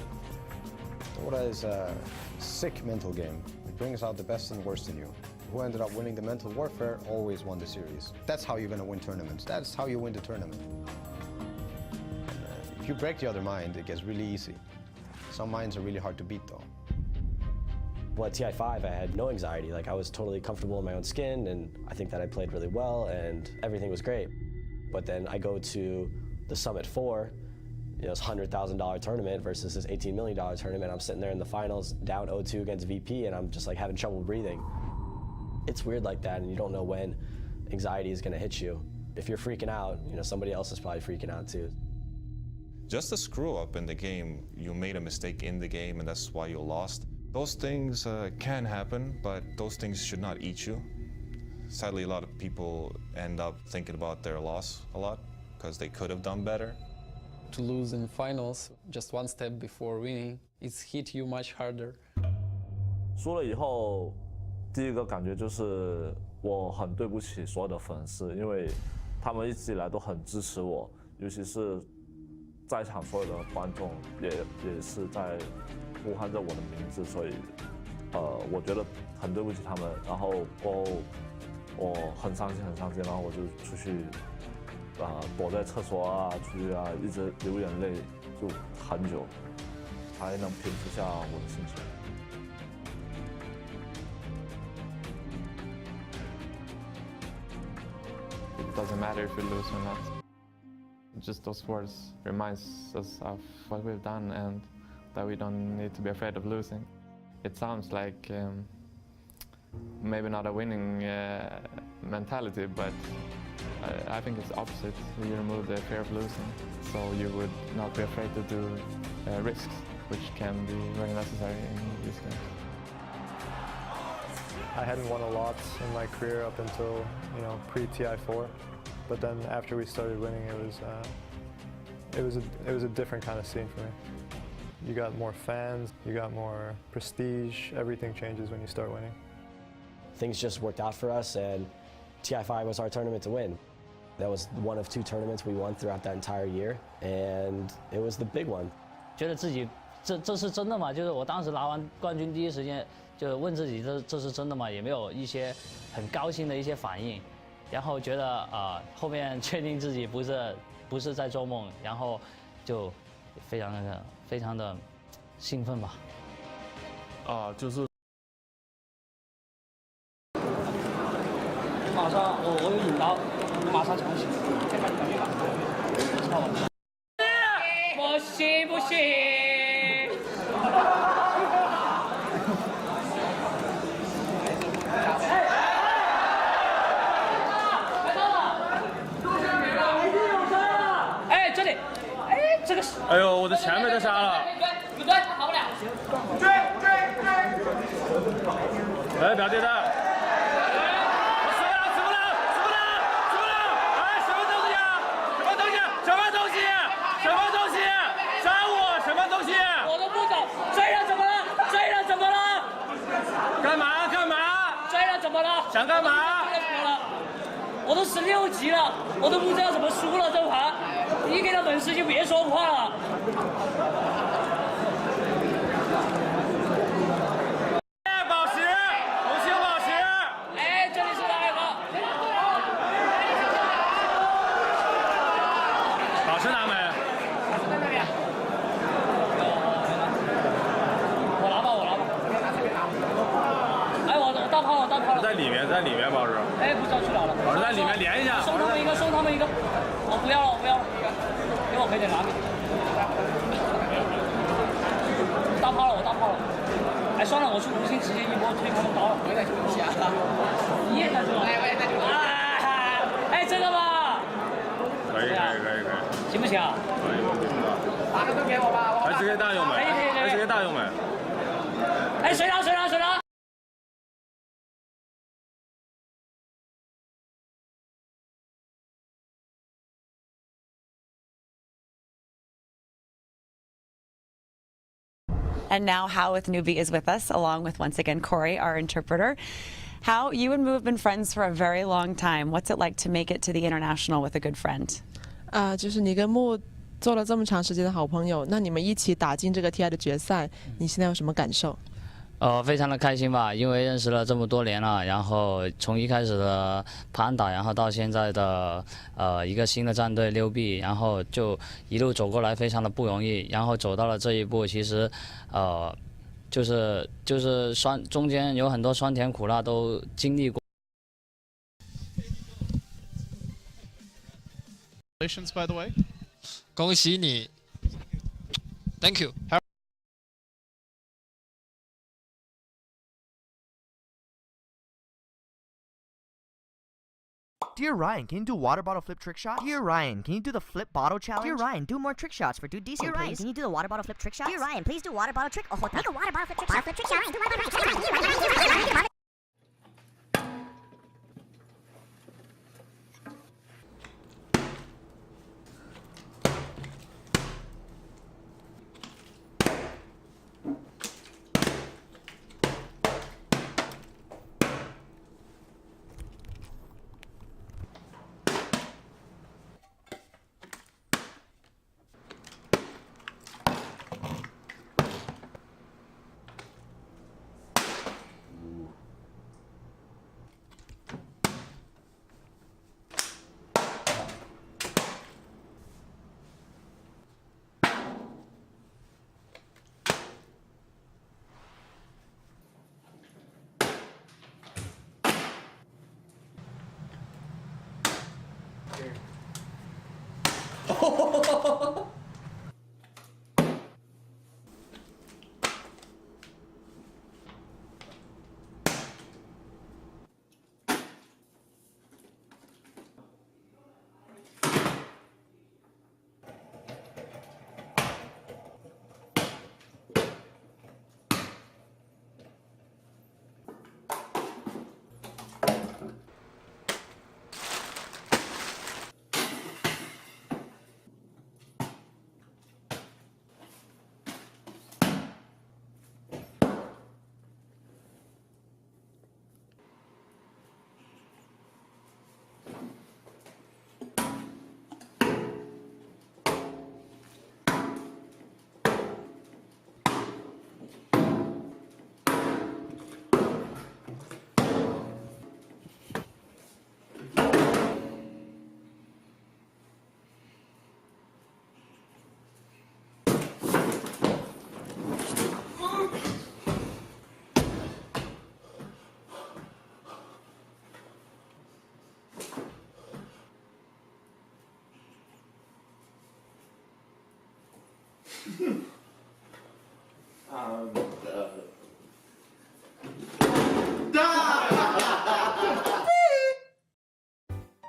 Dota is a sick mental game. It brings out the best and worst in you. Who ended up winning the mental warfare always won the series. That's how you're going to win tournaments. That's how you win the tournament. If you break the other mind, it gets really easy. Some minds are really hard to beat, though. Well, at TI5, I had no anxiety. Like, I was totally comfortable in my own skin, and I think that I played really well, and everything was great. But then I go to the Summit 4, you know, it's $100,000 tournament versus this $18 million tournament. I'm sitting there in the finals, down 0-2 against VP, and I'm just like having trouble breathing. It's weird like that, and you don't know when anxiety is going to hit you. If you're freaking out, you know, somebody else is probably freaking out too. Just a screw up in the game, you made a mistake in the game and that's why you lost. Those things can happen, but those things should not eat you. Sadly, a lot of people end up thinking about their loss a lot because they could have done better. To lose in finals, just one step before winning, it's hit you much harder. 输了以后，第一个感觉就是我很对不起所有的粉丝，因为他们一直以来都很支持我，尤其是在场所有的观众也是在呼喊着我的名字，所以我觉得很对不起他们。然后过后我很伤心，然后我就出去躲在厕所啊，出去啊，一直流眼泪，就很久才能平复下我的心情。It doesn't matter if we lose or not. Just those words reminds us of what we've done and that we don't need to be afraid of losing. It sounds like maybe not a winning mentality, but I think it's opposite. You remove the fear of losing, so you would not be afraid to do risks, which can be very necessary in these games. I hadn't won a lot in my career up until, you know, pre-TI4, but then after we started winning, it was a different kind of scene for me. You got more fans, you got more prestige. Everything changes when you start winning. Things just worked out for us, and TI5 was our tournament to win. That was one of 2 tournaments we won throughout that entire year, and it was the big one. 觉得自己这是真的吗？就是我当时拿完冠军第一时间就问自己这是真的吗？也没有一些很高兴的一些反应，然后觉得后面确定自己不是在做梦，然后就非常的兴奋吧。就是。马上我有引刀，马上抢起，先把你赶紧打。不行不行。我的前辈都杀了。不对，跑不了。追！哎，不要对他。我死不了！哎，什么东西？杀我！什么东西？我都不走。追了怎么了？干嘛？追了怎么了？想干嘛？我都16级了，我都不知道怎么输了这盘。你给他本事就别说话了。宝石，红星宝石。哎，这里是哪个？宝石拿没？在那边。我拿吧。哎，我大炮了。在里面，宝石。哎，不知道去哪了。宝石在里面连一下。送他们一个。我不要了，给我赔点拿给你。大炮了。哎，算了，我去无心直接一波推他们刀了。我也在救你啊！你也在救？哎，我也在救。哎，这个吧。可以。行不行啊？可以。把个都给我吧。还是给大用没？哎，谁拿？And now Hao with Newbie is with us, along with, once again, Corey, our interpreter. Hao, you and Mu have been friends for a very long time. What's it like to make it to the international with a good friend? 就是你跟木做了这么长时间的好朋友，那你们一起打进这个 TI 的决赛，你现在有什么感受？非常的开心吧，因为认识了这么多年了，然后从一开始的盘打，然后到现在的一个新的战队6 B， 然后就一路走过来，非常的不容易，然后走到了这一步，其实就是中间有很多酸甜苦辣都经历过。Congratulations, by the way. 恭喜你 ，Thank you. Dear Ryan, can you do water bottle flip trick shot? Dear Ryan, can you do the flip bottle challenge? Dear Ryan, do more trick shots for Dude Decent, Dear Ryan, can you do the water bottle flip trick shots? Dear Ryan, please do water bottle trick. Oh, make a water bottle flip trick shot. Flip trick shot. Do water bottle trick.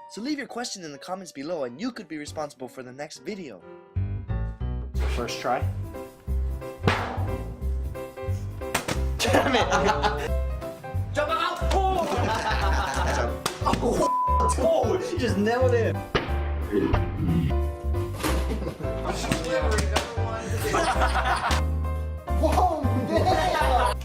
So leave your question in the comments below and you could be responsible for the next video. First try. Damn it! Jump out! Oh, you just nailed it. Whoa, damn!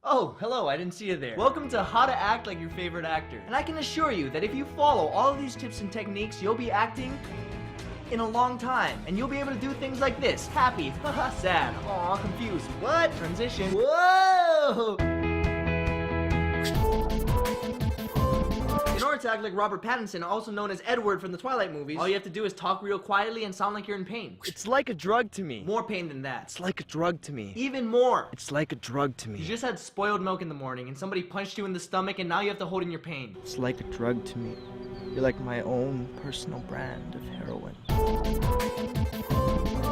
Oh, hello, I didn't see you there. Welcome to How to Act Like Your Favorite Actor. And I can assure you that if you follow all of these tips and techniques, you'll be acting in a long time. And you'll be able to do things like this. Happy, haha, sad, aw, confused, what? Transition, whoa! In order to act like Robert Pattinson, also known as Edward from the Twilight movies, all you have to do is talk real quietly and sound like you're in pain. It's like a drug to me. More pain than that. It's like a drug to me. Even more. It's like a drug to me. You just had spoiled milk in the morning and somebody punched you in the stomach and now you have to hold in your pain. It's like a drug to me. You're like my own personal brand of heroin.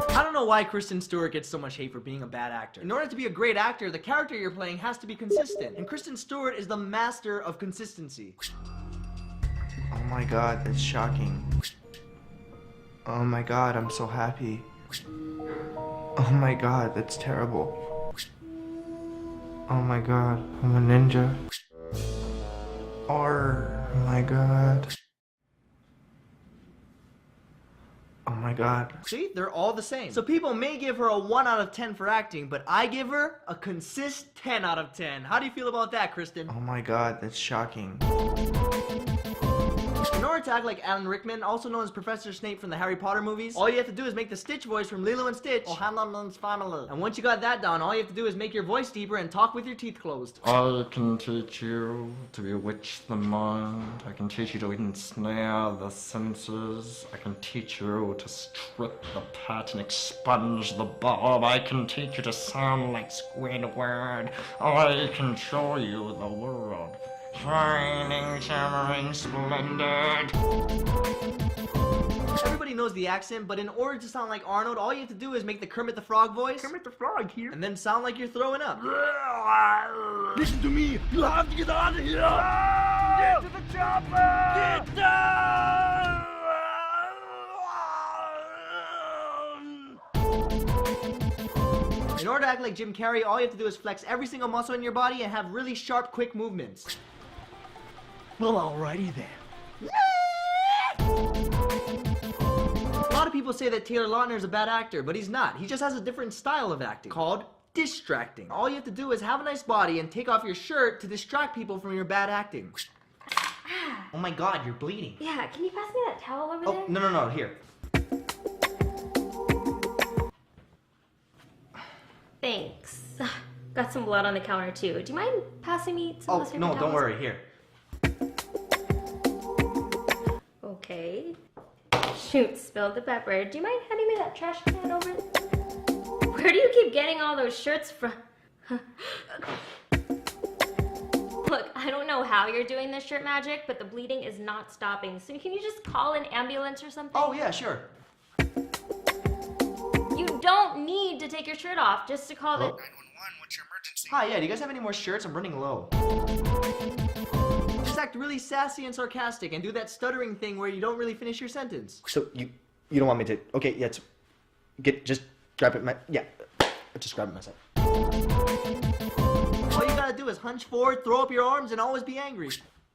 I don't know why Kristen Stewart gets so much hate for being a bad actor. In order to be a great actor, the character you're playing has to be consistent. And Kristen Stewart is the master of consistency. Oh my god, that's shocking. Oh my god, I'm so happy. Oh my god, that's terrible. Oh my god, I'm a ninja. Oh my god. Oh my god. See, they're all the same. So people may give her a 1 out of 10 for acting, but I give her a consist 10 out of 10. How do you feel about that, Kristen? Oh my god, that's shocking. In order to act like Alan Rickman, also known as Professor Snape from the Harry Potter movies, all you have to do is make the Stitch voice from Lilo and Stitch. Oh, Hanlon's family. And once you got that down, all you have to do is make your voice deeper and talk with your teeth closed. I can teach you to bewitch the mind. I can teach you to ensnare the senses. I can teach you to strip the pet and expunge the bob. I can teach you to sound like Squidward. I can show you the world. Shining, shimmering, splendid. Everybody knows the accent, but in order to sound like Arnold, all you have to do is make the Kermit the Frog voice. Kermit the Frog here. And then sound like you're throwing up. Listen to me! You have to get out of here! Get to the chopper! Get down! In order to act like Jim Carrey, all you have to do is flex every single muscle in your body and have really sharp, quick movements. Well, alrighty then. A lot of people say that Taylor Lautner is a bad actor, but he's not. He just has a different style of acting called distracting. All you have to do is have a nice body and take off your shirt to distract people from your bad acting. Oh my god, you're bleeding. Yeah, can you pass me that towel over there? Oh, no, here. Thanks. Got some blood on the counter too. Do you mind passing me some of those paper No, towels? don't worry, here. Okay. Shoot, spilled the pepper. Do you mind handing me that trash can over there? Where do you keep getting all those shirts from? Look, I don't know how you're doing this shirt magic, but the bleeding is not stopping. So can you just call an ambulance or something? Oh, yeah, sure. You don't need to take your shirt off just to call the... 911, what's your emergency? Hi, yeah, do you guys have any more shirts? I'm running low. Just act really sassy and sarcastic and do that stuttering thing where you don't really finish your sentence. So you don't want me to? Okay, yeah. Just grab it. Just grab it myself. All you gotta do is hunch forward, throw up your arms, and always be angry.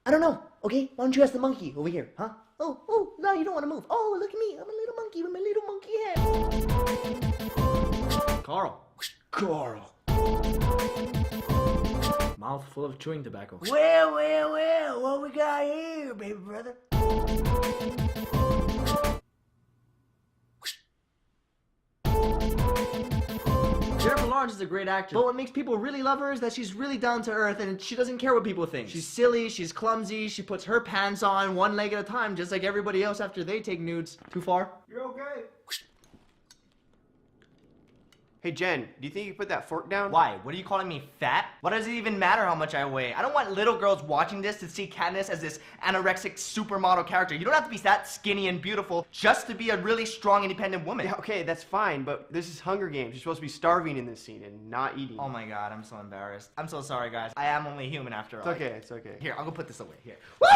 I don't know. Okay, why don't you ask the monkey over here, huh? Oh, no, you don't want to move. Oh, look at me. I'm a little monkey with my little monkey head. Carl. Mouth full of chewing tobacco. Well, what we got here, baby brother? Jennifer Lawrence is a great actress, but what makes people really love her is that she's really down to earth and she doesn't care what people think. She's silly, she's clumsy, she puts her pants on one leg at a time just like everybody else after they take nudes. Too far? You're okay. Hey Jen, do you think you could put that fork down? Why? What are you calling me, fat? What does it even matter how much I weigh? I don't want little girls watching this to see Katniss as this anorexic supermodel character. You don't have to be that skinny and beautiful just to be a really strong, independent woman. Yeah, okay, that's fine, but this is Hunger Games. You're supposed to be starving in this scene and not eating. Oh my god, I'm so embarrassed. I'm so sorry, guys. I am only human after all. It's okay, it's okay. Here, I'll go put this away. Here. Woo!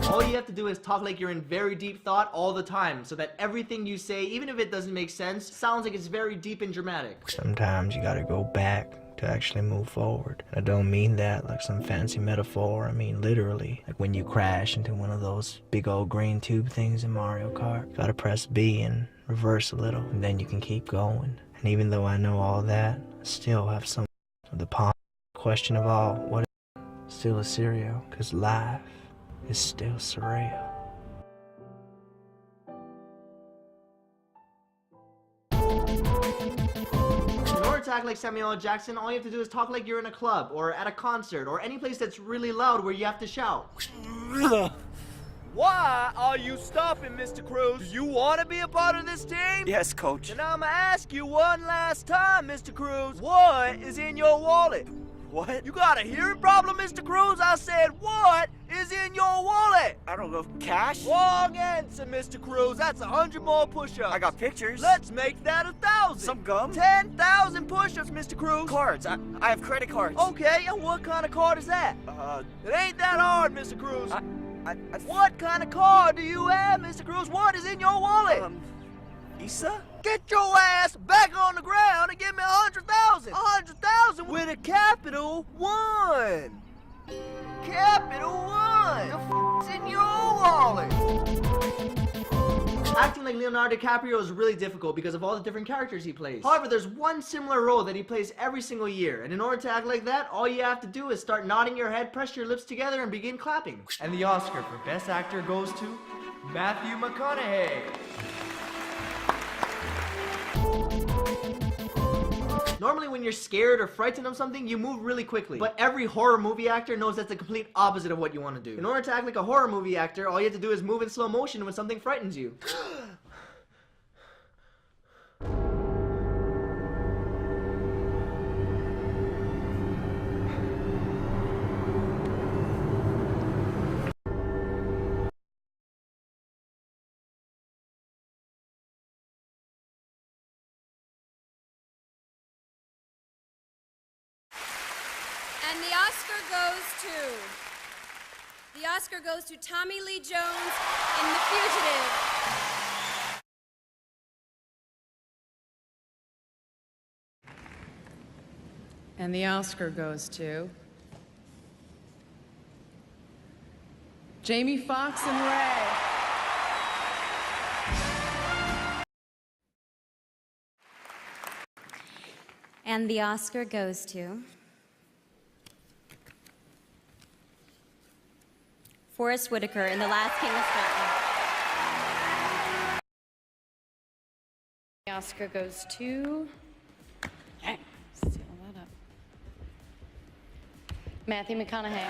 All you have to do is talk like you're in very deep thought all the time, so that everything you say, even if it doesn't make sense, sounds like it's very deep and dramatic. Sometimes you gotta go back to actually move forward. I don't mean that like some fancy metaphor. I mean literally. Like when you crash into one of those big old green tube things in Mario Kart. You gotta press B and reverse a little, and then you can keep going. And even though I know all that, I still have some of the question of all. What is still a cereal? Because life is still surreal. In order to act like Samuel L. Jackson, all you have to do is talk like you're in a club, or at a concert, or any place that's really loud where you have to shout. Why are you stopping, Mr. Cruz? Do you want to be a part of this team? Yes, coach. Then I'ma ask you one last time, Mr. Cruz. What is in your wallet? What? You got a hearing problem, Mr. Cruz? I said, what is in your wallet? I don't know, cash? Wrong answer, Mr. Cruz. That's 100 more push-ups. I got pictures. Let's make that 1,000. Some gum? 10,000 push-ups, Mr. Cruz. Cards. I have credit cards. Okay, and what kind of card is that? It ain't that hard, Mr. Cruz. What kind of card do you have, Mr. Cruz? What is in your wallet? Visa? Get your ass back on the ground and give me 100,000. 100,000 with a capital 1. Capital 1. The f***'s in your wallet. Acting like Leonardo DiCaprio is really difficult because of all the different characters he plays. However, there's one similar role that he plays every single year, and in order to act like that, all you have to do is start nodding your head, press your lips together, and begin clapping. And the Oscar for Best Actor goes to Matthew McConaughey. Normally when you're scared or frightened of something, you move really quickly. But every horror movie actor knows that's the complete opposite of what you want to do. In order to act like a horror movie actor, all you have to do is move in slow motion when something frightens you. And the Oscar goes to Tommy Lee Jones in The Fugitive. And the Oscar goes to Jamie Foxx and Ray. And the Oscar goes to Forrest Whitaker in The Last King of Scotland. The Oscar goes to seal that up. Matthew McConaughey.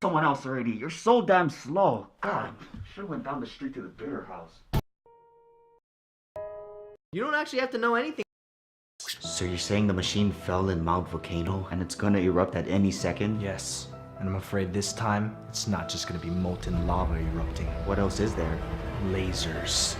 Someone else already. You're so damn slow. God, should've went down the street to the beer house. You don't actually have to know anything. So you're saying the machine fell in Mount Volcano and it's gonna erupt at any second? Yes. And I'm afraid this time, it's not just gonna be molten lava erupting. What else is there? Lasers.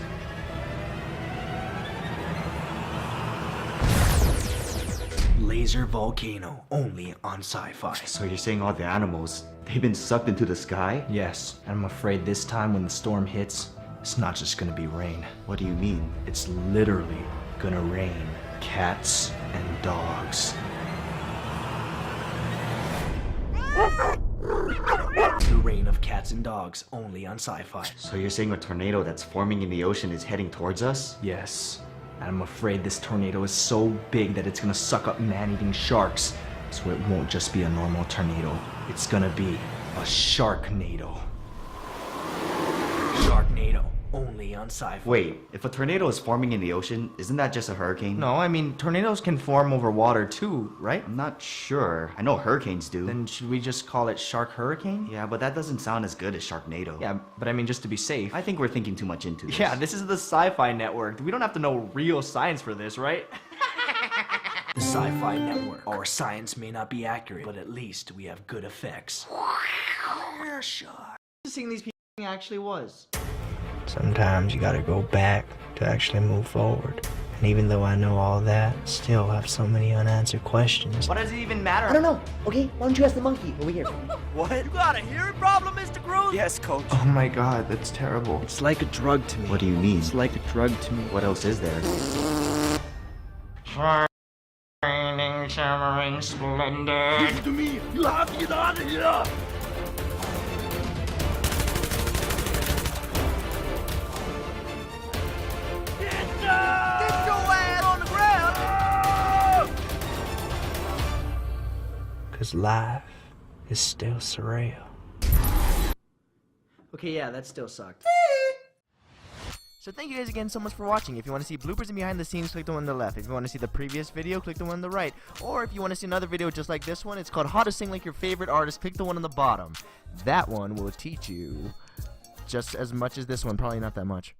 Laser volcano, only on Sci-Fi. So you're saying all the animals, they've been sucked into the sky? Yes, and I'm afraid this time when the storm hits, it's not just gonna be rain. What do you mean? It's literally gonna rain cats and dogs. The reign of cats and dogs, only on Sci-Fi. So you're saying a tornado that's forming in the ocean is heading towards us? Yes. And I'm afraid this tornado is so big that it's gonna suck up man-eating sharks. So it won't just be a normal tornado. It's gonna be a sharknado. Sharknado, only on sci-fi. Wait, if a tornado is forming in the ocean, isn't that just a hurricane? No, I mean, tornadoes can form over water too, right? I'm not sure. I know hurricanes do. Then should we just call it Shark Hurricane? Yeah, but that doesn't sound as good as Sharknado. Yeah, but I mean, just to be safe. I think we're thinking too much into this. Yeah, this is the Sci-Fi Network. We don't have to know real science for this, right? The Sci-Fi Network. Our science may not be accurate, but at least we have good effects. Seeing these people actually was. Sometimes you gotta go back to actually move forward. And even though I know all that, still have so many unanswered questions. What does it even matter? I don't know. Okay, why don't you ask the monkey over here? What? You got a hearing problem, Mr. Groot? Yes, coach. Oh my god, that's terrible. It's like a drug to me. What do you mean? It's like a drug to me. What else is there? Shining, shimmering, splendid. Listen to me. You have to get out of here. Get your ass on the ground! Cause life is still surreal. Okay, yeah, that still sucked. So thank you guys again so much for watching. If you want to see bloopers and behind the scenes, click the one on the left. If you want to see the previous video, click the one on the right. Or if you want to see another video just like this one, it's called How to Sing Like Your Favorite Artist, click the one on the bottom. That one will teach you just as much as this one, probably not that much.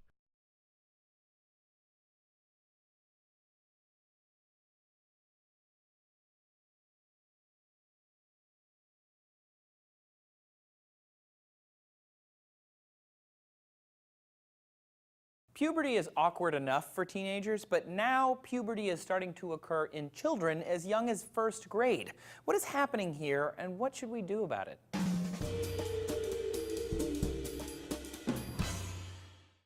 Puberty is awkward enough for teenagers, but now puberty is starting to occur in children as young as first grade. What is happening here, and what should we do about it?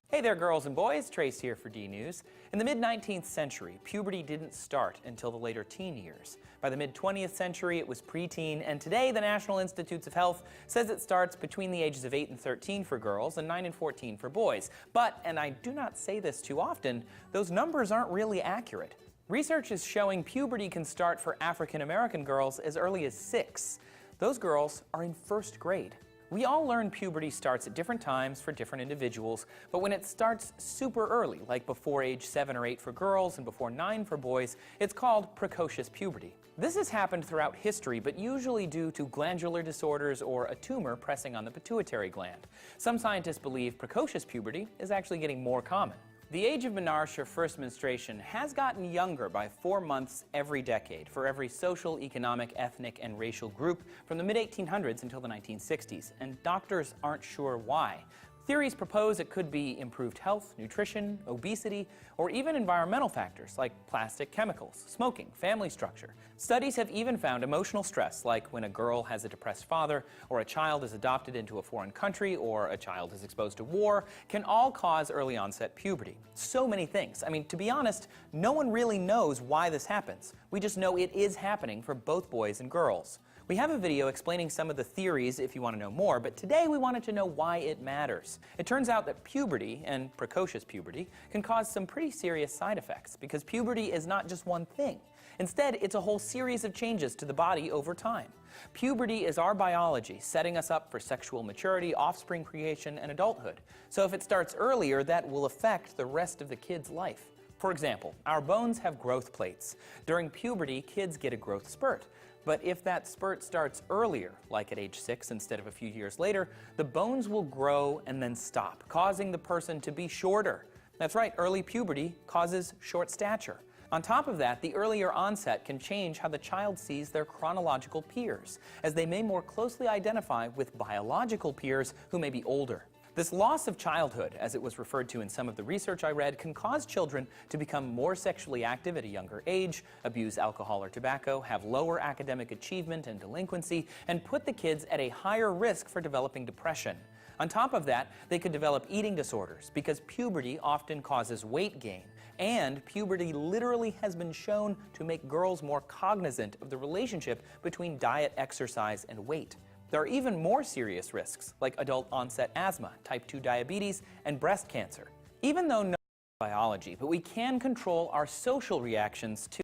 Hey there, girls and boys. Trace here for D-News. In the mid-19th century, puberty didn't start until the later teen years. By the mid-20th century, it was preteen, and today the National Institutes of Health says it starts between the ages of 8 and 13 for girls and 9 and 14 for boys. But, and I do not say this too often, those numbers aren't really accurate. Research is showing puberty can start for African American girls as early as 6. Those girls are in first grade. We all learn puberty starts at different times for different individuals, but when it starts super early, like before age 7 or 8 for girls and before 9 for boys, it's called precocious puberty. This has happened throughout history, but usually due to glandular disorders or a tumor pressing on the pituitary gland. Some scientists believe precocious puberty is actually getting more common. The age of menarche, or first menstruation, has gotten younger by 4 months every decade for every social, economic, ethnic, and racial group from the mid-1800s until the 1960s, and doctors aren't sure why. Theories propose it could be improved health, nutrition, obesity, or even environmental factors like plastic chemicals, smoking, family structure. Studies have even found emotional stress, like when a girl has a depressed father, or a child is adopted into a foreign country, or a child is exposed to war, can all cause early onset puberty. So many things. I mean, to be honest, no one really knows why this happens. We just know it is happening for both boys and girls. We have a video explaining some of the theories if you want to know more, but today we wanted to know why it matters. It turns out that puberty, and precocious puberty, can cause some pretty serious side effects, because puberty is not just one thing. Instead, it's a whole series of changes to the body over time. Puberty is our biology, setting us up for sexual maturity, offspring creation, and adulthood. So if it starts earlier, that will affect the rest of the kid's life. For example, our bones have growth plates. During puberty, kids get a growth spurt. But if that spurt starts earlier, like at age 6 instead of a few years later, the bones will grow and then stop, causing the person to be shorter. That's right, early puberty causes short stature. On top of that, the earlier onset can change how the child sees their chronological peers, as they may more closely identify with biological peers who may be older. This loss of childhood, as it was referred to in some of the research I read, can cause children to become more sexually active at a younger age, abuse alcohol or tobacco, have lower academic achievement and delinquency, and put the kids at a higher risk for developing depression. On top of that, they could develop eating disorders because puberty often causes weight gain, and puberty literally has been shown to make girls more cognizant of the relationship between diet, exercise, and weight. There are even more serious risks, like adult-onset asthma, type 2 diabetes, and breast cancer. Even though no biology, but we can control our social reactions to.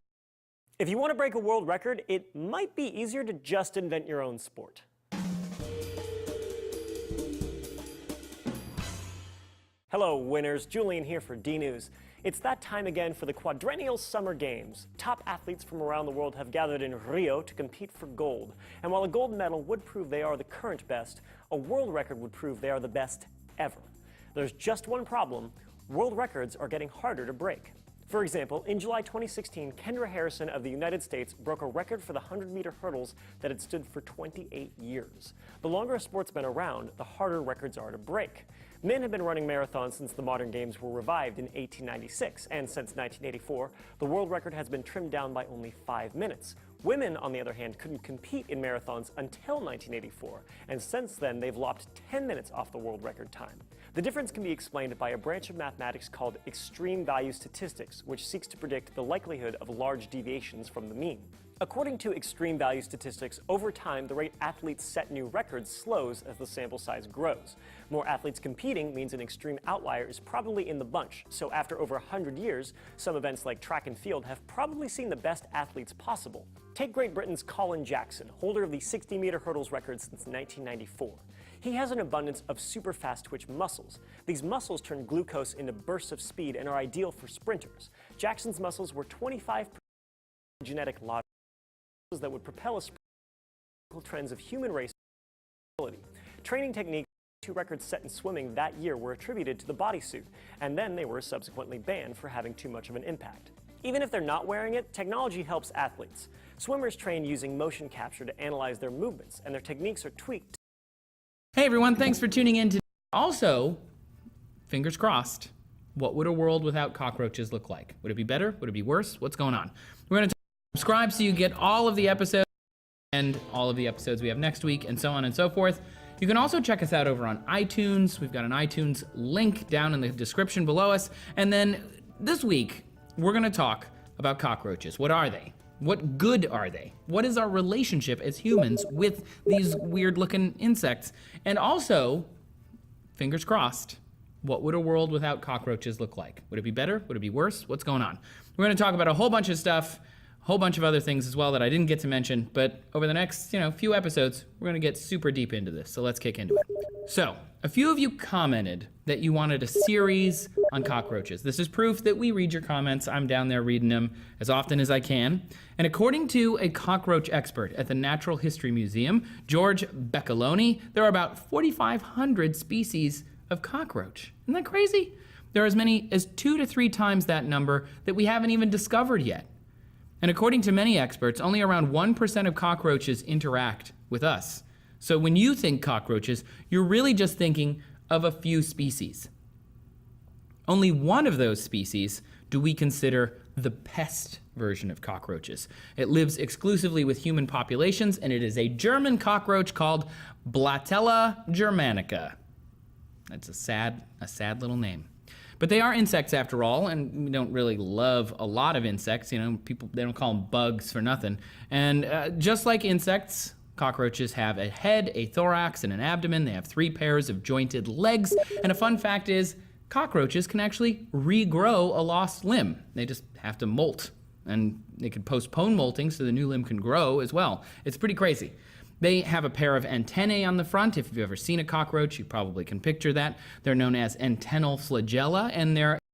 If you want to break a world record, it might be easier to just invent your own sport. Hello, winners. Julian here for D News. It's that time again for the quadrennial Summer Games. Top athletes from around the world have gathered in Rio to compete for gold. And while a gold medal would prove they are the current best, a world record would prove they are the best ever. There's just one problem. World records are getting harder to break. For example, in July 2016, Kendra Harrison of the United States broke a record for the 100-meter hurdles that had stood for 28 years. The longer a sport's been around, the harder records are to break. Men have been running marathons since the modern games were revived in 1896, and since 1984, the world record has been trimmed down by only 5 minutes. Women, on the other hand, couldn't compete in marathons until 1984, and since then they've lopped 10 minutes off the world record time. The difference can be explained by a branch of mathematics called extreme value statistics, which seeks to predict the likelihood of large deviations from the mean. According to extreme value statistics, over time, the rate athletes set new records slows as the sample size grows. More athletes competing means an extreme outlier is probably in the bunch, so after over 100 years, some events like track and field have probably seen the best athletes possible. Take Great Britain's Colin Jackson, holder of the 60-meter hurdles record since 1994. He has an abundance of super fast twitch muscles. These muscles turn glucose into bursts of speed and are ideal for sprinters. Jackson's muscles were 25% genetic lottery that would propel a sprint trends of human race ability. Training techniques, 2 records set in swimming that year were attributed to the bodysuit, and then they were subsequently banned for having too much of an impact. Even if they're not wearing it, technology helps athletes. Swimmers train using motion capture to analyze their movements, and their techniques are tweaked. Hey everyone, thanks for tuning in today. Also, fingers crossed, what would a world without cockroaches look like? Would it be better? Would it be worse? What's going on? We're going to subscribe so you get all of the episodes and all of the episodes we have next week and so on and so forth. You can also check us out over on iTunes. We've got an iTunes link down in the description below us. And then this week, we're going to talk about cockroaches. What are they? What good are they? What is our relationship as humans with these weird-looking insects? And also, fingers crossed, what would a world without cockroaches look like? Would it be better? Would it be worse? What's going on? We're going to talk about a whole bunch of stuff, a whole bunch of other things as well that I didn't get to mention, but over the next, few episodes, we're going to get super deep into this. So let's kick into it. So, a few of you commented that you wanted a series on cockroaches. This is proof that we read your comments. I'm down there reading them as often as I can. And according to a cockroach expert at the Natural History Museum, George Beccaloni, there are about 4,500 species of cockroach. Isn't that crazy? There are as many as 2 to 3 times that number that we haven't even discovered yet. And according to many experts, only around 1% of cockroaches interact with us. So when you think cockroaches, you're really just thinking of a few species. Only one of those species do we consider the pest version of cockroaches. It lives exclusively with human populations, and it is a German cockroach called Blatella germanica. That's a sad little name. But they are insects after all, and we don't really love a lot of insects. People, they don't call them bugs for nothing. And just like insects, cockroaches have a head, a thorax, and an abdomen. They have 3 pairs of jointed legs. And a fun fact is, cockroaches can actually regrow a lost limb. They just have to molt. And they can postpone molting so the new limb can grow as well. It's pretty crazy. They have a pair of antennae on the front. If you've ever seen a cockroach, you probably can picture that. They're known as antennal flagella, and they're